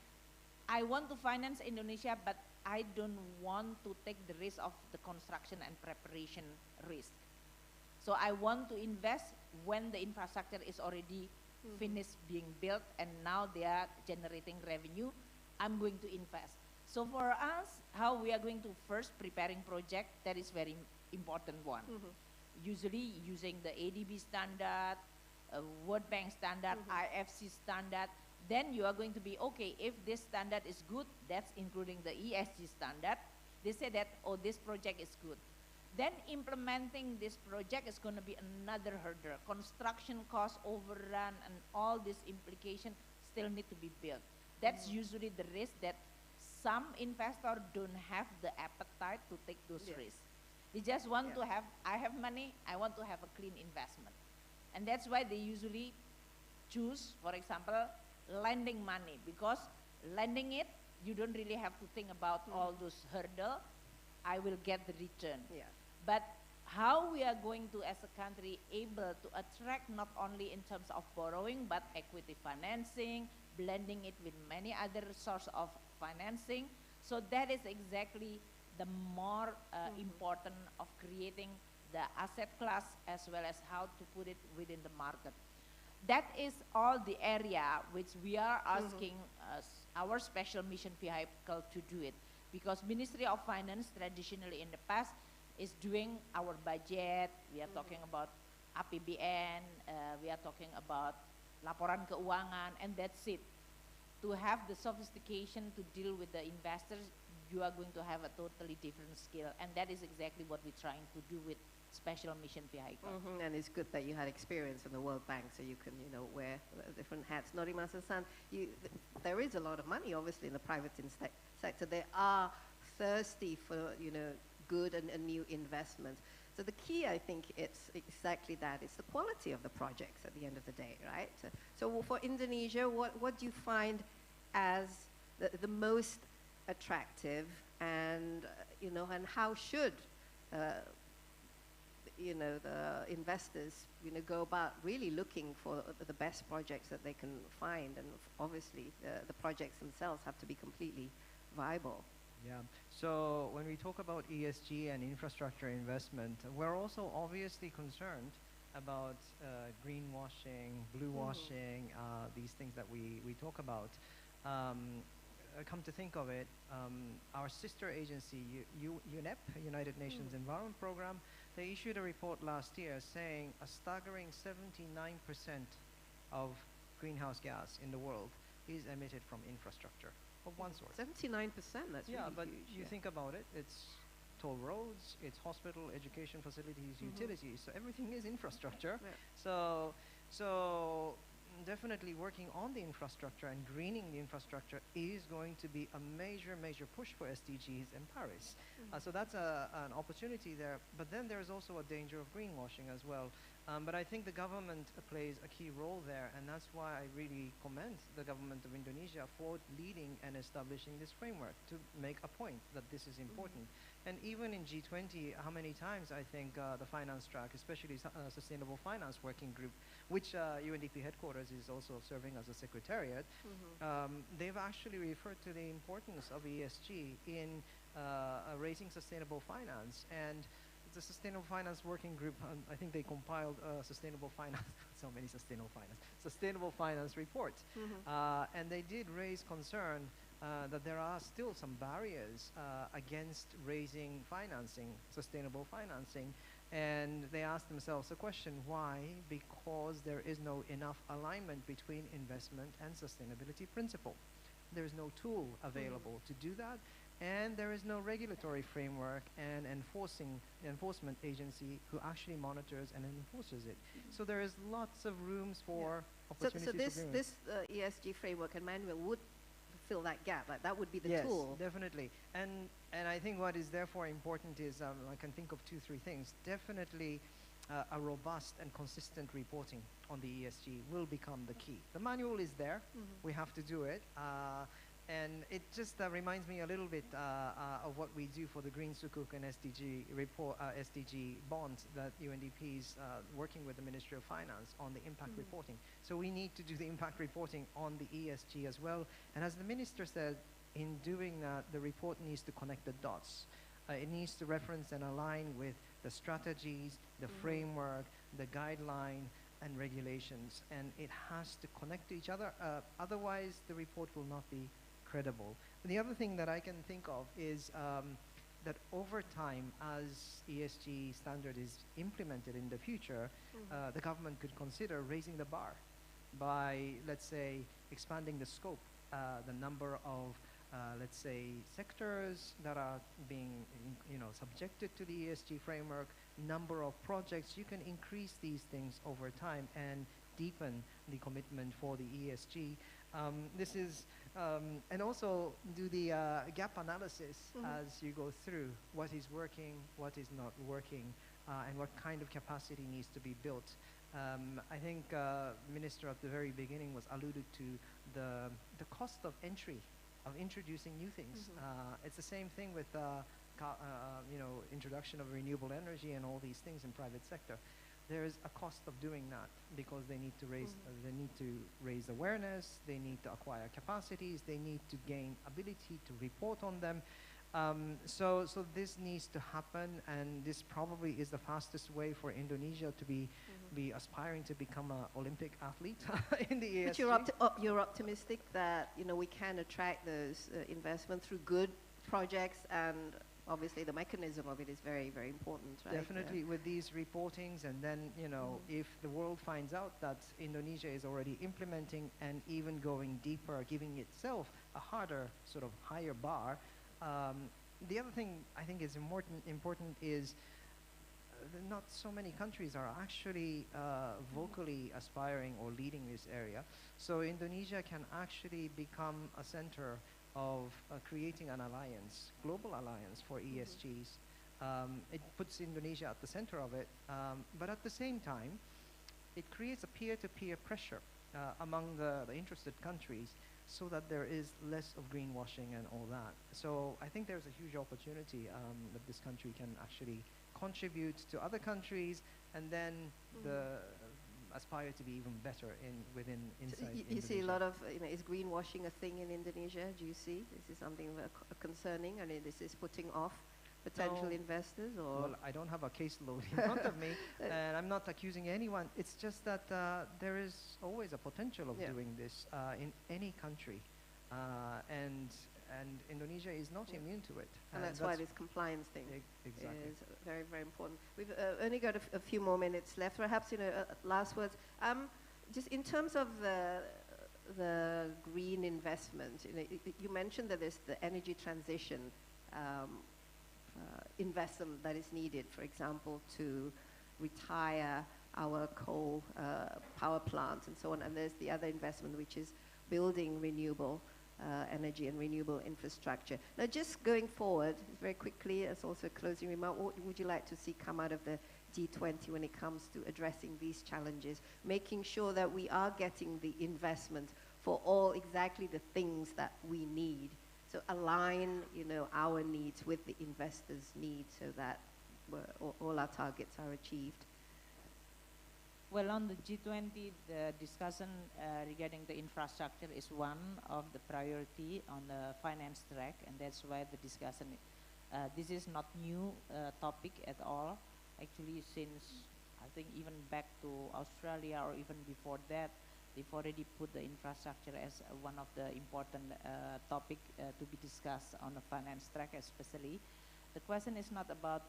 I want to finance Indonesia, but I don't want to take the risk of the construction and preparation risk. So I want to invest when the infrastructure is already finished being built and now they are generating revenue, I'm going to invest. So for us, how we are going to first preparing project, that is very important one. Usually using the ADB standard, World Bank standard, IFC standard, then you are going to be, okay, if this standard is good, that's including the ESG standard, they say that, oh, this project is good. Then implementing this project is going to be another hurdle. Construction cost overrun and all this implication still need to be built. That's usually the risk that some investors don't have the appetite to take those risks. They just want to have, I have money, I want to have a clean investment. And that's why they usually choose, for example, lending money, because lending it, you don't really have to think about all those hurdles. I will get the return. But how we are going to, as a country, able to attract not only in terms of borrowing, but equity financing, blending it with many other sources of financing. So that is exactly the more important of creating the asset class as well as how to put it within the market. That is all the area which we are asking our special mission vehicle to do it. Because Ministry of Finance traditionally in the past is doing our budget, we are talking about APBN, we are talking about laporan keuangan, and that's it. To have the sophistication to deal with the investors, you are going to have a totally different skill, and that is exactly what we're trying to do with special mission vehicle. And it's good that you had experience in the World Bank, so you can, wear different hats. Norimasan-san, there is a lot of money, obviously, in the private sector. They are thirsty for, good and new investments. So the key, I think, it's exactly that. It's the quality of the projects at the end of the day, right? So for Indonesia, what do you find as the most attractive, and and how should the investors go about really looking for the best projects that they can find, and obviously the projects themselves have to be completely viable. Yeah, so when we talk about ESG and infrastructure investment, we're also obviously concerned about greenwashing, bluewashing, these things that we talk about. Come to think of it, our sister agency, UNEP, United Nations Environment Program, they issued a report last year saying a staggering 79% of greenhouse gas in the world is emitted from infrastructure of one sort. 79%, that's yeah, really but huge. you think about it, it's toll roads, it's hospital, education facilities, utilities, so everything is infrastructure. So definitely working on the infrastructure and greening the infrastructure is going to be a major, major push for SDGs in Paris. So that's an opportunity there. But then there's also a danger of greenwashing as well. But I think the government plays a key role there, and that's why I really commend the government of Indonesia for leading and establishing this framework to make a point that this is important. And even in G20, how many times I think the finance track, especially Sustainable Finance Working Group, which UNDP headquarters is also serving as a secretariat, they've actually referred to the importance of ESG in raising sustainable finance. And the Sustainable Finance Working Group, I think they compiled sustainable finance, so many sustainable finance reports. And they did raise concern that there are still some barriers against raising financing, sustainable financing. And they asked themselves the question, why? Because there is no enough alignment between investment and sustainability principle. There is no tool available to do that. And there is no regulatory framework and enforcement agency who actually monitors and enforces it. So there is lots of rooms for opportunities. So this ESG Framework and Manual would fill that gap. Like that would be the tool. Yes, definitely. And I think what is therefore important is I can think of 2-3 things. Definitely a robust and consistent reporting on the ESG will become the key. The manual is there. We have to do it. And it just reminds me a little bit of what we do for the Green Sukuk and SDG report, SDG bonds that UNDP is working with the Ministry of Finance on the impact reporting. So we need to do the impact reporting on the ESG as well. And as the Minister said, in doing that, the report needs to connect the dots. It needs to reference and align with the strategies, the framework, the guideline, and regulations. And it has to connect to each other. Otherwise, the report will not be credible. The other thing that I can think of is that over time, as ESG standard is implemented in the future, the government could consider raising the bar by, let's say, expanding the scope, the number of, let's say, sectors that are being, subjected to the ESG framework, number of projects. You can increase these things over time and deepen the commitment for the ESG. This is, and also do the gap analysis as you go through what is working, what is not working, and what kind of capacity needs to be built. I think Minister at the very beginning was alluded to the cost of entry, of introducing new things. It's the same thing with introduction of renewable energy and all these things in private sector. There is a cost of doing that because they need to raise awareness, they need to acquire capacities, they need to gain ability to report on them. So this needs to happen, and this probably is the fastest way for Indonesia to be aspiring to become an Olympic athlete in the ESG. But you're optimistic that we can attract those investment through good projects, and obviously the mechanism of it is very, very important, right? Definitely with these reportings, and then if the world finds out that Indonesia is already implementing and even going deeper, giving itself a harder, sort of higher bar. The other thing I think is important is not so many countries are actually vocally aspiring or leading this area. So Indonesia can actually become a center of creating an alliance, global alliance for ESGs. It puts Indonesia at the center of it, but at the same time, it creates a peer-to-peer pressure among the interested countries, so that there is less of greenwashing and all that. So I think there's a huge opportunity that this country can actually contribute to other countries, and then aspire to be even better inside you Indonesia. see a lot of, is greenwashing a thing in Indonesia? Do you see this is something concerning? I mean, this is putting off potential investors, or? Well, I don't have a caseload in front of me, and I'm not accusing anyone. It's just that there is always a potential of doing this in any country, and Indonesia is not immune to it. And that's why this compliance thing exactly is very, very important. We've only got a few more minutes left. Perhaps, last words. Just in terms of the green investment, you mentioned that there's the energy transition investment that is needed, for example, to retire our coal power plants and so on. And there's the other investment, which is building renewable energy and renewable infrastructure. Now, just going forward, very quickly, as also a closing remark, what would you like to see come out of the G20 when it comes to addressing these challenges, making sure that we are getting the investment for all exactly the things that we need? So align, our needs with the investors' needs so that all our targets are achieved. Well, on the G20, the discussion regarding the infrastructure is one of the priority on the finance track, and that's why the discussion, this is not new topic at all. Actually, since I think even back to Australia or even before that, they've already put the infrastructure as one of the important topic to be discussed on the finance track especially. The question is not about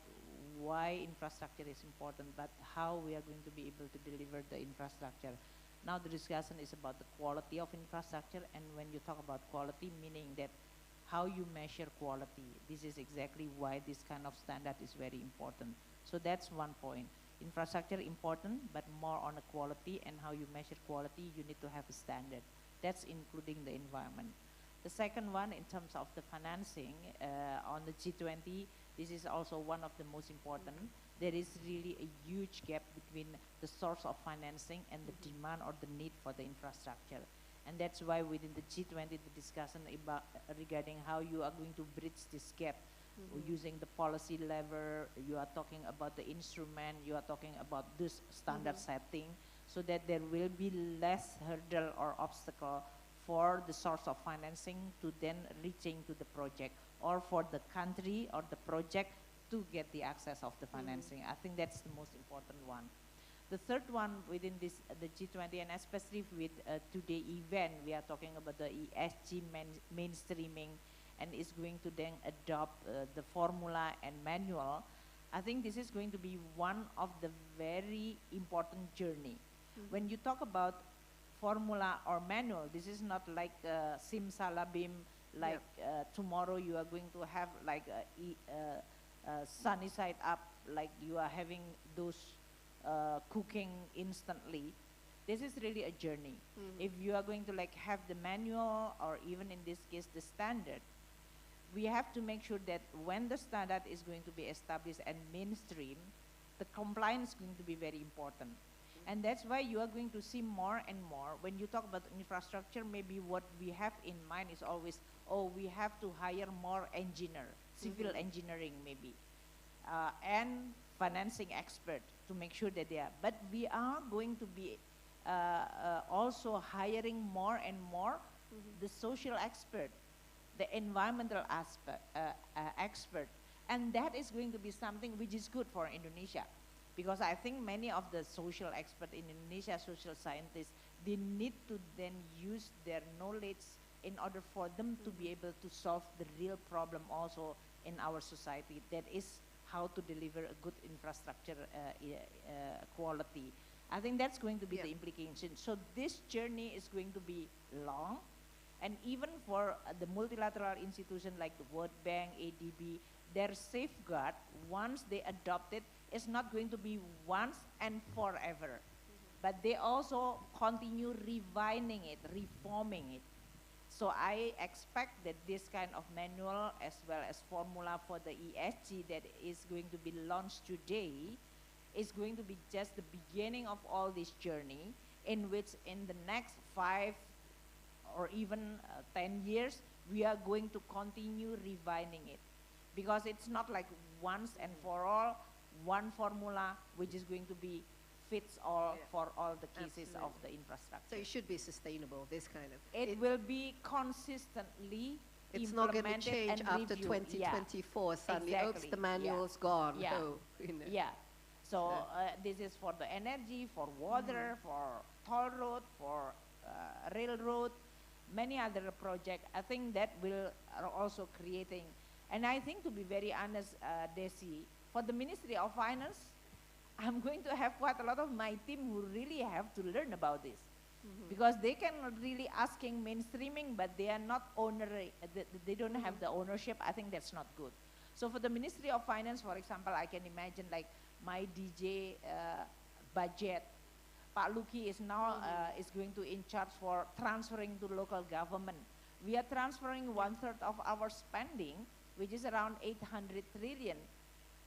why infrastructure is important, but how we are going to be able to deliver the infrastructure. Now the discussion is about the quality of infrastructure, and when you talk about quality, meaning that how you measure quality. This is exactly why this kind of standard is very important. So that's one point. Infrastructure important, but more on the quality and how you measure quality, you need to have a standard. That's including the environment. The second one, in terms of the financing, on the G20, this is also one of the most important. There is really a huge gap between the source of financing and the demand or the need for the infrastructure. And that's why within the G20, the discussion about regarding how you are going to bridge this gap, using the policy lever, you are talking about the instrument, you are talking about this standard setting, so that there will be less hurdle or obstacle for the source of financing to then reaching to the project, or for the country or the project to get the access of the financing. I think that's the most important one. The third one within this, the G20, and especially with today event, we are talking about the ESG mainstreaming, and is going to then adopt the formula and manual. I think this is going to be one of the very important journey. When you talk about formula or manual, this is not like simsalabim, like tomorrow you are going to have like sunny side up, like you are having those cooking instantly. This is really a journey. If you are going to like have the manual, or even in this case the standard, we have to make sure that when the standard is going to be established and mainstream, the compliance is going to be very important. And that's why you are going to see more and more, when you talk about infrastructure, maybe what we have in mind is always, oh, we have to hire more engineer, civil engineering maybe, and financing expert to make sure that they are. But we are going to be also hiring more and more the social expert, the environmental aspect, expert. And that is going to be something which is good for Indonesia. Because I think many of the social experts in Indonesia, social scientists, they need to then use their knowledge in order for them to be able to solve the real problem also in our society. That is how to deliver a good infrastructure quality. I think that's going to be the implication. So this journey is going to be long. And even for the multilateral institutions like the World Bank, ADB, their safeguard, once they adopt it, is not going to be once and forever. But they also continue refining it, reforming it. So I expect that this kind of manual as well as formula for the ESG that is going to be launched today is going to be just the beginning of all this journey, in which in the next 5 or even 10 years, we are going to continue refining it. Because it's not like once and for all, one formula which is going to be fits all for all the cases of the infrastructure. So it should be sustainable, this kind of. It will be consistently it's not going to implemented change and after reviewed. 2024 suddenly. Exactly. Oops, the manual's gone. Yeah. Oh, you know. Yeah. So this is for the energy, for water, for toll road, for railroad, many other projects. I think that will are also creating. And I think, to be very honest, Desi, for the Ministry of Finance, I'm going to have quite a lot of my team who really have to learn about this. Because they can really asking mainstreaming, but they are not they don't have the ownership. I think that's not good. So for the Ministry of Finance, for example, I can imagine like my DJ budget. Pak Luki is now is going to in charge for transferring to local government. We are transferring 1/3 of our spending, which is around 800 trillion.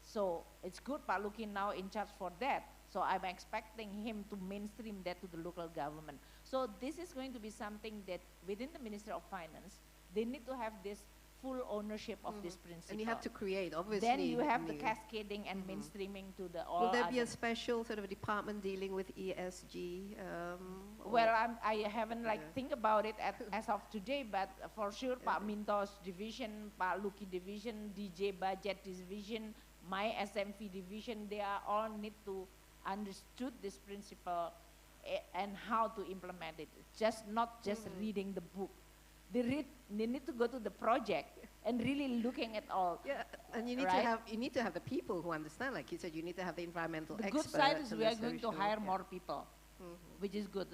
So it's good Pak Luki now in charge for that. So I'm expecting him to mainstream that to the local government. So this is going to be something that within the Ministry of Finance, they need to have this full ownership of this principle. And you have to create, obviously. Then you have the new. cascading and mainstreaming to the all Will there be a other- special sort of department dealing with ESG? Well, I haven't like Yeah. think about it as of today, but for sure Pak Minto's division, Pak Luki division, DJ budget division, my SMV division, they are all need to understood this principle and how to implement it. Just not just reading the book. They need to go to the project and really looking at all. Yeah, and you need to have the people who understand. Like you said, you need to have the environmental The experts. good side is and we the are going to social- hire yeah. more people, which is good.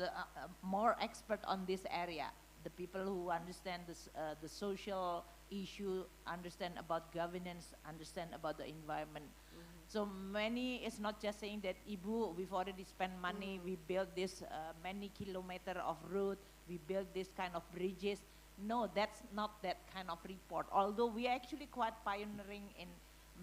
More expert on this area. The people who understand this, the social issue, understand about governance, understand about the environment. So many, it's not just saying that Ibu, we've already spent money, we built this many kilometer of road, we built this kind of bridges. No, that's not that kind of report. Although we are actually quite pioneering in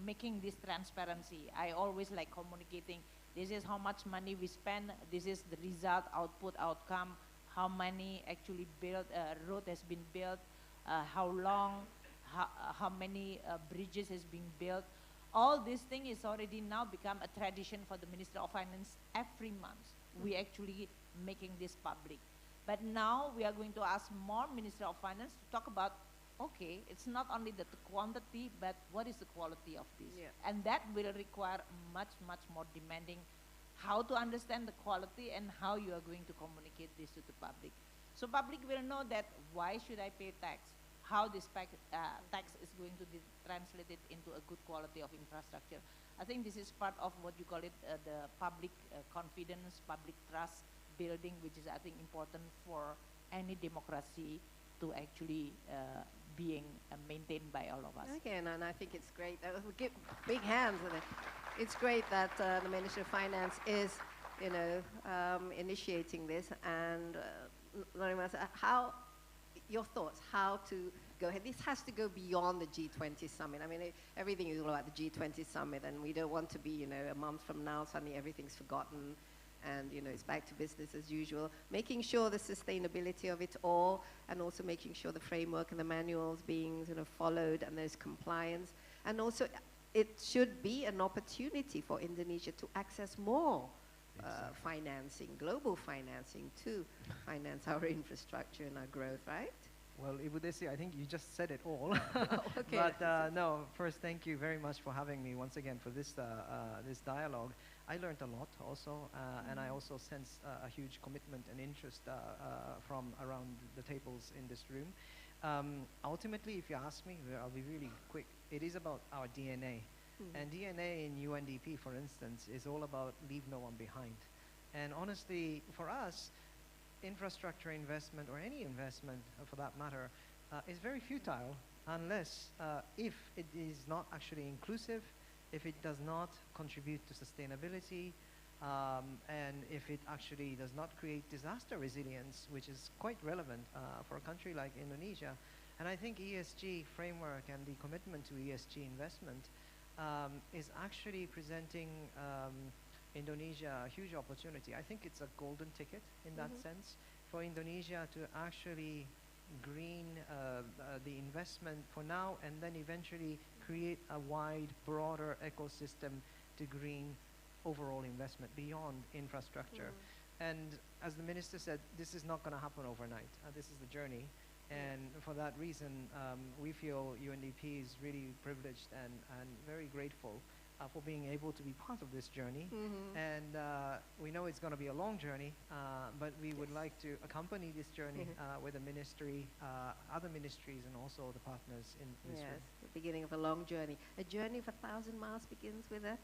making this transparency. I always like communicating, this is how much money we spend, this is the result, output, outcome, how many actually built, road has been built, how long, how many bridges has been built. All this thing is already now become a tradition for the Minister of Finance. Every month, we actually making this public. But now we are going to ask more Minister of Finance to talk about, okay, it's not only the quantity, but what is the quality of this? Yeah. And that will require much, much more demanding how to understand the quality and how you are going to communicate this to the public. So public will know that why should I pay tax? How this tax is going to be translated into a good quality of infrastructure. I think this is part of what you call it the public confidence, public trust building, which is I think important for any democracy to actually being maintained by all of us. Okay, and I think it's great. We'll give big hands. It's great that the Ministry of Finance is, initiating this. And how, your thoughts, how to go ahead? This has to go beyond the G20 summit. I mean, everything is all about the G20 summit, and we don't want to be, a month from now, suddenly everything's forgotten. And it's back to business as usual, making sure the sustainability of it all, and also making sure the framework and the manuals being followed, and there's compliance. And also it should be an opportunity for Indonesia to access more financing, global financing, to finance our infrastructure and our growth, right? Well, Ibu Desi, I think you just said it all. Okay. But no, first, thank you very much for having me once again for this this dialogue. I learned a lot also, and I also sense a huge commitment and interest from around the tables in this room. Ultimately, if you ask me, I'll be really quick. It is about our DNA. And DNA in UNDP, for instance, is all about leave no one behind. And honestly, for us, infrastructure investment, or any investment for that matter, is very futile unless if it is not actually inclusive, if it does not contribute to sustainability, and if it actually does not create disaster resilience, which is quite relevant for a country like Indonesia. And I think ESG framework and the commitment to ESG investment is actually presenting Indonesia a huge opportunity. I think it's a golden ticket in that sense for Indonesia to actually green the investment for now, and then eventually create a wide, broader ecosystem to green overall investment beyond infrastructure. And as the minister said, this is not going to happen overnight. This is the journey. And for that reason, we feel UNDP is really privileged and very grateful for being able to be part of this journey. And we know it's going to be a long journey, but we would like to accompany this journey with the ministry, other ministries, and also the partners in this room. The beginning of a long journey. A journey of 1,000 miles begins with a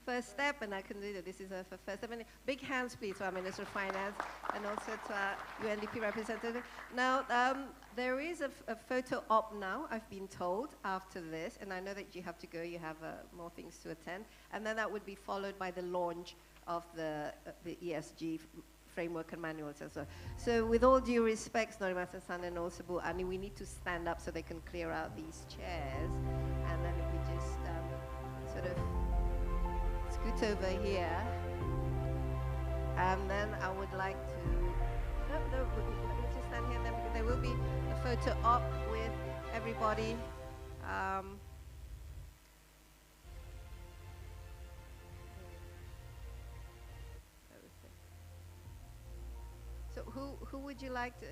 first step, and I can do that. This is a first step. And big hands, please, to our Minister of Finance and also to our UNDP representative. Now, there is a photo op now, I've been told, after this, and I know that you have to go, you have more things to attend, and then that would be followed by the launch of the ESG Framework and Manual. So with all due respect, Norimasa-san and also Bu Ani, we need to stand up so they can clear out these chairs. And then if we just sort of scoot over here. And then I would like to, let me just stand here and then, because there will be a photo op with everybody. So who would you like to,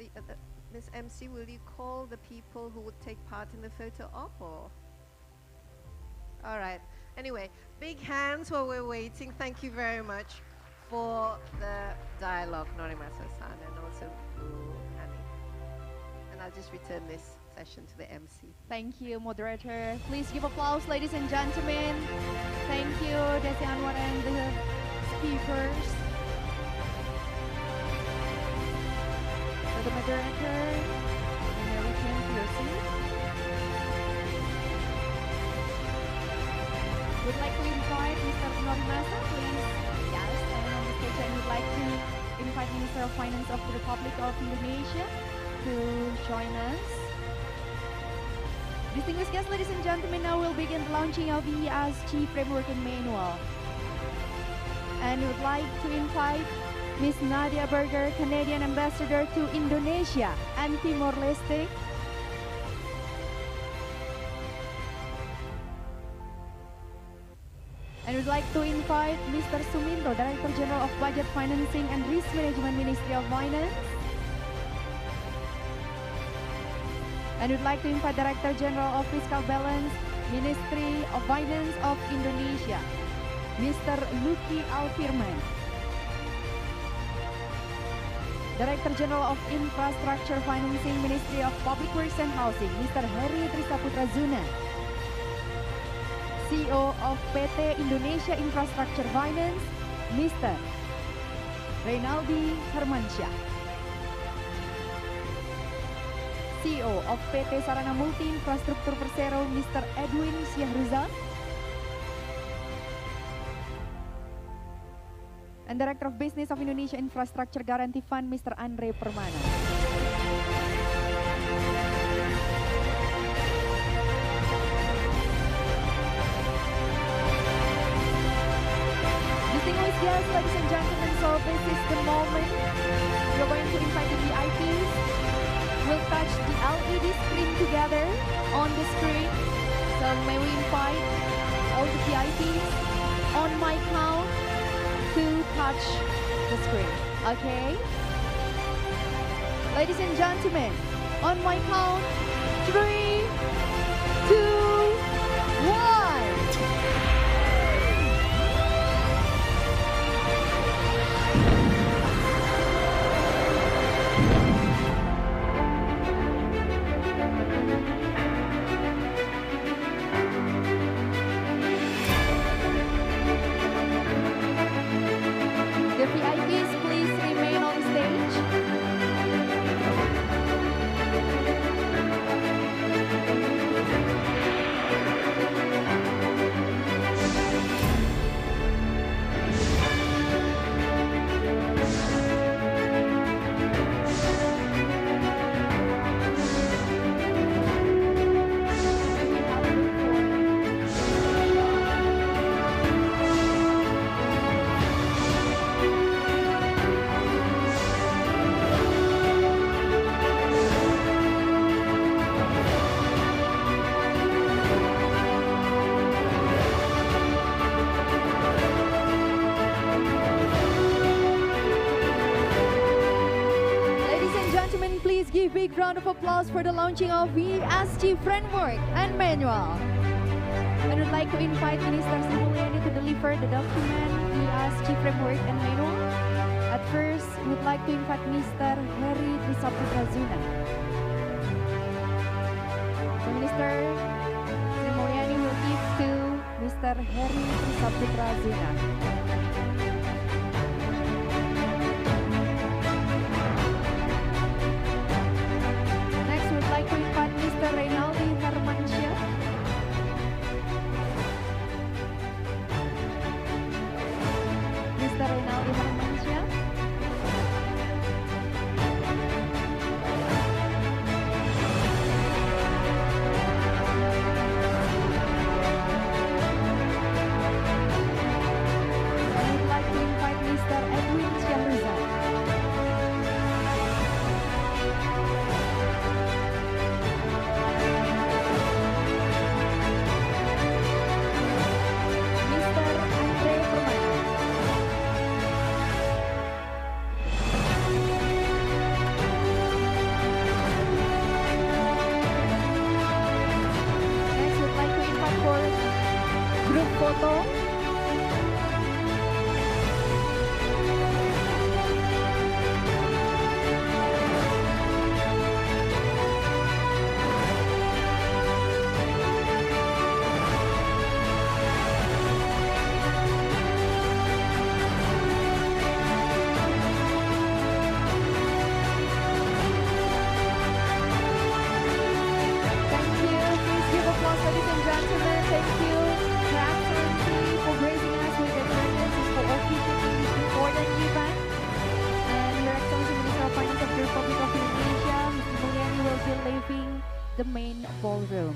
Ms. MC, will you call the people who would take part in the photo op, or? All right. Anyway, big hands while we're waiting. Thank you very much for the dialogue, Norimasa-san, and also Annie. And I'll just return this session to the MC. Thank you, moderator. Please give applause, ladies and gentlemen. Thank you, Desi Anwar and the speakers. So the moderator, you may return to your seat. Would like to invite Mr. Norimasa, please. Yes, and on the stage, I would like to invite Minister of Finance of the Republic of Indonesia to join us. Distinguished guests, ladies and gentlemen, now we'll begin the launching of the ESG Framework and Manual. And we would like to invite Ms. Nadia Berger, Canadian Ambassador to Indonesia and Timor-Leste. And we'd like to invite Mr. Suminto, Director General of Budget Financing and Risk Management, Ministry of Finance. And we'd like to invite Director General of Fiscal Balance, Ministry of Finance of Indonesia, Mr. Luki Alfirman. Director General of Infrastructure Financing, Ministry of Public Works and Housing, Mr. Heri Trisaputra Zuna. CEO of PT Indonesia Infrastructure Finance, Mr. Reynaldi Hermansyah. CEO of PT Sarana Multi Infrastruktur Persero, Mr. Edwin Syahruzal. And Director of Business of Indonesia Infrastructure Guarantee Fund, Mr. Andre Permana. Distinguished guests, ladies and gentlemen, so this is the moment we're going to invite the VIPs. We'll touch the LED screen together on the screen. So may we invite all the VIPs on my count to touch the screen. Okay? Ladies and gentlemen, on my count, 3, 2, 1. The VIPs, please remain on stage. Give big round of applause for the launching of ESG Framework and Manual. And would like to invite Minister Simulani to deliver the document ESG Framework and Manual. At first, we'd like to invite Mr. Heri Trisaputra Zuna. So Minister Simulani will give to Mr. Heri Trisaputra Zuna. Mr. Reynaldi Hermansyah. Mr. foto. The main ballroom.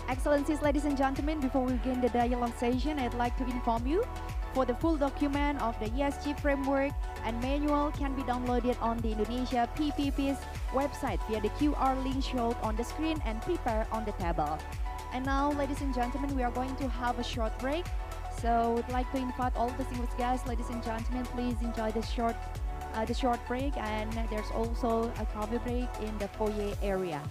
Excellencies, ladies and gentlemen, before we begin the dialogue session, I'd like to inform you for the full document of the ESG Framework and Manual can be downloaded on the Indonesia PPP's website via the QR link shown on the screen and prepared on the table. And now, ladies and gentlemen, we are going to have a short break. So we'd like to invite all distinguished guests, ladies and gentlemen, please enjoy the short break, and there's also a coffee break in the foyer area.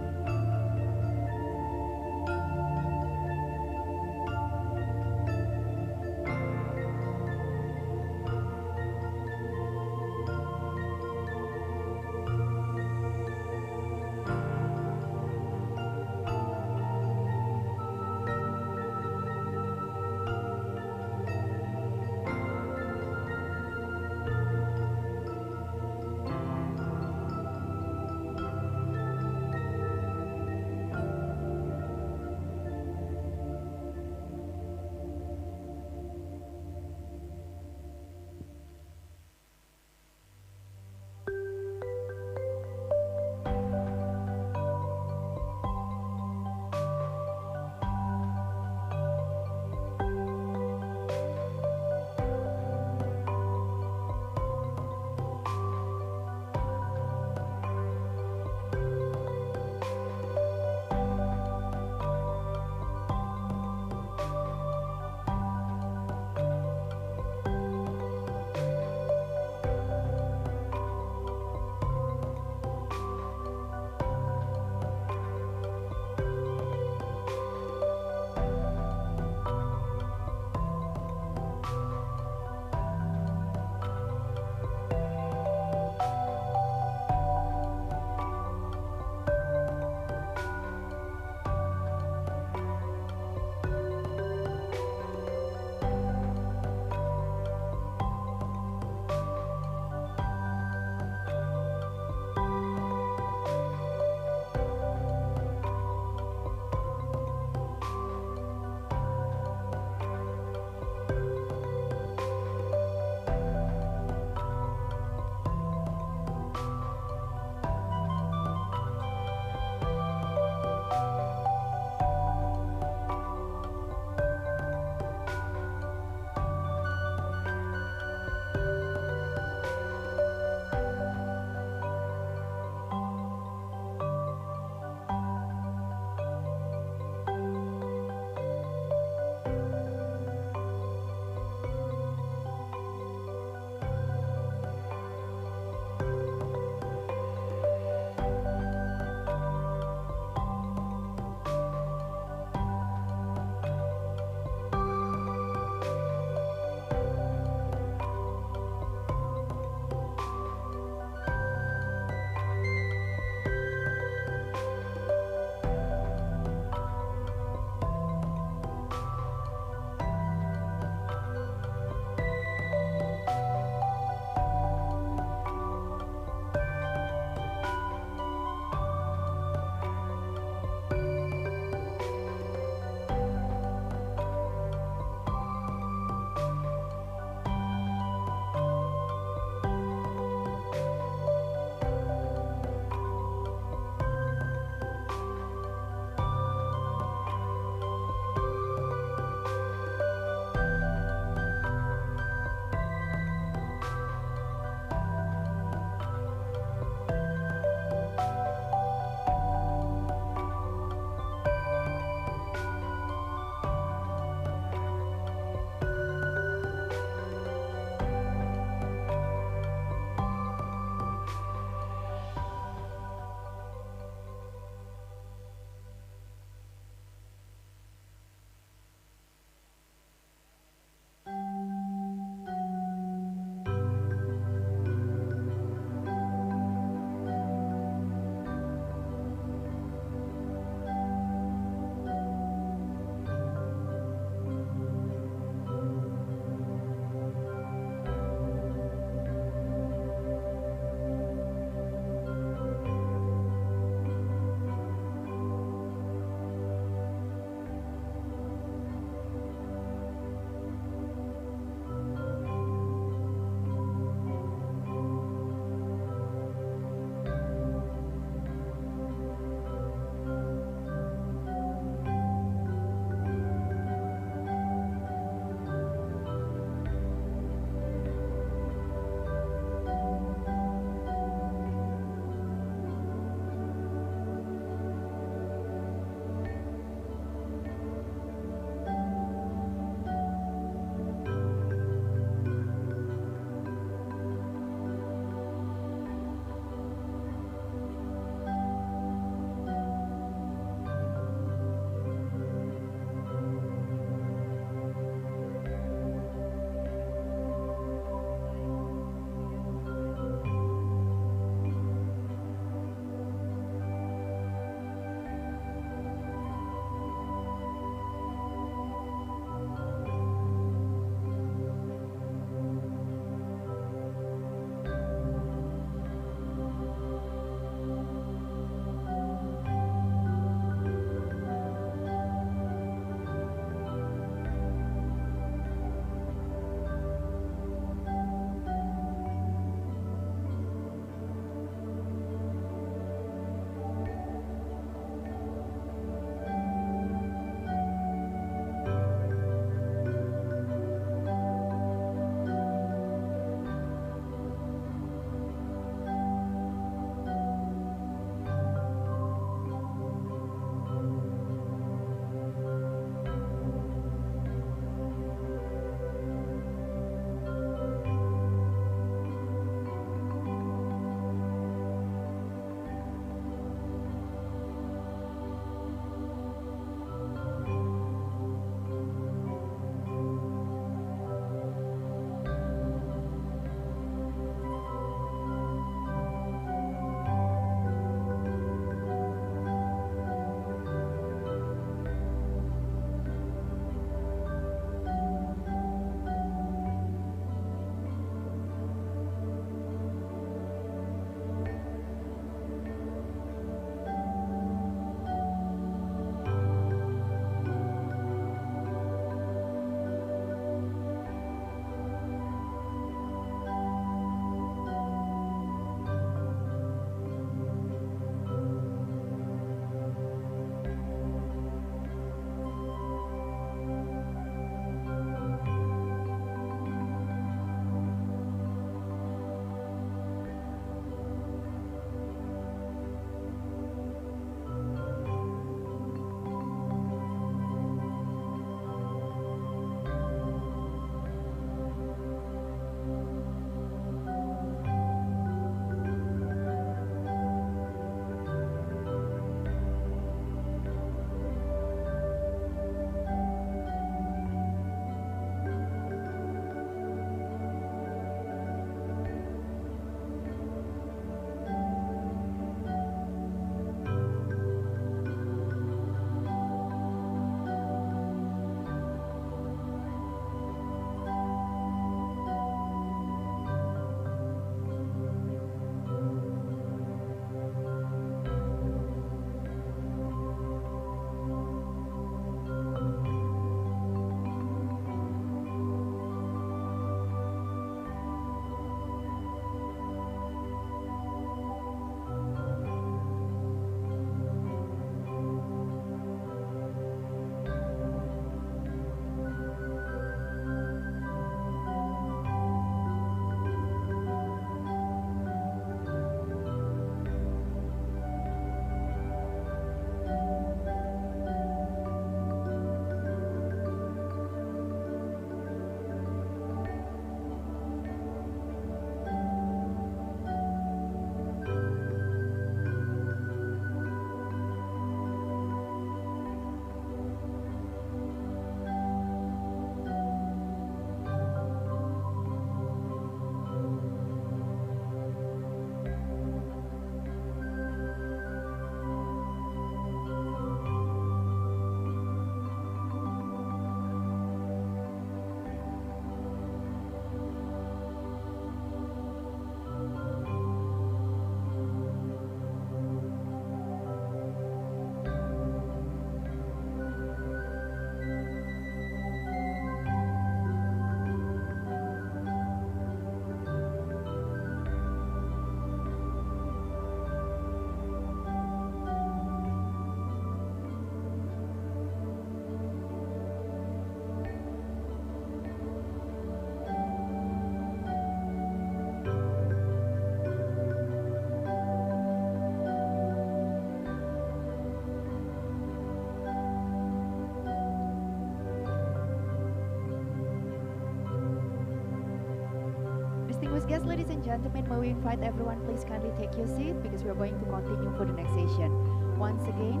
guests, ladies and gentlemen, may we invite everyone, please kindly take your seat because we are going to continue for the next session. Once again,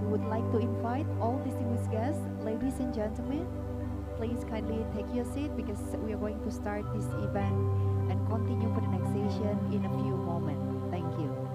we would like to invite all distinguished guests, ladies and gentlemen, please kindly take your seat because we are going to start this event and continue for the next session in a few moments. Thank you.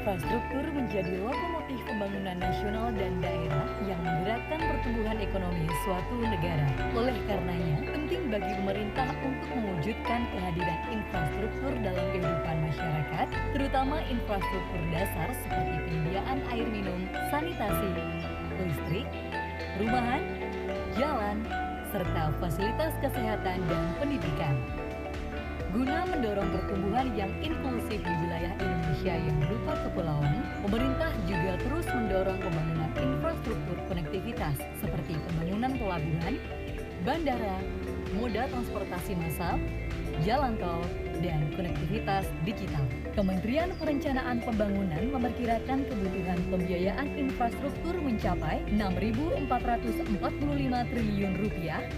infrastruktur menjadi lokomotif pembangunan nasional dan daerah yang menggerakkan pertumbuhan ekonomi suatu negara. Oleh karenanya, penting bagi pemerintah untuk mewujudkan kehadiran infrastruktur dalam kehidupan masyarakat, terutama infrastruktur dasar seperti penyediaan air minum, sanitasi, listrik, perumahan, jalan, serta fasilitas kesehatan dan pendidikan. Guna mendorong pertumbuhan yang inklusif di wilayah Indonesia yang berupa kepulauan, pemerintah juga terus mendorong pembangunan infrastruktur konektivitas seperti pembangunan pelabuhan, bandara, moda transportasi massal, jalan tol, dan konektivitas digital. Kementerian Perencanaan Pembangunan memperkirakan kebutuhan pembiayaan infrastruktur mencapai Rp6.445 triliun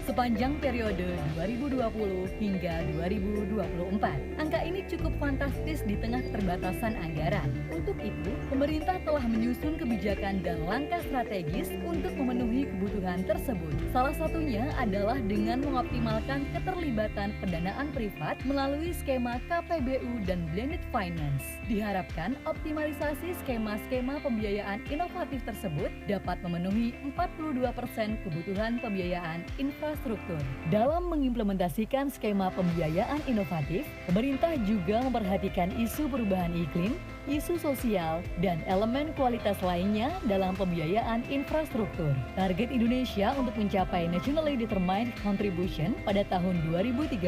sepanjang periode 2020 hingga 2024. Angka ini cukup fantastis di tengah keterbatasan anggaran. Untuk itu, pemerintah telah menyusun kebijakan dan langkah strategis untuk memenuhi kebutuhan tersebut. Salah satunya adalah dengan mengoptimalkan keterlibatan pendanaan privat melalui skema KPBU dan blended finance. Diharapkan optimalisasi skema-skema pembiayaan inovatif tersebut dapat memenuhi 42% kebutuhan pembiayaan infrastruktur. Dalam mengimplementasikan skema pembiayaan inovatif, pemerintah juga memperhatikan isu perubahan iklim, isu sosial, dan elemen kualitas lainnya dalam pembiayaan infrastruktur. Target Indonesia untuk mencapai Nationally Determined Contribution pada tahun 2030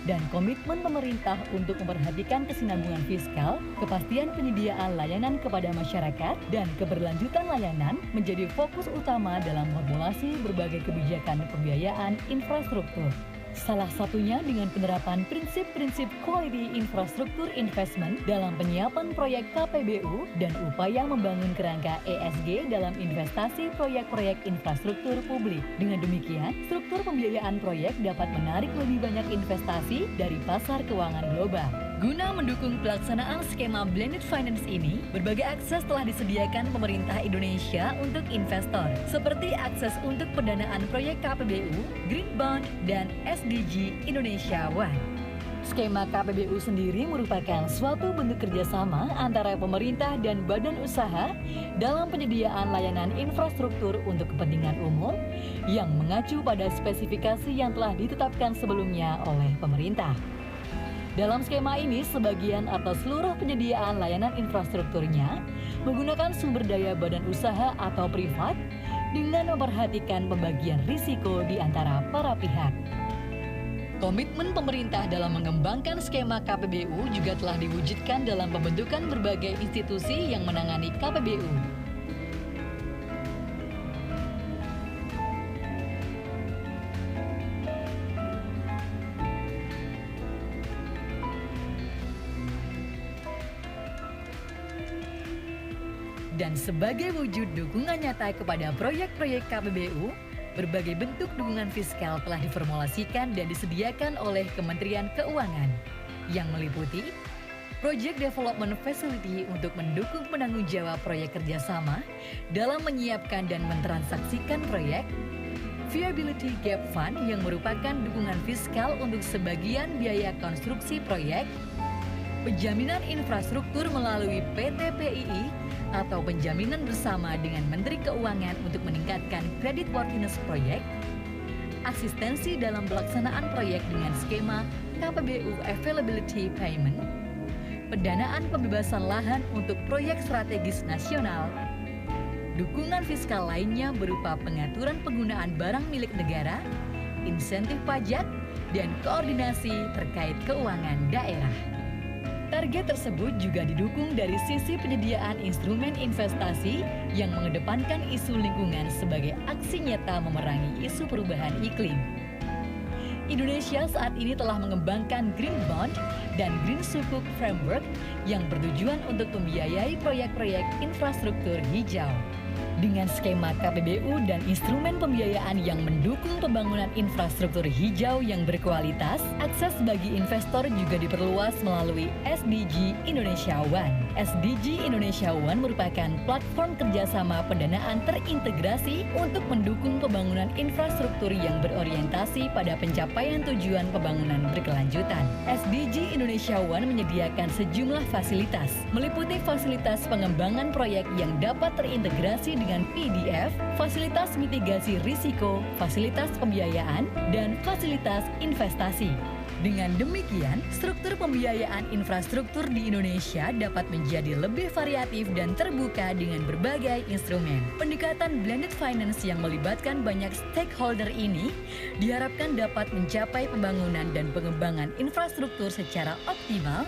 dan komitmen pemerintah untuk memperhatikan kesinambungan fiskal, kepastian penyediaan layanan kepada masyarakat, dan keberlanjutan layanan menjadi fokus utama dalam formulasi berbagai kebijakan pembiayaan infrastruktur. Salah satunya dengan penerapan prinsip-prinsip quality infrastruktur investment dalam penyiapan proyek KPBU dan upaya membangun kerangka ESG dalam investasi proyek-proyek infrastruktur publik. Dengan demikian, struktur pembiayaan proyek dapat menarik lebih banyak investasi dari pasar keuangan global. Guna mendukung pelaksanaan skema blended finance ini, berbagai akses telah disediakan pemerintah Indonesia untuk investor, seperti akses untuk pendanaan proyek KPBU, Green Bond, dan SDG Indonesia One. Skema KPBU sendiri merupakan suatu bentuk kerjasama antara pemerintah dan badan usaha dalam penyediaan layanan infrastruktur untuk kepentingan umum yang mengacu pada spesifikasi yang telah ditetapkan sebelumnya oleh pemerintah. Dalam skema ini, sebagian atau seluruh penyediaan layanan infrastrukturnya menggunakan sumber daya badan usaha atau privat dengan memperhatikan pembagian risiko di antara para pihak. Komitmen pemerintah dalam mengembangkan skema KPBU juga telah diwujudkan dalam pembentukan berbagai institusi yang menangani KPBU. Dan sebagai wujud dukungan nyata kepada proyek-proyek KPBU, berbagai bentuk dukungan fiskal telah diformulasikan dan disediakan oleh Kementerian Keuangan, yang meliputi Project Development Facility untuk mendukung penanggung jawab proyek kerjasama dalam menyiapkan dan mentransaksikan proyek, Viability Gap Fund yang merupakan dukungan fiskal untuk sebagian biaya konstruksi proyek, penjaminan infrastruktur melalui PT PII atau penjaminan bersama dengan Menteri Keuangan untuk meningkatkan creditworthiness proyek, asistensi dalam pelaksanaan proyek dengan skema KPBU Availability Payment, pendanaan pembebasan lahan untuk proyek strategis nasional, dukungan fiskal lainnya berupa pengaturan penggunaan barang milik negara, insentif pajak, dan koordinasi terkait keuangan daerah. Target tersebut juga didukung dari sisi penyediaan instrumen investasi yang mengedepankan isu lingkungan sebagai aksi nyata memerangi isu perubahan iklim. Indonesia saat ini telah mengembangkan Green Bond dan Green Sukuk Framework yang bertujuan untuk membiayai proyek-proyek infrastruktur hijau. Dengan skema KPBU dan instrumen pembiayaan yang mendukung pembangunan infrastruktur hijau yang berkualitas, akses bagi investor juga diperluas melalui SDG Indonesia One. SDG Indonesia One merupakan platform kerjasama pendanaan terintegrasi untuk mendukung pembangunan infrastruktur yang berorientasi pada pencapaian tujuan pembangunan berkelanjutan. SDG Indonesia One menyediakan sejumlah fasilitas, meliputi fasilitas pengembangan proyek yang dapat terintegrasi dengan PDF, fasilitas mitigasi risiko, fasilitas pembiayaan, dan fasilitas investasi. Dengan demikian, struktur pembiayaan infrastruktur di Indonesia dapat menjadi lebih variatif dan terbuka dengan berbagai instrumen. Pendekatan blended finance yang melibatkan banyak stakeholder ini diharapkan dapat mencapai pembangunan dan pengembangan infrastruktur secara optimal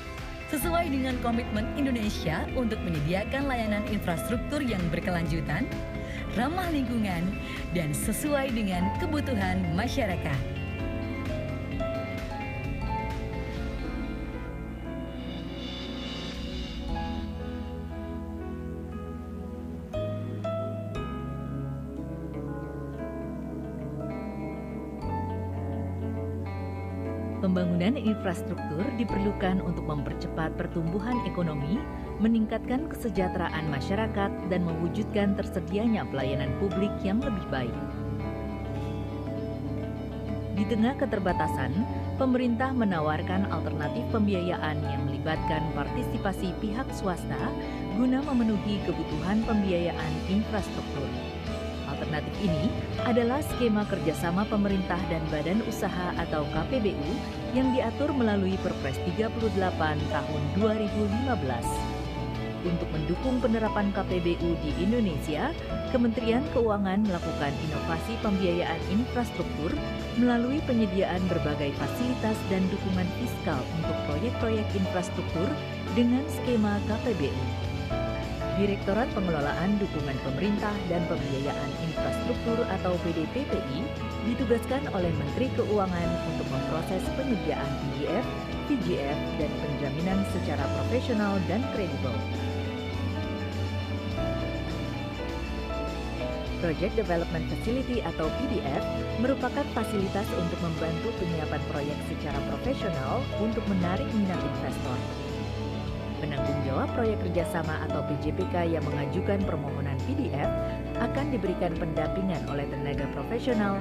sesuai dengan komitmen Indonesia untuk menyediakan layanan infrastruktur yang berkelanjutan, ramah lingkungan, dan sesuai dengan kebutuhan masyarakat. Pembangunan infrastruktur diperlukan untuk mempercepat pertumbuhan ekonomi, meningkatkan kesejahteraan masyarakat, dan mewujudkan tersedianya pelayanan publik yang lebih baik. Di tengah keterbatasan, pemerintah menawarkan alternatif pembiayaan yang melibatkan partisipasi pihak swasta guna memenuhi kebutuhan pembiayaan infrastruktur. Alternatif ini adalah skema kerjasama pemerintah dan badan usaha atau KPBU yang diatur melalui Perpres 38 tahun 2015. Untuk mendukung penerapan KPBU di Indonesia, Kementerian Keuangan melakukan inovasi pembiayaan infrastruktur melalui penyediaan berbagai fasilitas dan dukungan fiskal untuk proyek-proyek infrastruktur dengan skema KPBU. Direktorat Pengelolaan Dukungan Pemerintah dan Pembiayaan Infrastruktur atau PDPPI ditugaskan oleh Menteri Keuangan untuk memproses penyediaan PDF, VGF, dan penjaminan secara profesional dan kredibel. Project Development Facility atau PDF merupakan fasilitas untuk membantu penyiapan proyek secara profesional untuk menarik minat investor. Penanggung jawab proyek kerjasama atau PJPK yang mengajukan permohonan PDF akan diberikan pendampingan oleh tenaga profesional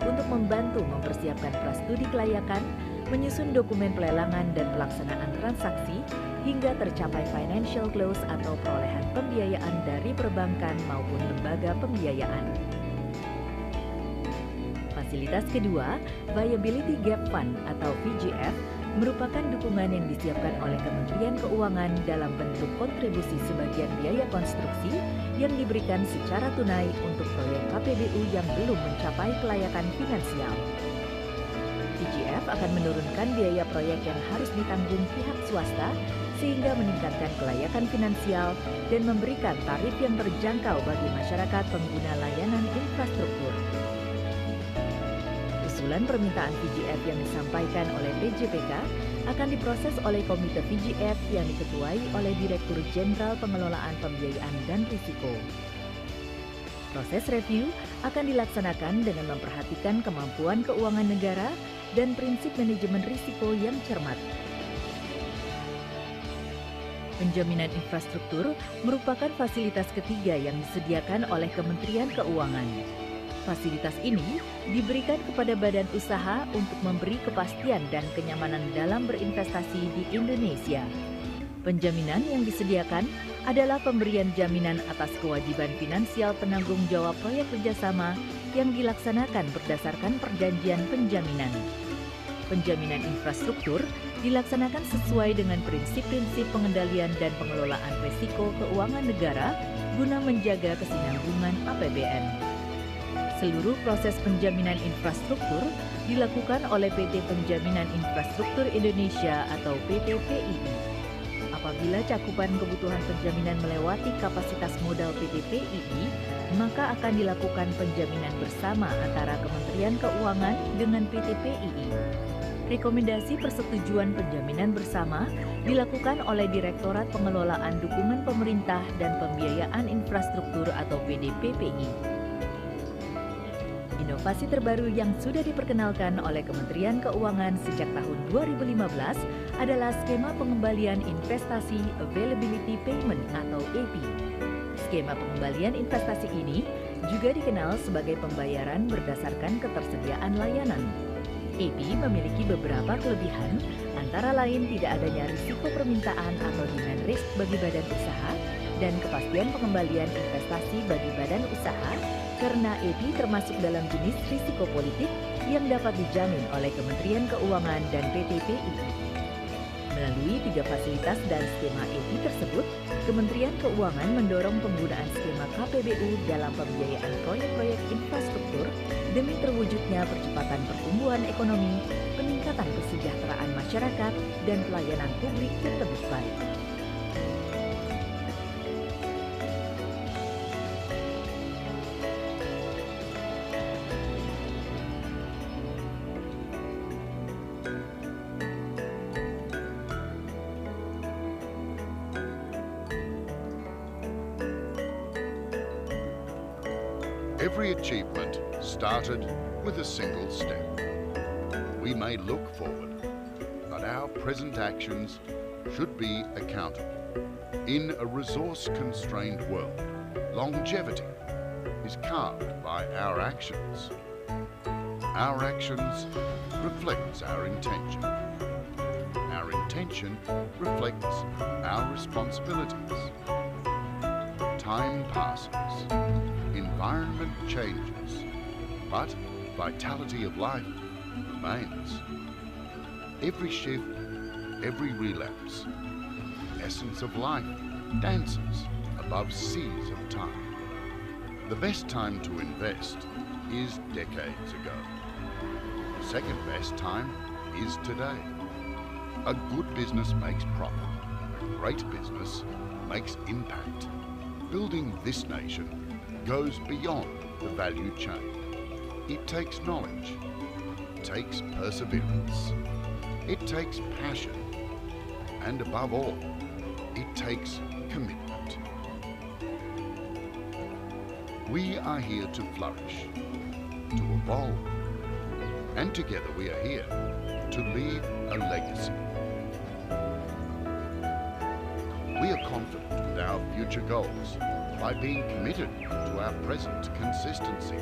untuk membantu mempersiapkan prastudi kelayakan, menyusun dokumen pelelangan dan pelaksanaan transaksi, hingga tercapai financial close atau perolehan pembiayaan dari perbankan maupun lembaga pembiayaan. Fasilitas kedua, Viability Gap Fund atau VGF, merupakan dukungan yang disiapkan oleh Kementerian Keuangan dalam bentuk kontribusi sebagian biaya konstruksi yang diberikan secara tunai untuk proyek KPBU yang belum mencapai kelayakan finansial. VGF akan menurunkan biaya proyek yang harus ditanggung pihak swasta sehingga meningkatkan kelayakan finansial dan memberikan tarif yang terjangkau bagi masyarakat pengguna layanan infrastruktur. Usulan permintaan VGF yang disampaikan oleh PJPK akan diproses oleh Komite VGF yang diketuai oleh Direktur Jenderal Pengelolaan Pembiayaan dan Risiko. Proses review akan dilaksanakan dengan memperhatikan kemampuan keuangan negara dan prinsip manajemen risiko yang cermat. Penjaminan infrastruktur merupakan fasilitas ketiga yang disediakan oleh Kementerian Keuangan. Fasilitas ini diberikan kepada badan usaha untuk memberi kepastian dan kenyamanan dalam berinvestasi di Indonesia. Penjaminan yang disediakan adalah pemberian jaminan atas kewajiban finansial penanggung jawab proyek kerjasama yang dilaksanakan berdasarkan perjanjian penjaminan. Penjaminan infrastruktur dilaksanakan sesuai dengan prinsip-prinsip pengendalian dan pengelolaan risiko keuangan negara guna menjaga kesinambungan APBN. Seluruh proses penjaminan infrastruktur dilakukan oleh PT Penjaminan Infrastruktur Indonesia atau PT PII. Apabila cakupan kebutuhan penjaminan melewati kapasitas modal PT PII, maka akan dilakukan penjaminan bersama antara Kementerian Keuangan dengan PT PII. Rekomendasi persetujuan penjaminan bersama dilakukan oleh Direktorat Pengelolaan Dukungan Pemerintah dan Pembiayaan Infrastruktur atau PDPPI. Inovasi terbaru yang sudah diperkenalkan oleh Kementerian Keuangan sejak tahun 2015 adalah skema pengembalian investasi Availability Payment atau AP. Skema pengembalian investasi ini juga dikenal sebagai pembayaran berdasarkan ketersediaan layanan. AP memiliki beberapa kelebihan, antara lain tidak adanya risiko permintaan atau demand risk bagi badan usaha dan kepastian pengembalian investasi bagi badan usaha karena AP termasuk dalam jenis risiko politik yang dapat dijamin oleh Kementerian Keuangan dan PTPI. Melalui 3 fasilitas dan skema AP tersebut, Kementerian Keuangan mendorong penggunaan skema KPBU dalam pembiayaan proyek-proyek infrastruktur demi terwujudnya percepatan pertumbuhan ekonomi, peningkatan kesejahteraan masyarakat, dan pelayanan publik yang lebih baik. Every achievement started with a single step. We may look forward, but our present actions should be accountable. In a resource-constrained world, longevity is carved by our actions. Our actions reflects our intention. Our intention reflects our responsibilities. Time passes. Environment changes, but vitality of life remains. Every shift, every relapse, the essence of life dances above seas of time. The best time to invest is decades ago. The second best time is today. A good business makes profit. A great business makes impact. Building this nation goes beyond the value chain. It takes knowledge, it takes perseverance, it takes passion, and above all, it takes commitment. We are here to flourish, to evolve, and together we are here to leave a legacy. We are confident with our future goals by being committed to our present consistency.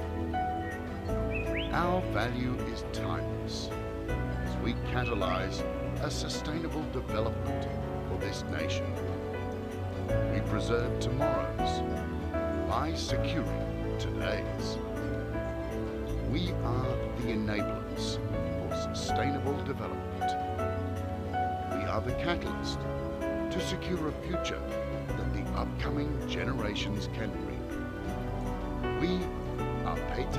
Our value is timeless as we catalyze a sustainable development for this nation. We preserve tomorrow's by securing today's. We are the enablers for sustainable development. We are the catalyst to secure a future that the upcoming generations can bring. We are PT.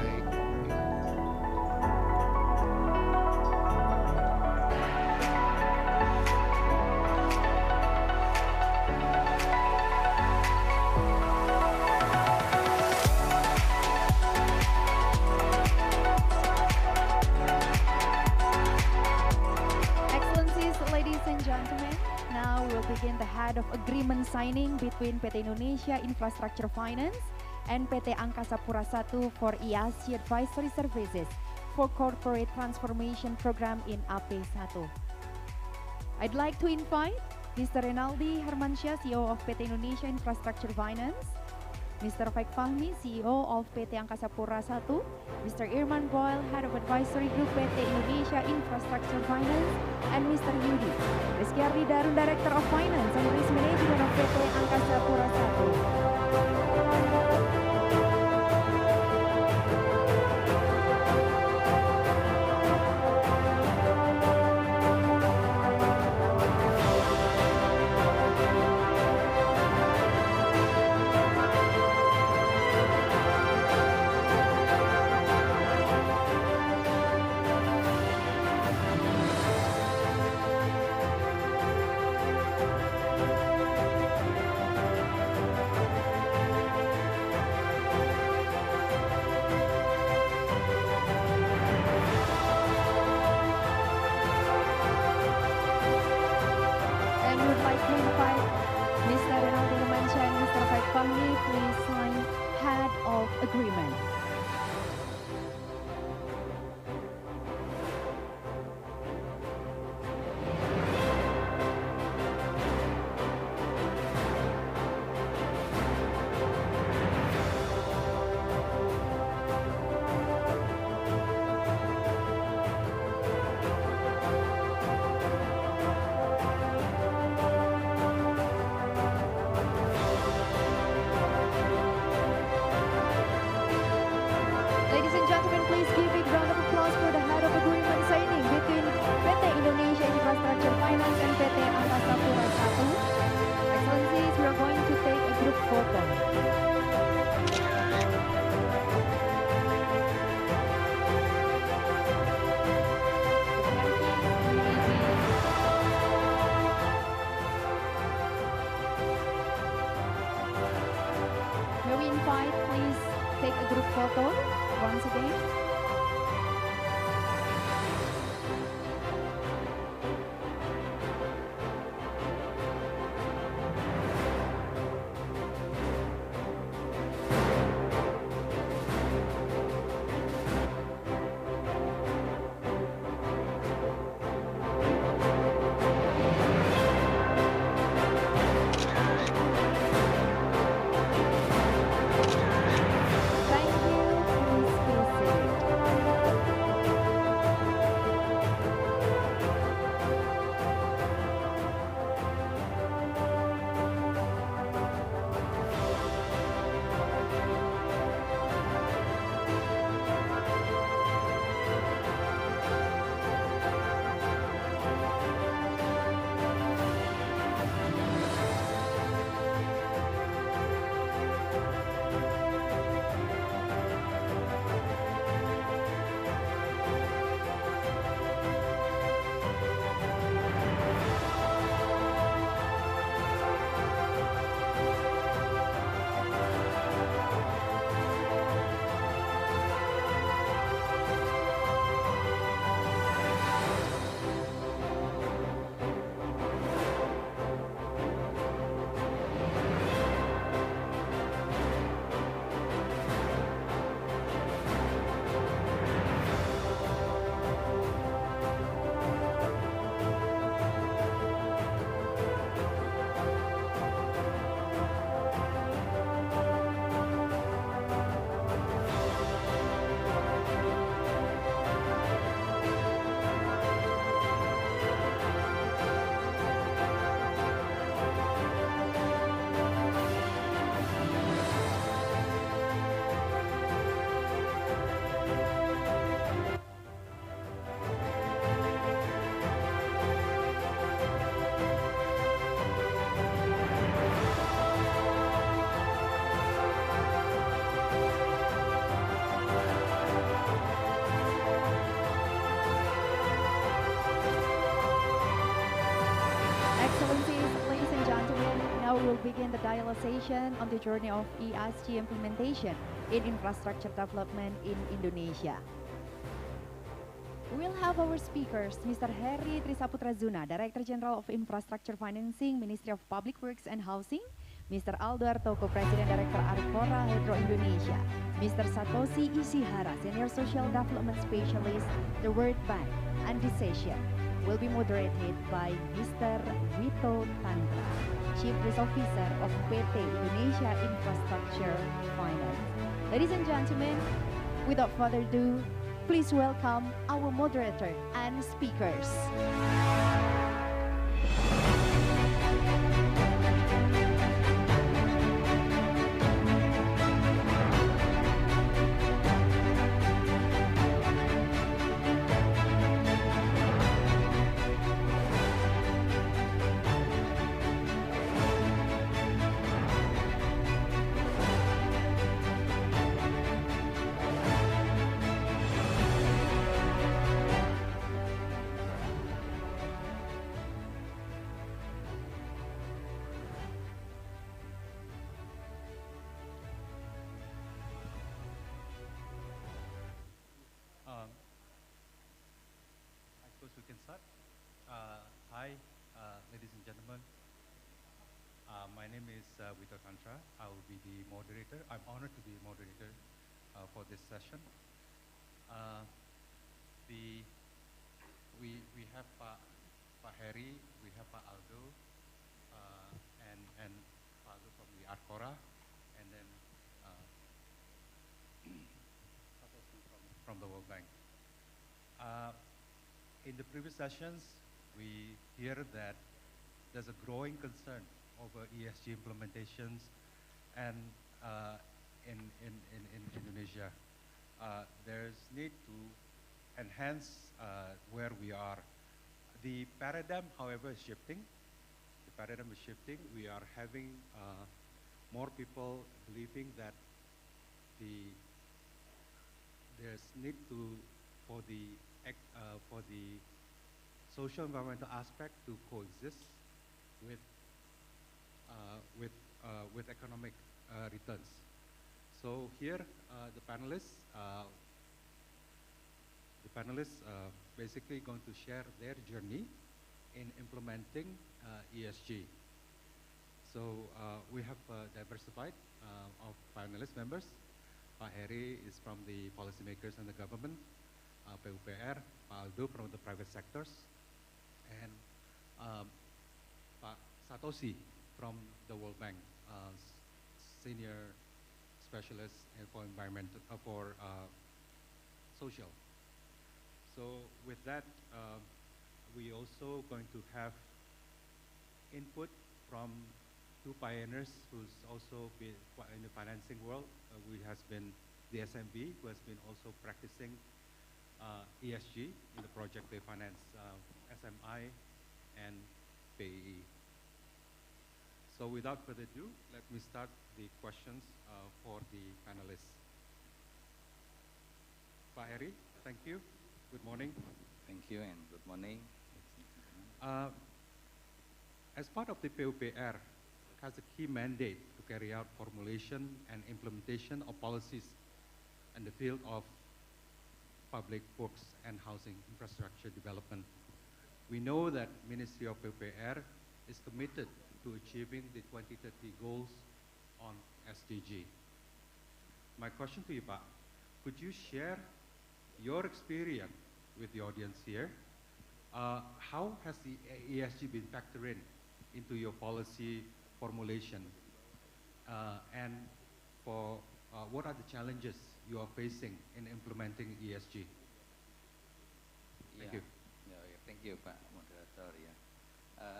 Of agreement signing between PT Indonesia Infrastructure Finance and PT Angkasa Pura I for ESG Advisory Services for Corporate Transformation Program in AP1. I'd like to invite Mr. Renaldi Hermansyah, CEO of PT Indonesia Infrastructure Finance, Mr. Faik Fahmi, CEO of PT Angkasa Pura I, Mr. Irman Boyle, Head of Advisory Group PT Indonesia Infrastructure Finance, and Mr. Yudi Rizkyardi Darun, Director of Finance and Risk Management of PT Angkasa Pura I. invite, please take a group photo once again. Thank you. Please be seated. Excellencies, ladies and gentlemen, now we'll begin the dialogue session on the journey of ESG implementation in infrastructure development in Indonesia. We'll have our speakers, Mr. Heri Trisaputra Zuna, Director General of Infrastructure Financing, Ministry of Public Works and Housing, Mr. Aldo Artoko, President Director Arcora Hydro Indonesia, Mr. Satoshi Ishihara, Senior Social Development Specialist, the World Bank, and this session will be moderated by Mr. Wito Tandra, Chief Risk Officer of PT Indonesia Infrastructure Finance. Ladies and gentlemen, without further ado, please welcome our moderator and speakers. I suppose we can start. Hi, ladies and gentlemen. My name is Wito Tantra. I will be the moderator. I'm honored to be a moderator for this session. We have Pak Heri, we have Pak Aldo, and Pak Aldo from the Arcora, and then Satoshi from the World Bank. In the previous sessions, we hear that there's a growing concern over ESG implementations and in Indonesia. There's need to enhance where we are. The paradigm, however, is shifting. The paradigm is shifting. We are having more people believing that there's need for the social environmental aspect to coexist with economic returns. So here, the panelists basically going to share their journey in implementing ESG. So we have diversified of panelist members. Pak Heri is from the policymakers and the government, PUPR, Pak Aldo from the private sectors, and Pak Satoshi from the World Bank, senior specialist for environmental, for social. So with that, we also going to have input from two pioneers who's also been in the financing world. We has been the SMB, who has been also practicing ESG in the project they finance, SMI and PAE. So without further ado, let me start the questions for the panelists. Pak Heri, thank you. Good morning. Thank you and good morning. As part of the PUPR, has a key mandate to carry out formulation and implementation of policies in the field of public works and housing infrastructure development. We know that Ministry of PUPR is committed to achieving the 2030 goals on SDG. My question to you, Pak, could you share your experience with the audience here? How has the ESG been factored into your policy formulation? And for what are the challenges you are facing in implementing ESG? Thank you. Thank you, Pak Moderator.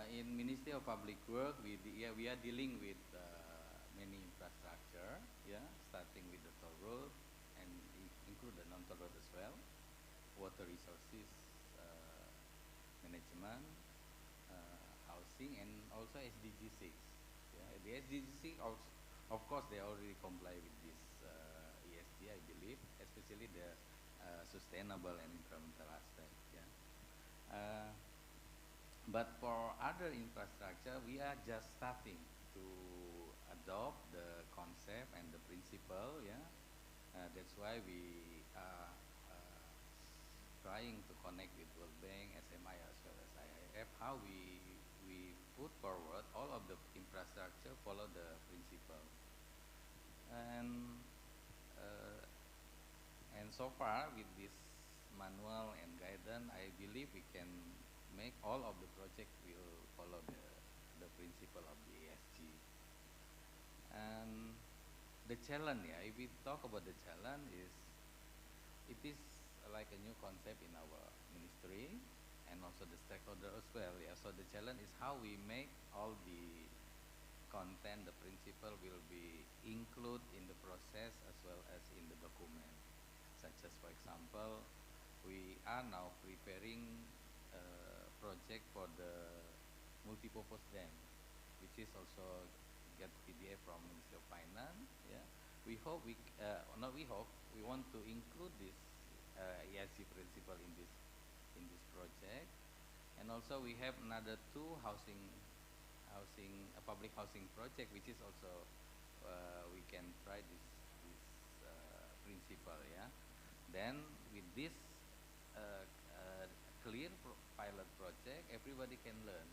In Ministry of Public Work, we are dealing with many infrastructure, starting with the toll road and include the non-toll road as well, water resources management, housing, and also SDG 6. The SDG 6, of course, they already comply with this ESG, I believe, especially the sustainable and environmental aspect. But for other infrastructure, we are just starting to adopt the concept and the principle. That's why we are trying to connect with World Bank, SMI, as well as IIF, how we put forward all of the infrastructure follow the principle. And so far with this manual and guidance, I believe we can make all of the project will follow the principle of the ESG. And the challenge, if we talk about the challenge, it is like a new concept in our ministry and also the stakeholder as well. So the challenge is how we make all the content, the principle will be included in the process as well as in the document. Such as, for example, we are now preparing a project for the multipurpose dam, which is also get PDF from Ministry of Finance. We hope we want to include this ESG principle in this project. And also we have another two public housing project, which is also we can try this principle. Then with this clear pilot project, everybody can learn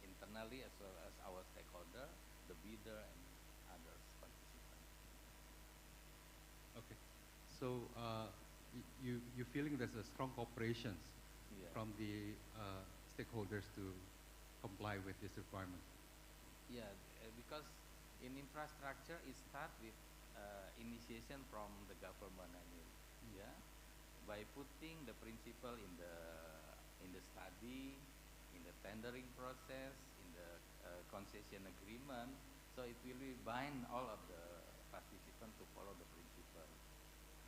internally as well as our stakeholder, the bidder and others participants. Okay, so you feeling there's a strong cooperation from the stakeholders to comply with this requirement? Because in infrastructure it starts with initiation from the government. By putting the principle in the study, in the tendering process, in the concession agreement, so it will be bind all of the participants to follow the principle.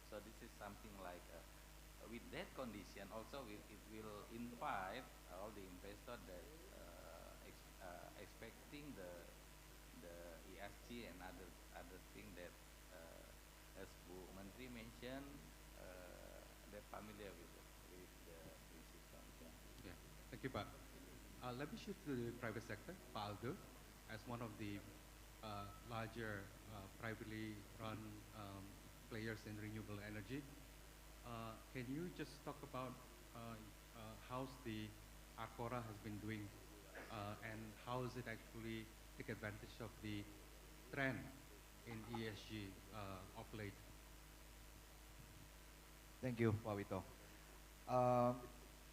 So this is something like with that condition also it will invite all the investors that expecting the ESG and other thing that as Bu Menteri mentioned, they're familiar with the principle. Thank you, Pak. Let me shift to the private sector. Pak Aldo, as one of the larger privately run players in renewable energy. Can you just talk about how's the Arcora has been doing and how is it actually take advantage of the trend in ESG of late? Thank you, Pawito.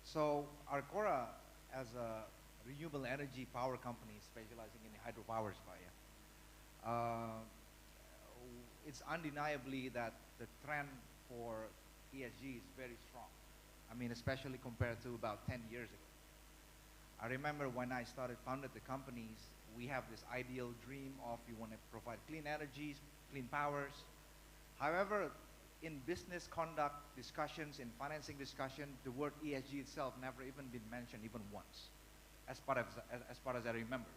So Arcora, as a renewable energy power company specializing in hydropower, it's undeniably that the trend for ESG is very strong. I mean, especially compared to about 10 years ago. I remember when I founded the companies, we have this ideal dream of we want to provide clean energies, clean powers. However, in business conduct discussions, in financing discussion, the word ESG itself never even been mentioned even once, as far as I remember,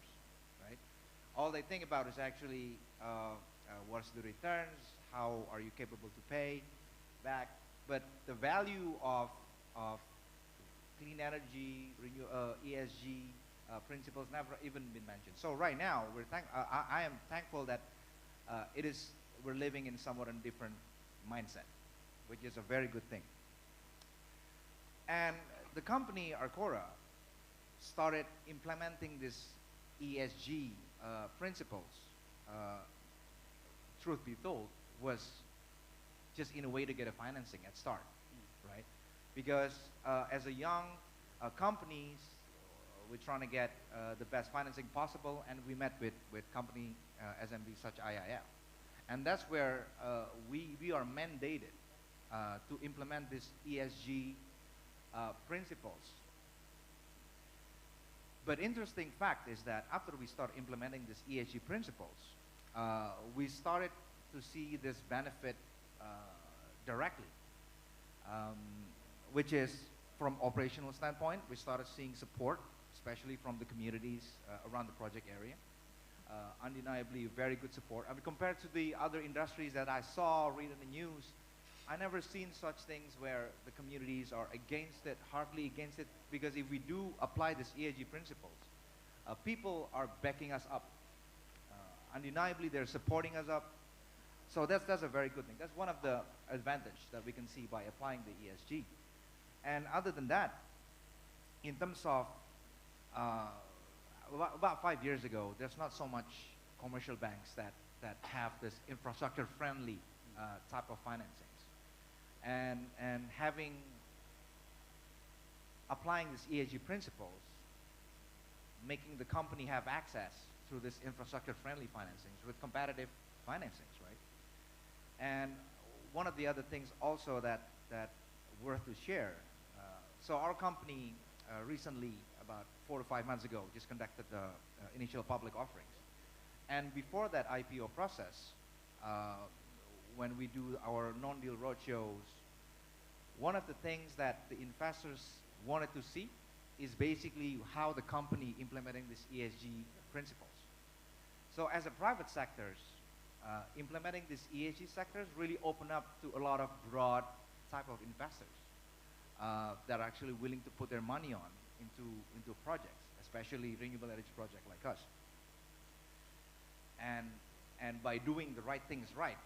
right? All they think about is actually what's the returns, how are you capable to pay back, but the value of clean energy, ESG principles never even been mentioned. So right now, I am thankful that we're living in somewhat a different mindset, which is a very good thing. And the company Arcora started implementing this ESG principles, truth be told, was just in a way to get a financing at start, right? Because as a young companies, we're trying to get the best financing possible, and we met with company SMB such IIF. And that's where we are mandated to implement this ESG principles. But interesting fact is that after we start implementing this ESG principles, we started to see this benefit directly, which is from operational standpoint, we started seeing support, especially from the communities around the project area. Undeniably very good support. I mean, compared to the other industries that I saw, read in the news, I never seen such things where the communities are against it, hardly against it, because if we do apply this ESG principles, people are backing us up. Undeniably, they're supporting us up. So that's a very good thing. That's one of the advantage that we can see by applying the ESG. And other than that, in terms of about 5 years ago, there's not so much commercial banks that have this infrastructure-friendly type of financings. And applying this ESG principles, making the company have access through this infrastructure-friendly financings with competitive financings, right? And one of the other things also that worth to share, so our company recently, about 4 to 5 months ago, just conducted the initial public offerings. And before that IPO process, when we do our non-deal roadshows, one of the things that the investors wanted to see is basically how the company implementing this ESG principles. So as a private sectors, implementing this ESG sectors really open up to a lot of broad type of investors that are actually willing to put their money on into projects, especially renewable energy project like us. And by doing the right things right,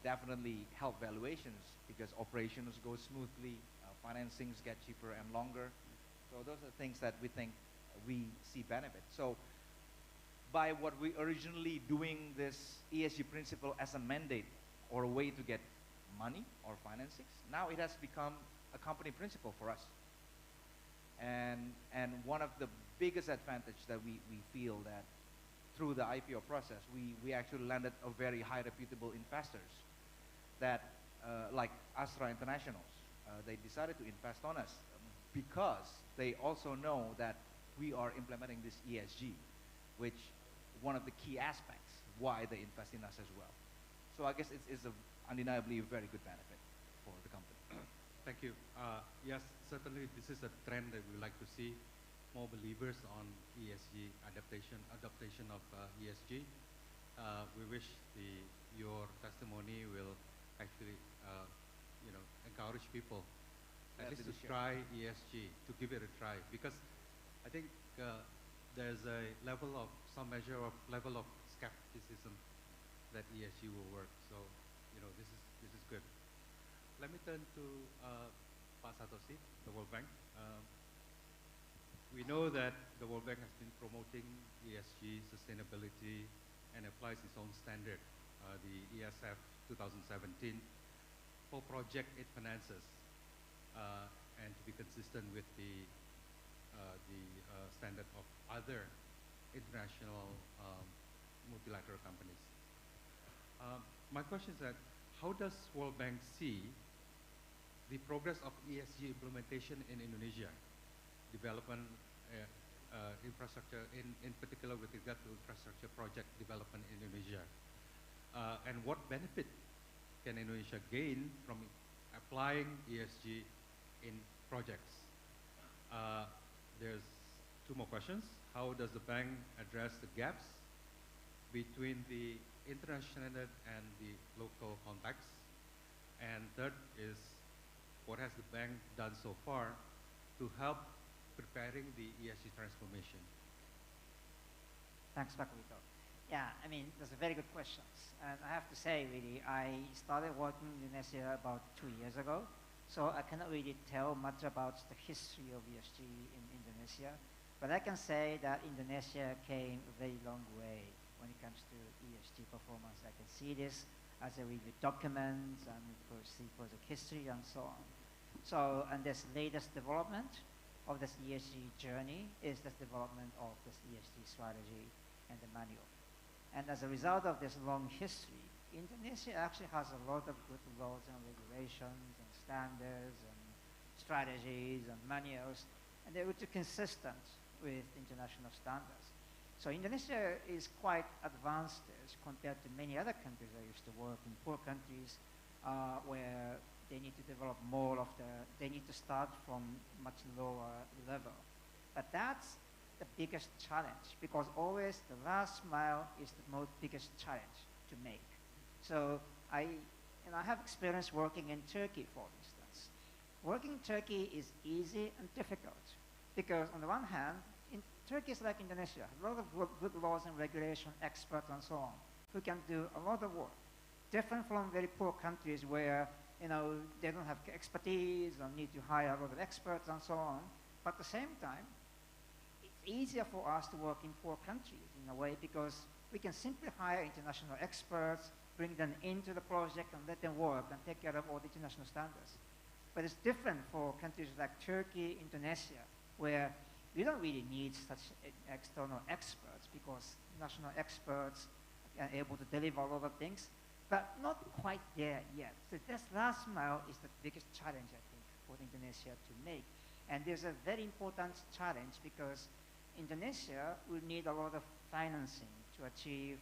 definitely help valuations because operations go smoothly, financings get cheaper and longer. So those are things that we think we see benefit. So by what we originally doing this ESG principle as a mandate or a way to get money or financings, now it has become a company principle for us. And one of the biggest advantage that we feel that through the IPO process, we actually landed a very high reputable investors that like Astra Internationals, they decided to invest on us because they also know that we are implementing this ESG, which one of the key aspects why they invest in us as well. So I guess it's undeniably a very good benefit for the company. Thank you. Yes, certainly this is a trend that we like to see, more believers on ESG adaptation of ESG. We wish your testimony will actually encourage people at least to try ESG, to give it a try, because I think there's a level of, some measure of level of skepticism that ESG will work. So, you know, this is good. Let me turn to Pak Satoshi, the World Bank. We know that the World Bank has been promoting ESG sustainability and applies its own standard, the ESF 2017, for project it finances, and to be consistent with the standard of other international multilateral companies. My question is that, how does World Bank see the progress of ESG implementation in Indonesia, development infrastructure, in particular with regard to infrastructure project development in Indonesia, and what benefit can Indonesia gain from applying ESG in projects? There's two more questions. How does the bank address the gaps between the international and the local context? And third is, what has the bank done so far to help preparing the ESG transformation? Thanks, Pak Wito. Yeah, I mean, those are very good questions. And I have to say, really, I started working in Indonesia about 2 years ago, so I cannot really tell much about the history of ESG in Indonesia. But I can say that Indonesia came a very long way when it comes to ESG performance. I can see this as a review document and see project history and so on. So, and this latest development of this ESG journey is the development of this ESG strategy and the manual. And as a result of this long history, Indonesia actually has a lot of good laws and regulations and standards and strategies and manuals, and they're really consistent with international standards. So Indonesia is quite advanced compared to many other countries I used to work in, poor countries where they need to develop more of they need to start from much lower level. But that's the biggest challenge, because always the last mile is the most biggest challenge to make. So I have experience working in Turkey, for instance. Working in Turkey is easy and difficult, because on the one hand, in Turkey is like Indonesia, a lot of good laws and regulation experts and so on, who can do a lot of work, different from very poor countries where they don't have expertise and need to hire a lot of experts and so on. But at the same time, it's easier for us to work in poor countries in a way, because we can simply hire international experts, bring them into the project and let them work and take care of all the international standards. But it's different for countries like Turkey, Indonesia, where we don't really need such external experts, because national experts are able to deliver a lot of things, but not quite there yet. So this last mile is the biggest challenge, I think, for Indonesia to make. And there's a very important challenge, because Indonesia will need a lot of financing to achieve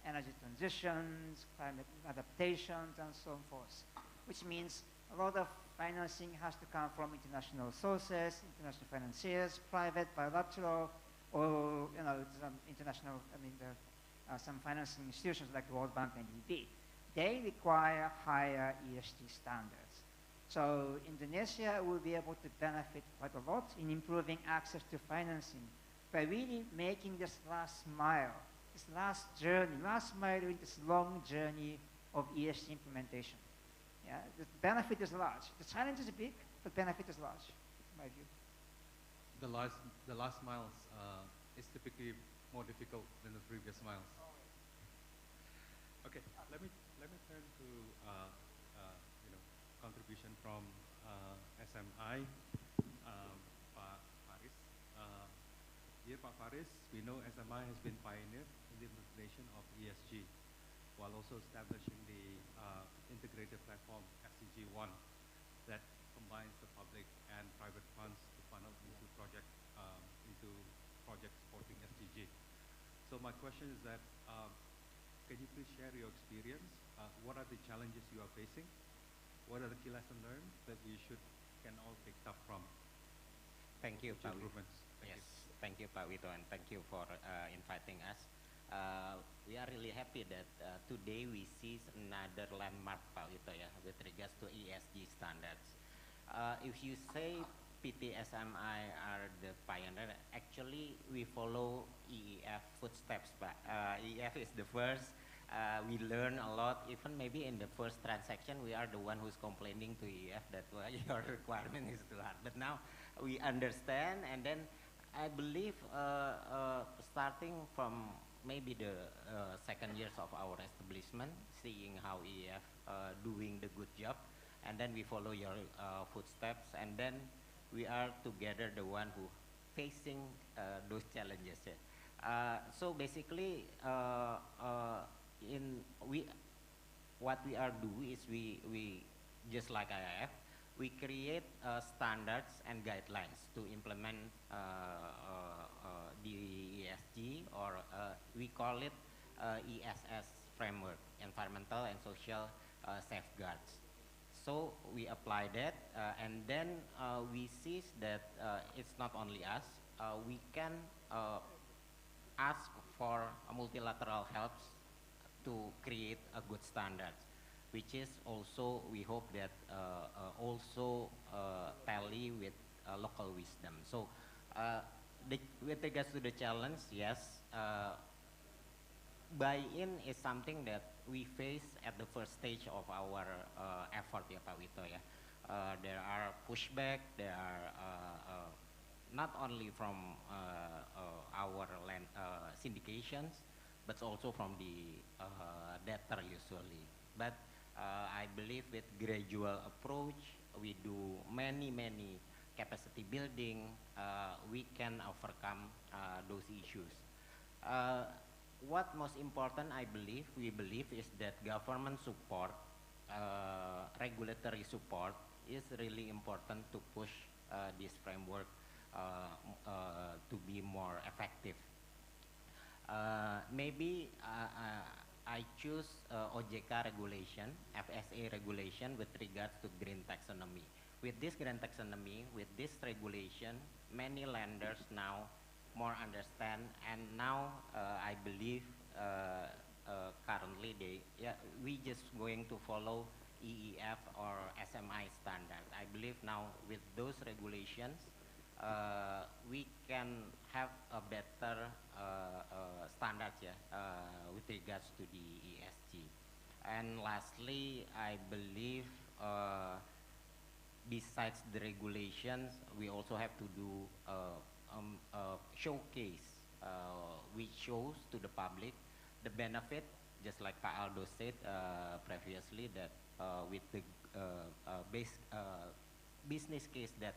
energy transitions, climate adaptations, and so forth, which means a lot of financing has to come from international sources, international financiers, private, bilateral, or some international, some financing institutions like the World Bank and EIB. They require higher ESG standards. So Indonesia will be able to benefit quite a lot in improving access to financing by really making this last mile, this last mile in this long journey of ESG implementation. Yeah, the benefit is large. The challenge is big, but benefit is large, in my view. The last miles is typically more difficult than the previous miles. Okay, let me turn to contribution from SMI, Pak Faris. Dear Pak Faris, we know SMI has been pioneer in the implementation of ESG, while also establishing the integrated platform SDG1 that combines the public and private funds to funnel into projects supporting SDG. So my question is that, can you please share your experience? What are the challenges you are facing? What are the key lessons learned that we can all pick up from? Thank you, Pak Wito. Thank you. Thank you, Pak Wito, and thank you for inviting us. We are really happy that today we see another landmark, Pak Wito, with regards to ESG standards. If you say PTSMI are the pioneer. Actually, we follow EEF footsteps, but EEF is the first. We learn a lot. Even maybe in the first transaction, we are the one who's complaining to EEF that why your requirement is too hard. But now we understand, and then I believe starting from maybe the second years of our establishment, seeing how EEF doing the good job, and then we follow your footsteps, and then we are together the one who facing those challenges. So basically, what we are doing is we just like IIF, we create standards and guidelines to implement the ESG, or we call it ESG Framework, Environmental and Social Safeguards. So we apply that, and then we see that it's not only us. We can ask for multilateral helps to create a good standard, which is also, we hope that also tally with local wisdom. So with regards to the challenge, yes, buy-in is something that we face at the first stage of our effort, ya Pak Wito, ya. There are pushback, there are not only from our land syndications, but also from the debtor usually. But I believe with gradual approach, we do many capacity building, we can overcome those issues. What most important, we believe is that government support, regulatory support is really important to push this framework to be more effective. Maybe I choose OJK regulation, FSA regulation with regards to green taxonomy. With this green taxonomy, with this regulation, many lenders now more understand, and now I believe currently we just going to follow EEF or SMI standard. I believe now with those regulations, we can have a better standards with regards to the ESG. And lastly, I believe besides the regulations, we also have to do showcase, which shows to the public the benefit, just like Pak Aldo said previously, that with the business case that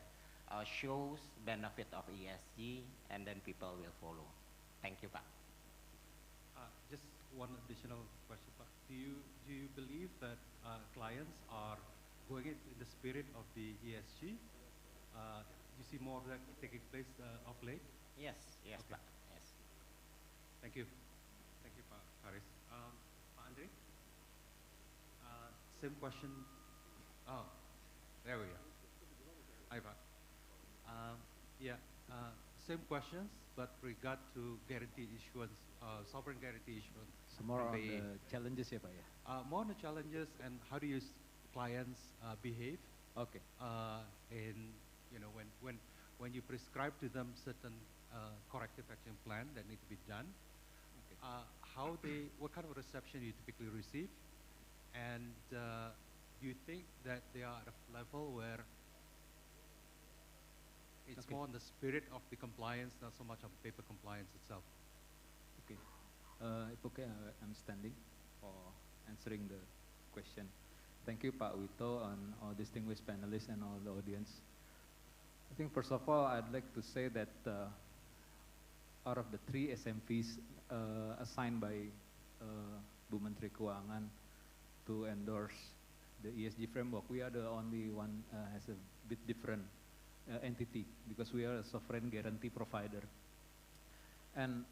shows benefit of ESG, and then people will follow. Thank you, Pak. Just one additional question, Pak. Do you believe that clients are going in the spirit of the ESG? You see more of that taking place of late? Yes, yes, okay. Pak. Yes. Thank you. Thank you, Pak Haris. Pak Andre? Same question. Oh, there we go. Hi, Pak. Same questions, but regard to guarantee issuance, sovereign guarantee issuance. So more on the challenges, ya Pak, ya? More on the challenges and how do you clients behave? Okay. And you know, when you prescribe to them certain corrective action plan that need to be done, okay. What kind of reception you typically receive, and do you think that they are at a level where it's okay. More on the spirit of the compliance, not so much on paper compliance itself? Okay. It's okay, I'm standing for answering the question. Thank you, Pak Wito, and all distinguished panelists and all the audience. I think first of all, I'd like to say that out of the 3 SMVs assigned by Bu Menteri Keuangan to endorse the ESG framework, we are the only one has a bit different entity, because we are a sovereign guarantee provider. And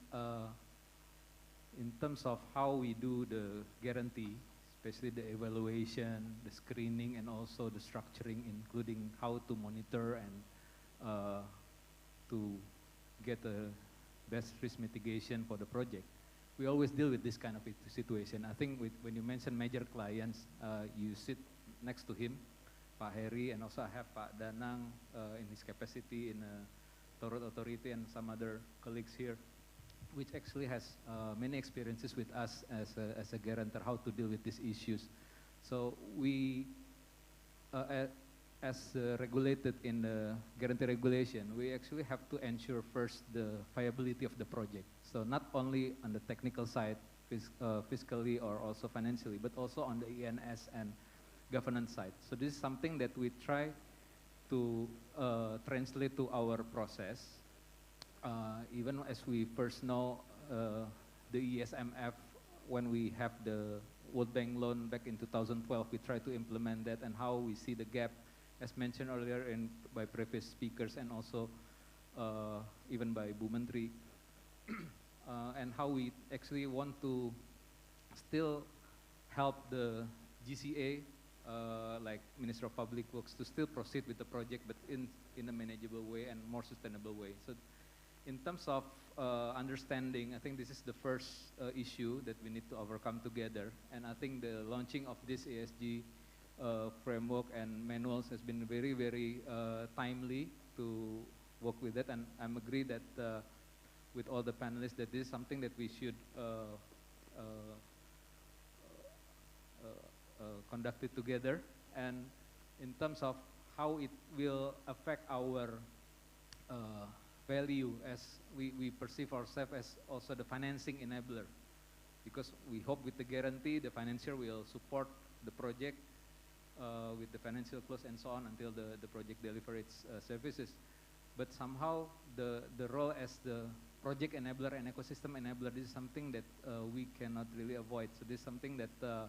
in terms of how we do the guarantee, especially the evaluation, the screening, and also the structuring, including how to monitor and to get the best risk mitigation for the project, we always deal with this kind of situation. I think when you mention major clients, you sit next to him, Pak Heri, and also I have Pak Danang in his capacity in Toll Road Authority, and some other colleagues here, which actually has many experiences with us as a guarantor, how to deal with these issues. So we, as regulated in the guarantee regulation, we actually have to ensure first the viability of the project. So not only on the technical side, fiscally or also financially, but also on the ENS and governance side. So this is something that we try to translate to our process. Even as we first know the ESMF, when we have the World Bank loan back in 2012, we try to implement that, and how we see the gap, as mentioned earlier by previous speakers, and also even by Bu Menteri, and how we actually want to still help the GCA, like Minister of Public Works, to still proceed with the project, but in a manageable way and more sustainable way. So in terms of understanding, I think this is the first issue that we need to overcome together. And I think the launching of this ESG framework and manuals has been very, very timely to work with it. And I'm agree that with all the panelists that this is something that we should conduct it together. And in terms of how it will affect our value, as we perceive ourselves as also the financing enabler, because we hope with the guarantee the financier will support the project with the financial close and so on until the project delivers its services. But somehow the role as the project enabler and ecosystem enabler, this is something that we cannot really avoid. So this is something that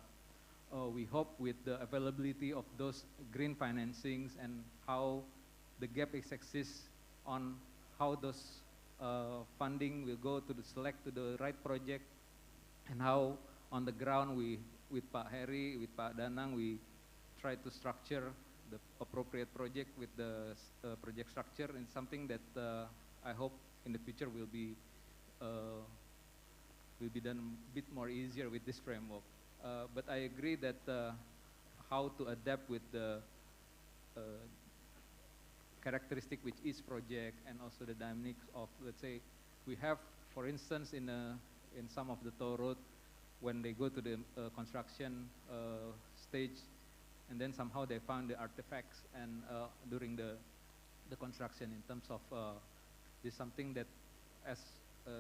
we hope with the availability of those green financings and how the gap exists on how those funding will go to select to the right project, and how on the ground with Pak Heri, with Pak Danang, we try to structure the appropriate project with the project structure, and something that I hope in the future will be done a bit more easier with this framework. But I agree that how to adapt with the characteristic with each project, and also the dynamics of, let's say, we have, for instance, in some of the toll road, when they go to the construction stage, and then somehow they found the artifacts and during the construction, in terms of this is something that as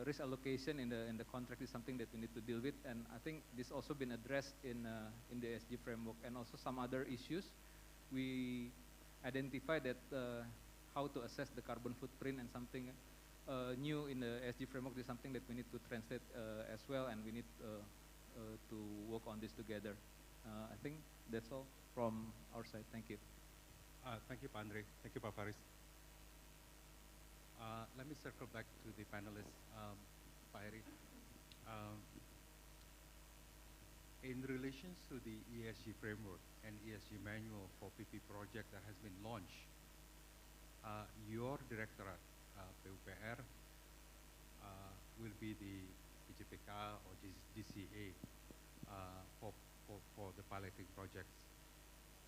risk allocation in the contract is something that we need to deal with, and I think this also been addressed in the ESG framework, and also some other issues. We identify that how to assess the carbon footprint, and something new in the ESG framework is something that we need to translate as well, and we need to work on this together. I think that's all from our side. Thank you. Thank you, Pak Andre. Thank you, Pak Faris. Let me circle back to the panelists. Pak Heri, in relation to the ESG framework and ESG manual for PP project that has been launched, your directorate, PUPR, will be the PJPK or GCA for the piloting projects.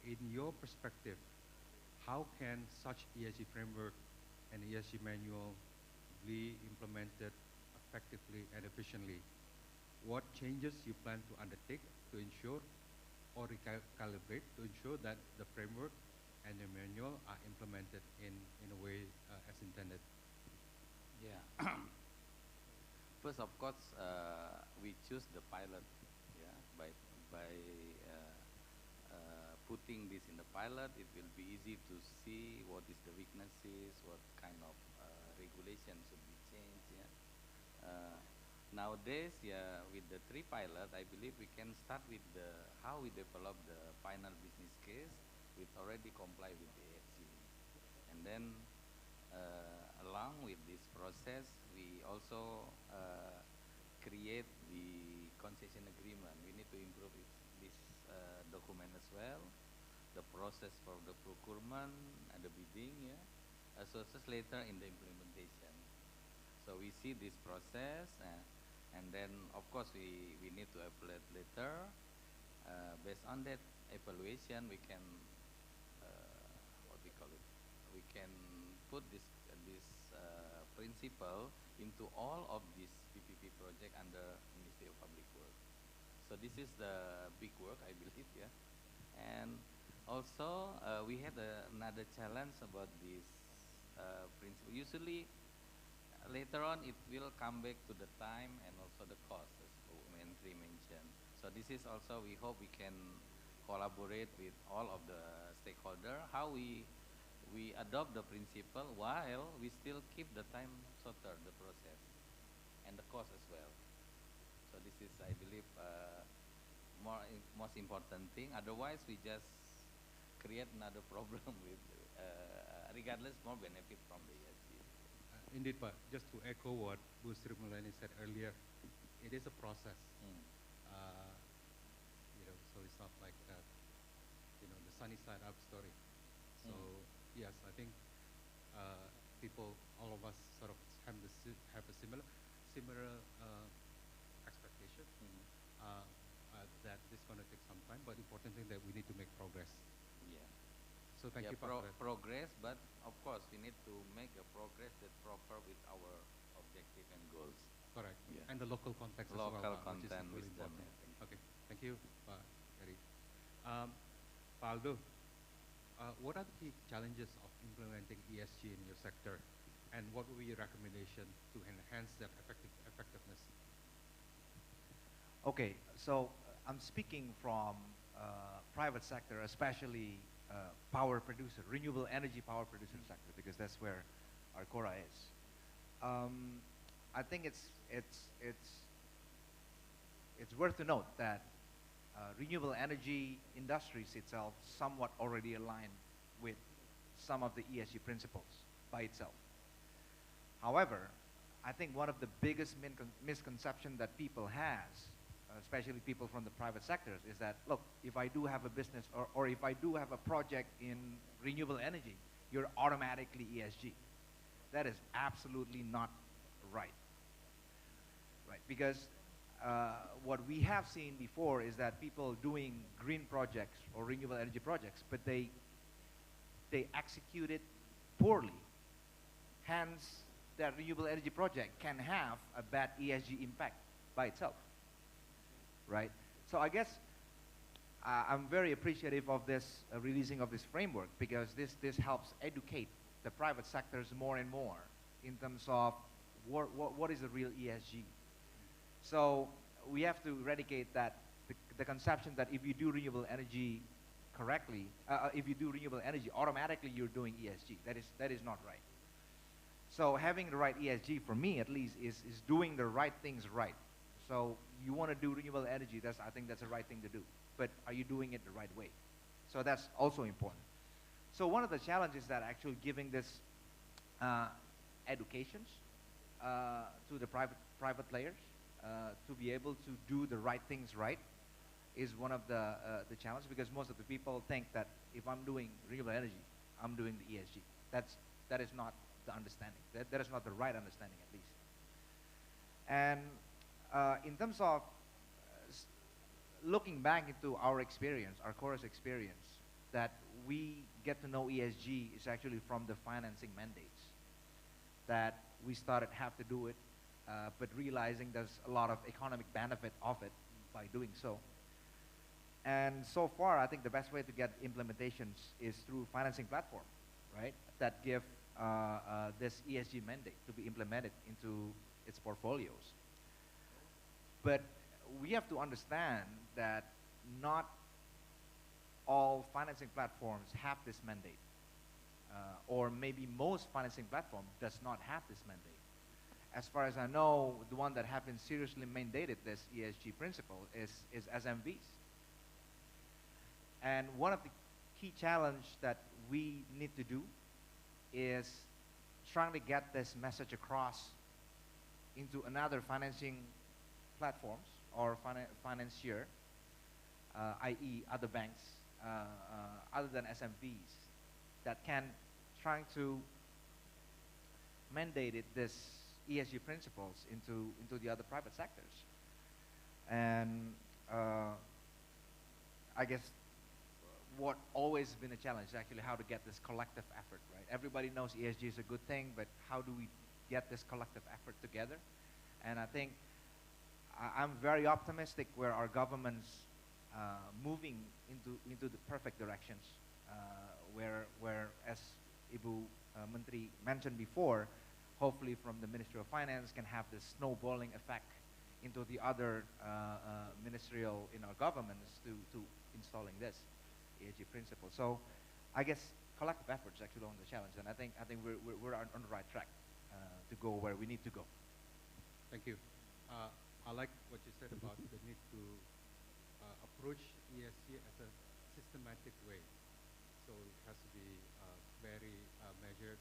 In your perspective, how can such ESG framework and ESG manual be implemented effectively and efficiently? What changes you plan to undertake to ensure or recalibrate to ensure that the framework and the manual are implemented in a way as intended? Yeah. First, of course, we choose the pilot. Yeah, by putting this in the pilot, it will be easy to see what is the weaknesses, what kind of regulation should be changed. Yeah. Nowadays, yeah, with the 3 pilot, I believe we can start with how we develop the final business case with already comply with the ESG. And then along with this process, we also create the concession agreement. We need to improve this document as well, the process for the procurement and the bidding, yeah, as well as later in the implementation. So we see this process, and then of course we need to evaluate later. Based on that evaluation, we can we call it, we can put this principle into all of this PPP project under Ministry of Public Works. So this is the big work, I believe, yeah. And also we had another challenge about this principle. Usually later on it will come back to the time and also the cost, as Menteri mentioned. So this is also, we hope we can collaborate with all of the stakeholder, how we adopt the principle while we still keep the time shorter, the process, and the cost as well. So this is, I believe, most important thing. Otherwise, we just create another problem with, regardless more benefit from the ESG. Indeed, but just to echo what Bu Sri Mulyani said earlier, it is a process. You know, so it's not like you know, the sunny side up story. So yes, I think people, all of us, sort of have a similar expectation that it's going to take some time, but important thing that we need to make progress. Yeah. So thank you for that. Progress, but of course we need to make a progress that proper with our objective and goals. Correct. Yeah. And the local context local as well, content, which is really wisdom. important. Okay, thank you, Pak Heri. Pak Aldo, what are the key challenges of implementing ESG in your sector, and what will be your recommendation to enhance that effectiveness? Okay, so I'm speaking from private sector, especially power producer, renewable energy power producer sector, because that's where our Cora is. I think it's worth to note that renewable energy industries itself somewhat already aligned with some of the ESG principles by itself. However, I think one of the biggest misconception that people has, especially people from the private sectors, is that, look, if I do have a business or if I do have a project in renewable energy, you're automatically ESG. That is absolutely not right. Right, because what we have seen before is that people doing green projects or renewable energy projects, but they execute it poorly. Hence, that renewable energy project can have a bad ESG impact by itself. Right? So I guess I'm very appreciative of this releasing of this framework, because this helps educate the private sectors more and more in terms of what is the real ESG. So we have to eradicate that the conception that if you do renewable energy correctly, if you do renewable energy, automatically you're doing ESG. That is not right. So having the right ESG, for me at least, is doing the right things right. So you want to do renewable energy, I think that's the right thing to do. But are you doing it the right way? So that's also important. So one of the challenges that actually giving this educations to the private players to be able to do the right things right is one of the challenges, because most of the people think that if I'm doing renewable energy, I'm doing the ESG. That is not the understanding. That is not the right understanding, at least. And in terms of looking back into our experience, our Cora's experience, that we get to know ESG is actually from the financing mandates. That we started have to do it, but realizing there's a lot of economic benefit of it by doing so. And so far, I think the best way to get implementations is through financing platform, right? That give this ESG mandate to be implemented into its portfolios. But we have to understand that not all financing platforms have this mandate. Or maybe most financing platform does not have this mandate. As far as I know, the one that have been seriously mandated this ESG principle is SMVs. And one of the key challenge that we need to do is trying to get this message across into another financing platforms or financier, i.e. other banks, other than SMVs, that can trying to mandate this ESG principles into the other private sectors. And I guess what always been a challenge, actually, how to get this collective effort, right? Everybody knows ESG is a good thing, but how do we get this collective effort together? And I think I'm very optimistic where our government's moving into the perfect directions, where as Ibu Menteri mentioned before, hopefully from the Ministry of Finance can have this snowballing effect into the other ministerial in our governments to installing this ESG principle. So I guess collective efforts actually on the challenge, and I think we're on the right track to go where we need to go. Thank you. I like what you said about the need to approach ESG as a systematic way. So it has to be very measured,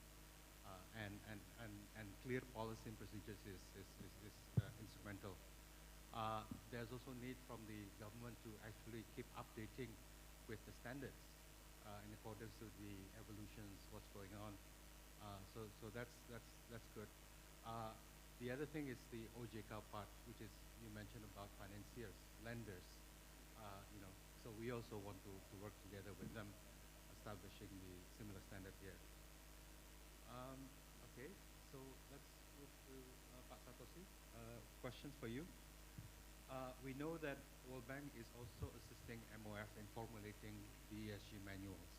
and clear policy and procedures is instrumental. There's also need from the government to actually keep updating with the standards in accordance with the evolutions, what's going on. So that's good. The other thing is the OJK part, which is you mentioned about financiers, lenders. So we also want to work together with them, establishing the similar standard here. Okay, so let's move to Pak Satoshi. Questions for you. We know that World Bank is also assisting MOF in formulating the ESG manuals.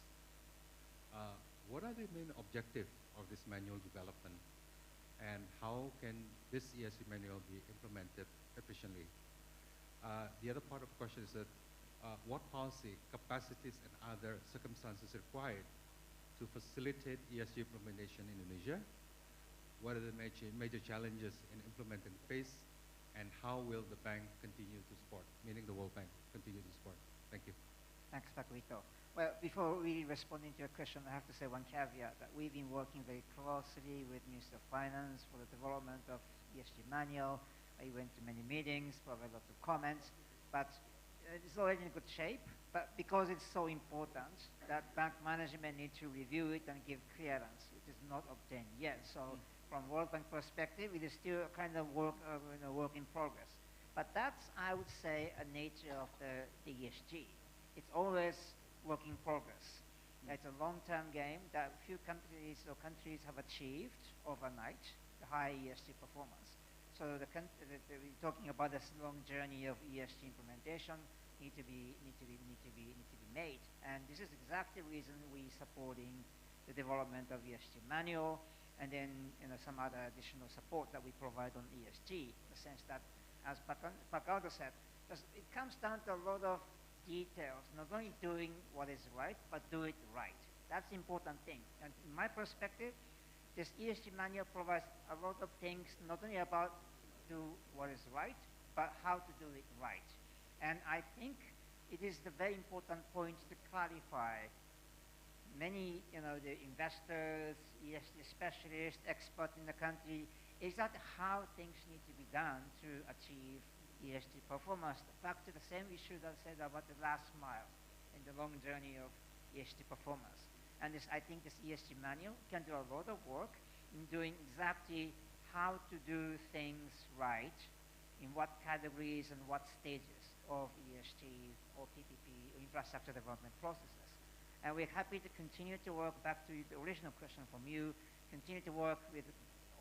What are the main objectives of this manual development, and how can this ESG manual be implemented efficiently? The other part of the question is that what policy, capacities, and other circumstances required to facilitate ESG implementation in Indonesia? What are the major challenges in implementing the phase, and how will the bank continue to support, meaning the World Bank, continue to support? Thank you. Thanks, Pak Wito. Well, before we responding to your question, I have to say one caveat that we've been working very closely with Minister of Finance for the development of ESG manual. I went to many meetings, provided a lot of comments, but it's already in good shape. But because it's so important that bank management need to review it and give clearance, it is not obtained yet. So from World Bank perspective, it is still kind of work in progress. But that's, I would say, a nature of the ESG. It's always work in progress. It's a long-term game that few countries or countries have achieved overnight, the high ESG performance. So we're talking about this long journey of ESG implementation need to be made. And this is exactly the reason we're supporting the development of ESG manual, and then some other additional support that we provide on ESG, in the sense that, as Pak Aldo said, it comes down to a lot of details, not only doing what is right, but do it right. That's the important thing. And in my perspective, this ESG manual provides a lot of things, not only about do what is right, but how to do it right. And I think it is the very important point to clarify. Many, the investors, ESG specialists, experts in the country, is that how things need to be done to achieve ESG performance. Back to the same issue that I said about the last mile in the long journey of ESG performance. And I think this ESG manual can do a lot of work in doing exactly how to do things right, in what categories and what stages of ESG or PPP or infrastructure development processes. And we're happy to continue to work, back to the original question from you, continue to work with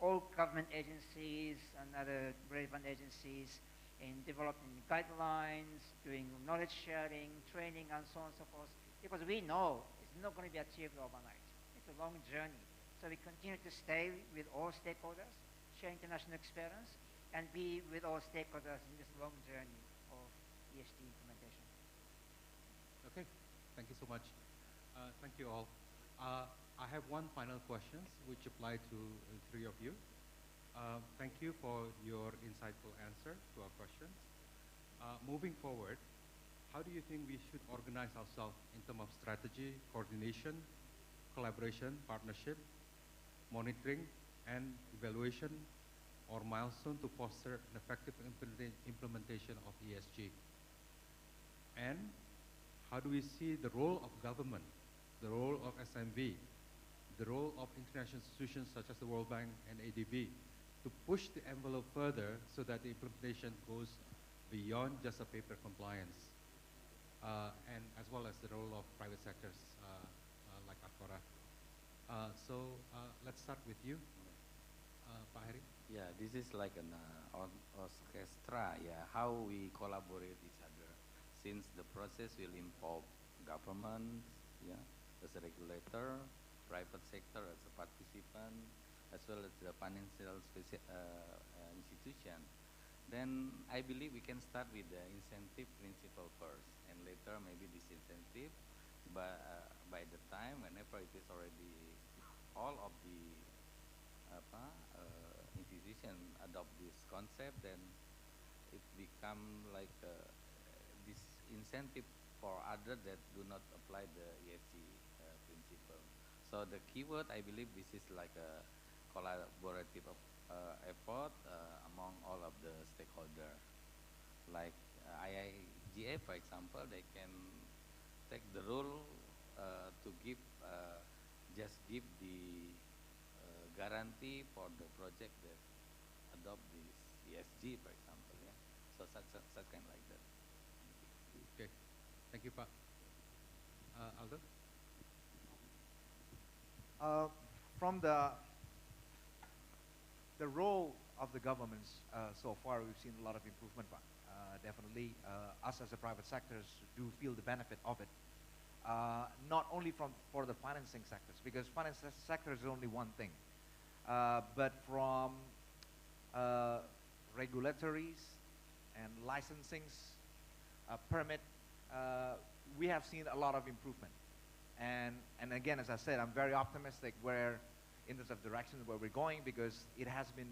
all government agencies and other relevant agencies in developing guidelines, doing knowledge sharing, training, and so on and so forth, because we know it's not going to be achieved overnight. It's a long journey. So we continue to stay with all stakeholders, share international experience, and be with all stakeholders in this long journey of ESG implementation. Okay, thank you so much. Thank you all. I have one final question, which apply to the three of you. Thank you for your insightful answer to our questions. Moving forward, how do you think we should organize ourselves in terms of strategy, coordination, collaboration, partnership, monitoring, and evaluation or milestone to foster an effective implementation of ESG? And how do we see the role of government, the role of SMV, the role of international institutions such as the World Bank and ADB to push the envelope further so that the implementation goes beyond just a paper compliance, and as well as the role of private sectors like Akora. Let's start with you, Pak Heri. Yeah, this is like an orchestra, yeah, how we collaborate each other. Since the process will involve government, yeah, as a regulator, private sector as a participant, as well as the financial institution. Then I believe we can start with the incentive principle first, and later maybe this incentive, by the time whenever it is already all of the institution adopt this concept, then it become like this incentive for others that do not apply the ESG principle. So the keyword, I believe this is like a collaborative effort among all of the stakeholders. Like IIGA, for example, they can take the role to give, just give the guarantee for the project that adopt this ESG, for example, yeah. So such kind like that. Okay, thank you, Pak. Aldo? From the role of the governments so far, we've seen a lot of improvement. Definitely, us as a private sectors do feel the benefit of it. Not only for the financing sectors, because finance sector is only one thing, but from regulatories and licensings, permit, we have seen a lot of improvement. And again, as I said, I'm very optimistic in terms of direction where we're going, because it has been,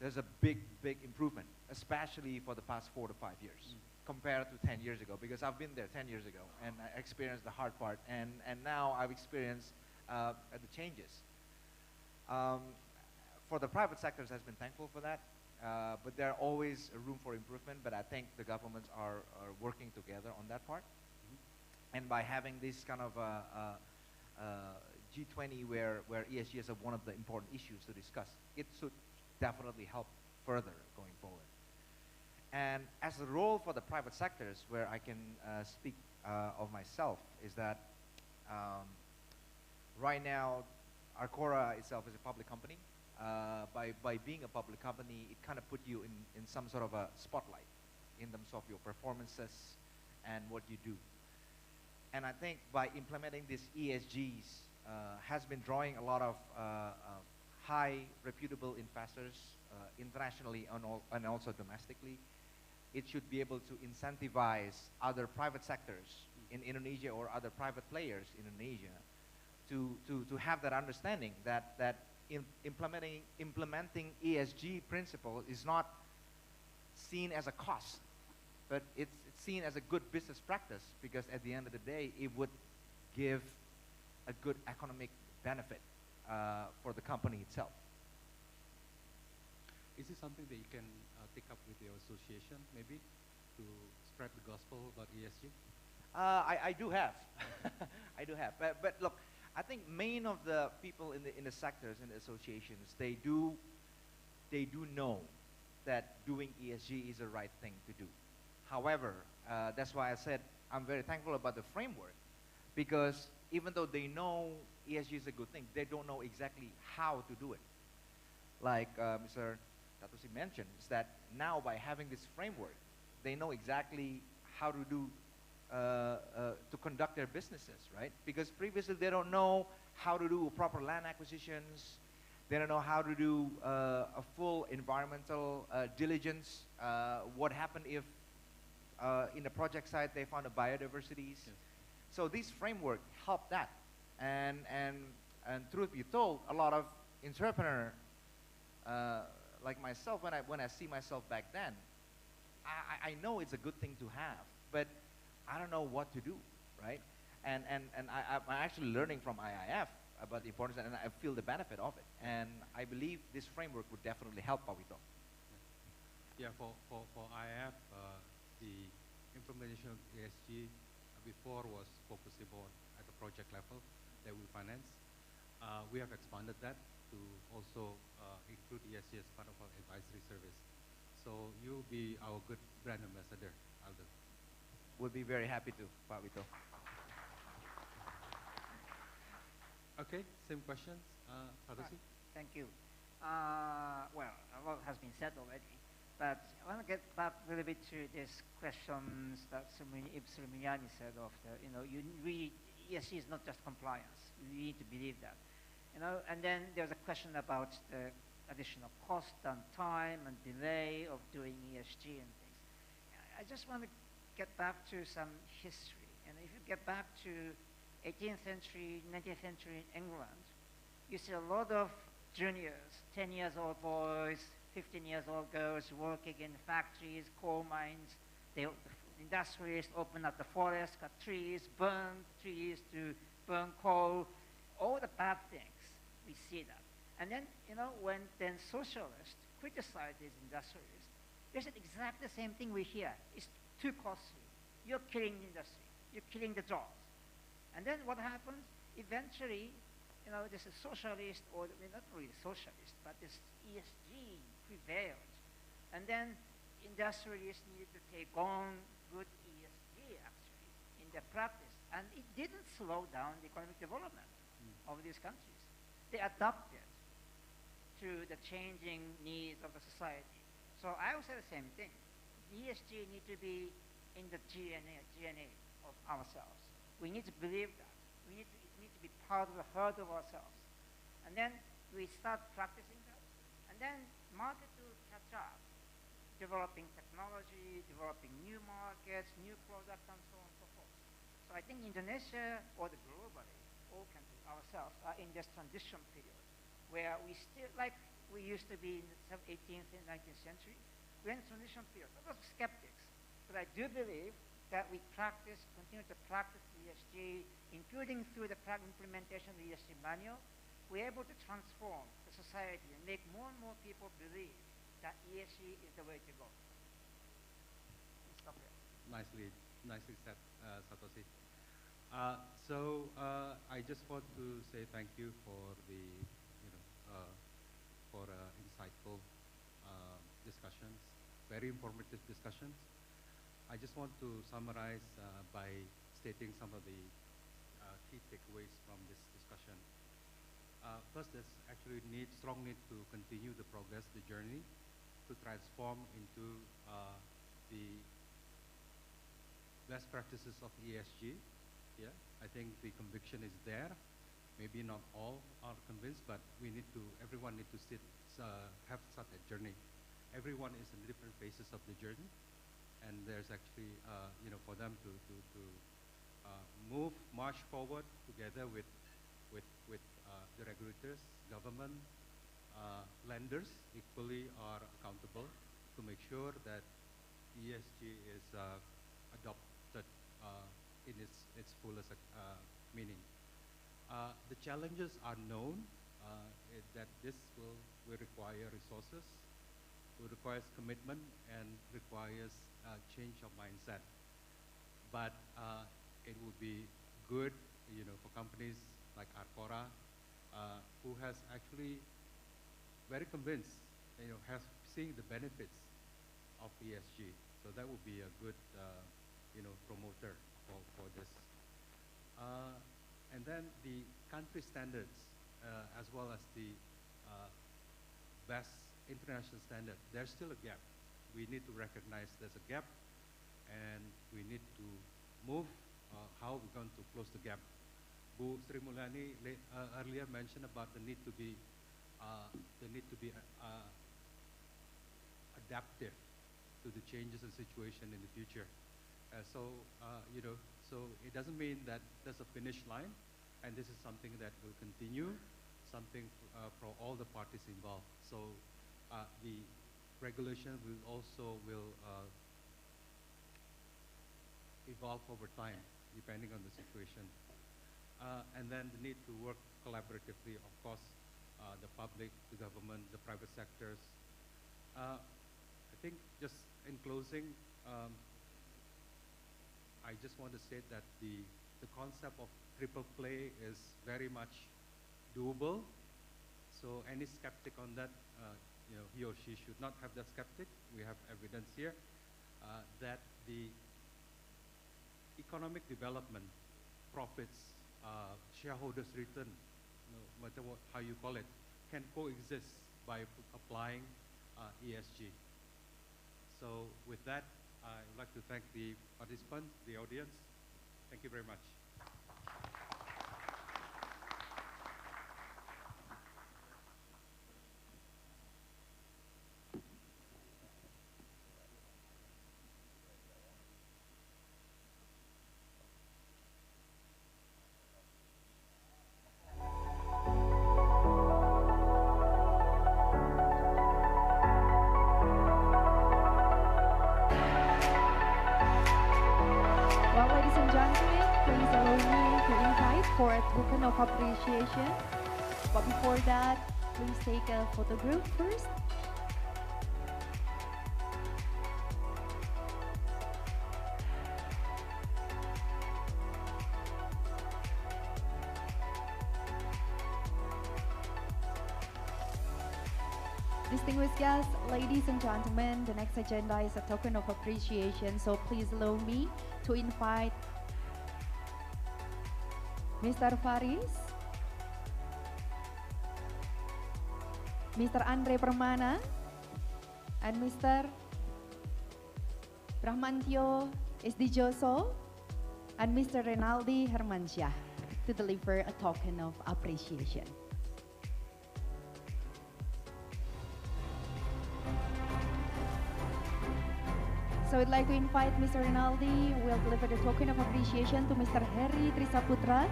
there's a big improvement, especially for the past 4 to 5 years compared to 10 years ago, because I've been there 10 years ago and I experienced the hard part, and now I've experienced the changes. For the private sectors has been thankful for that, but there are always room for improvement, but I think the governments are working together on that part. And by having this kind of G20 where ESG is one of the important issues to discuss, it should definitely help further going forward. And as a role for the private sectors, where I can speak of myself, is that right now, Arcora itself is a public company. By being a public company, it kind of put you in some sort of a spotlight in terms of your performances and what you do. And I think by implementing these ESGs has been drawing a lot of high reputable investors internationally and also domestically. It should be able to incentivize other private sectors in Indonesia or other private players in Indonesia to have that understanding that implementing ESG principle is not seen as a cost, but it's seen as a good business practice, because at the end of the day, it would give a good economic benefit for the company itself. Is this something that you can take up with your association, maybe, to spread the gospel about ESG? I do have. I do have. But look, I think main of the people in the sectors, in the associations, they do know that doing ESG is the right thing to do. However, that's why I said I'm very thankful about the framework, because even though they know ESG is a good thing, they don't know exactly how to do it. Like Mr. Tatusi mentioned, is that now by having this framework, they know exactly how to do to conduct their businesses, right? Because previously they don't know how to do proper land acquisitions. They don't know how to do a full environmental diligence. What happened if in the project site they found a biodiversities? Yes. So this framework helped that. And truth be told, a lot of entrepreneurs like myself, when I see myself back then, I know it's a good thing to have, but I don't know what to do, right? And I'm actually learning from IIF about the importance, and I feel the benefit of it. And I believe this framework would definitely help Pawito. Yeah, for IIF, the implementation of ESG before was focusing on at the project level that we finance. We have expanded that to also include ESG as part of our advisory service. So you'll be our good brand ambassador, Aldo. Would be very happy to, Pawito. Okay, same questions. Sadosi? Thank you. Well, a lot has been said already, but I want to get back a little bit to these questions that Srimulyani said of the, ESG is not just compliance. We need to believe that. And then there's a question about the additional cost and time and delay of doing ESG and things. I just want to get back to some history. And if you get back to 18th century, 19th century in England, you see a lot of juniors, 10 years old boys, 15 years old girls working in factories, coal mines. The industrialists open up the forest, cut trees, burn trees to burn coal, all the bad things. We see that. And then, when then socialists criticize these industrialists, they said exactly the same thing we hear. It's too costly. You're killing the industry. You're killing the jobs. And then what happens? Eventually, this is socialist, or not really socialist, but this ESG prevailed. And then industrialists needed to take on good ESG, actually, in their practice. And it didn't slow down the economic development of these countries. They adapted to the changing needs of the society. So I would say the same thing. ESG need to be in the DNA of ourselves. We need to believe that. It needs to be part of the heart of ourselves. And then we start practicing that. And then market will catch up, developing technology, developing new markets, new products, and so on and so forth. So I think Indonesia, or the globally, all countries ourselves, are in this transition period where we still, like we used to be in the 18th and 19th century, we're in a transition period. There was skeptics, but I do believe that we continue to practice ESG, including through the implementation of the ESG manual. We're able to transform the society and make more and more people believe that ESG is the way to go. Let's stop here. Nicely said, Satoshi. I just want to say thank you for the, insightful discussions, very informative discussions. I just want to summarize by stating some of the key takeaways from this discussion. First, there's actually strong need to continue the progress, the journey, to transform into the best practices of ESG. Yeah, I think the conviction is there. Maybe not all are convinced, but everyone need to have such a journey. Everyone is in different phases of the journey, and there's actually, for them to march forward together with the regulators, government, lenders equally are accountable to make sure that ESG is adopted in its fullest meaning. The challenges are known, that this will require resources, will requires commitment, and requires change of mindset. But it would be good, for companies like Arcora, who has actually very convinced, has seen the benefits of ESG. So that would be a good, promoter for this. And then the country standards, as well as the best international standard, there's still a gap. We need to recognize there's a gap, and we need to move how we're going to close the gap. Bu Srimulyani earlier mentioned about the need to be adaptive to the changes in situation in the future. So it doesn't mean that there's a finish line, and this is something that will continue, something for all the parties involved. So the regulation will also evolve over time, depending on the situation. And then the need to work collaboratively, of course, the public, the government, the private sectors. I think just in closing, I just want to say that the concept of triple play is very much doable. So any skeptic on that, he or she should not have that skeptic. We have evidence here that the economic development, profits, shareholders' return matter how you call it, can coexist by applying ESG. So with that, I would like to thank the participants, the audience. Thank you very much. Well, ladies and gentlemen, please allow me to invite for a token of appreciation. But before that, please take a photo group first. Distinguished guests, ladies and gentlemen, the next agenda is a token of appreciation, so please allow me to invite Mr. Faris, Mr. Andre Permana, and Mr. Brahmantio Esdijoso, and Mr. Renaldi Hermansyah to deliver a token of appreciation. So I'd like to invite Mr. Rinaldi will deliver the token of appreciation to Mr. Heri Trisaputra,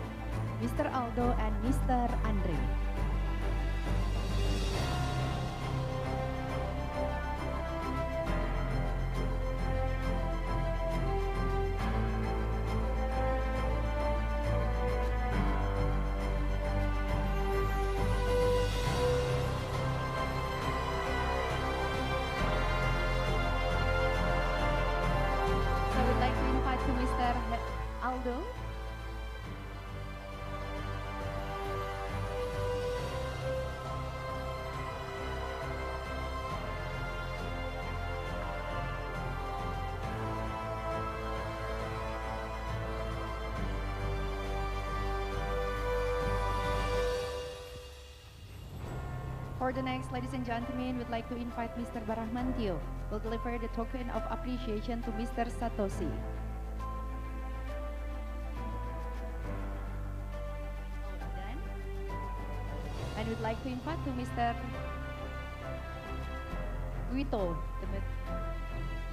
Mr. Aldo, and Mr. Andre. So I would like to invite to Mr. Aldo. For the next, ladies and gentlemen, we'd like to invite Mr. Barahmantio will deliver the token of appreciation to Mr. Satoshi. Done. And we'd like to invite to Mr. Guito.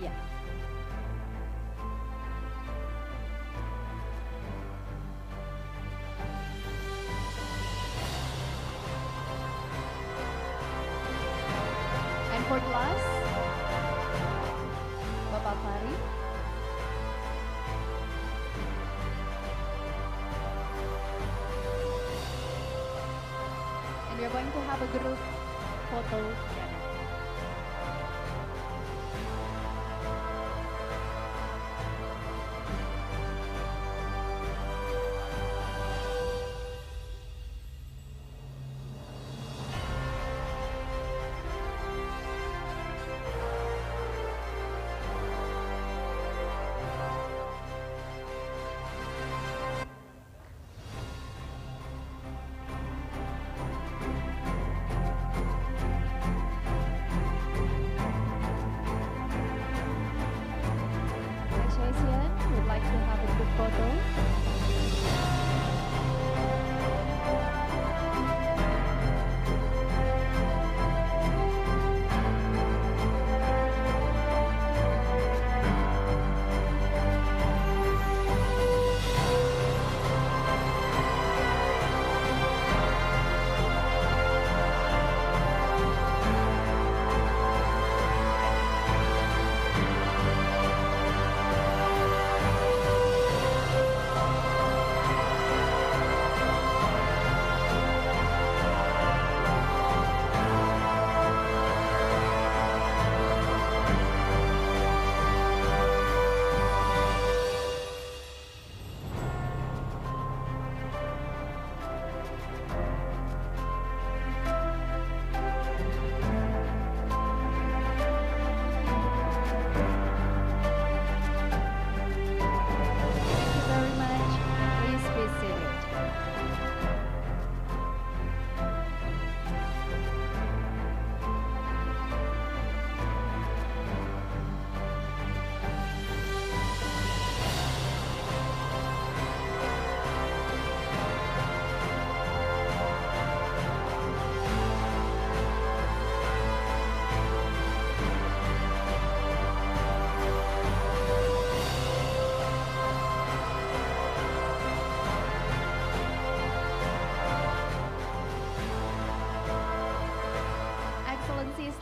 Yeah. And for the last, Bapak Fari. And we are going to have a group photo together.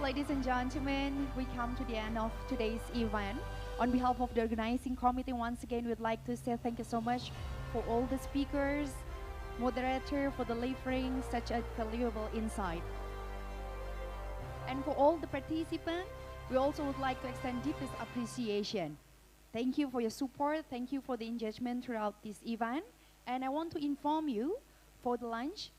ladies and gentlemen, we come to the end of today's event. On behalf of the organizing committee, once again, we'd like to say thank you so much for all the speakers, moderator for delivering such a valuable insight. And for all the participants, we also would like to extend deepest appreciation. Thank you for your support. Thank you for the engagement throughout this event. And I want to inform you for the lunch,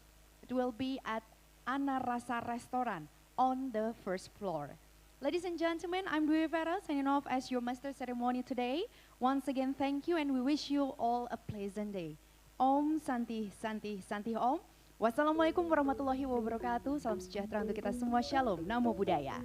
it will be at Ana Rasa Restaurant on the first floor. Ladies and gentlemen, I'm Dwi Vera signing off as your master ceremony today. Once again, thank you and we wish you all a pleasant day. Om Santi Santi Santi Om. Wassalamualaikum warahmatullahi wabarakatuh. Salam sejahtera untuk kita semua. Shalom. Namo Buddhaya.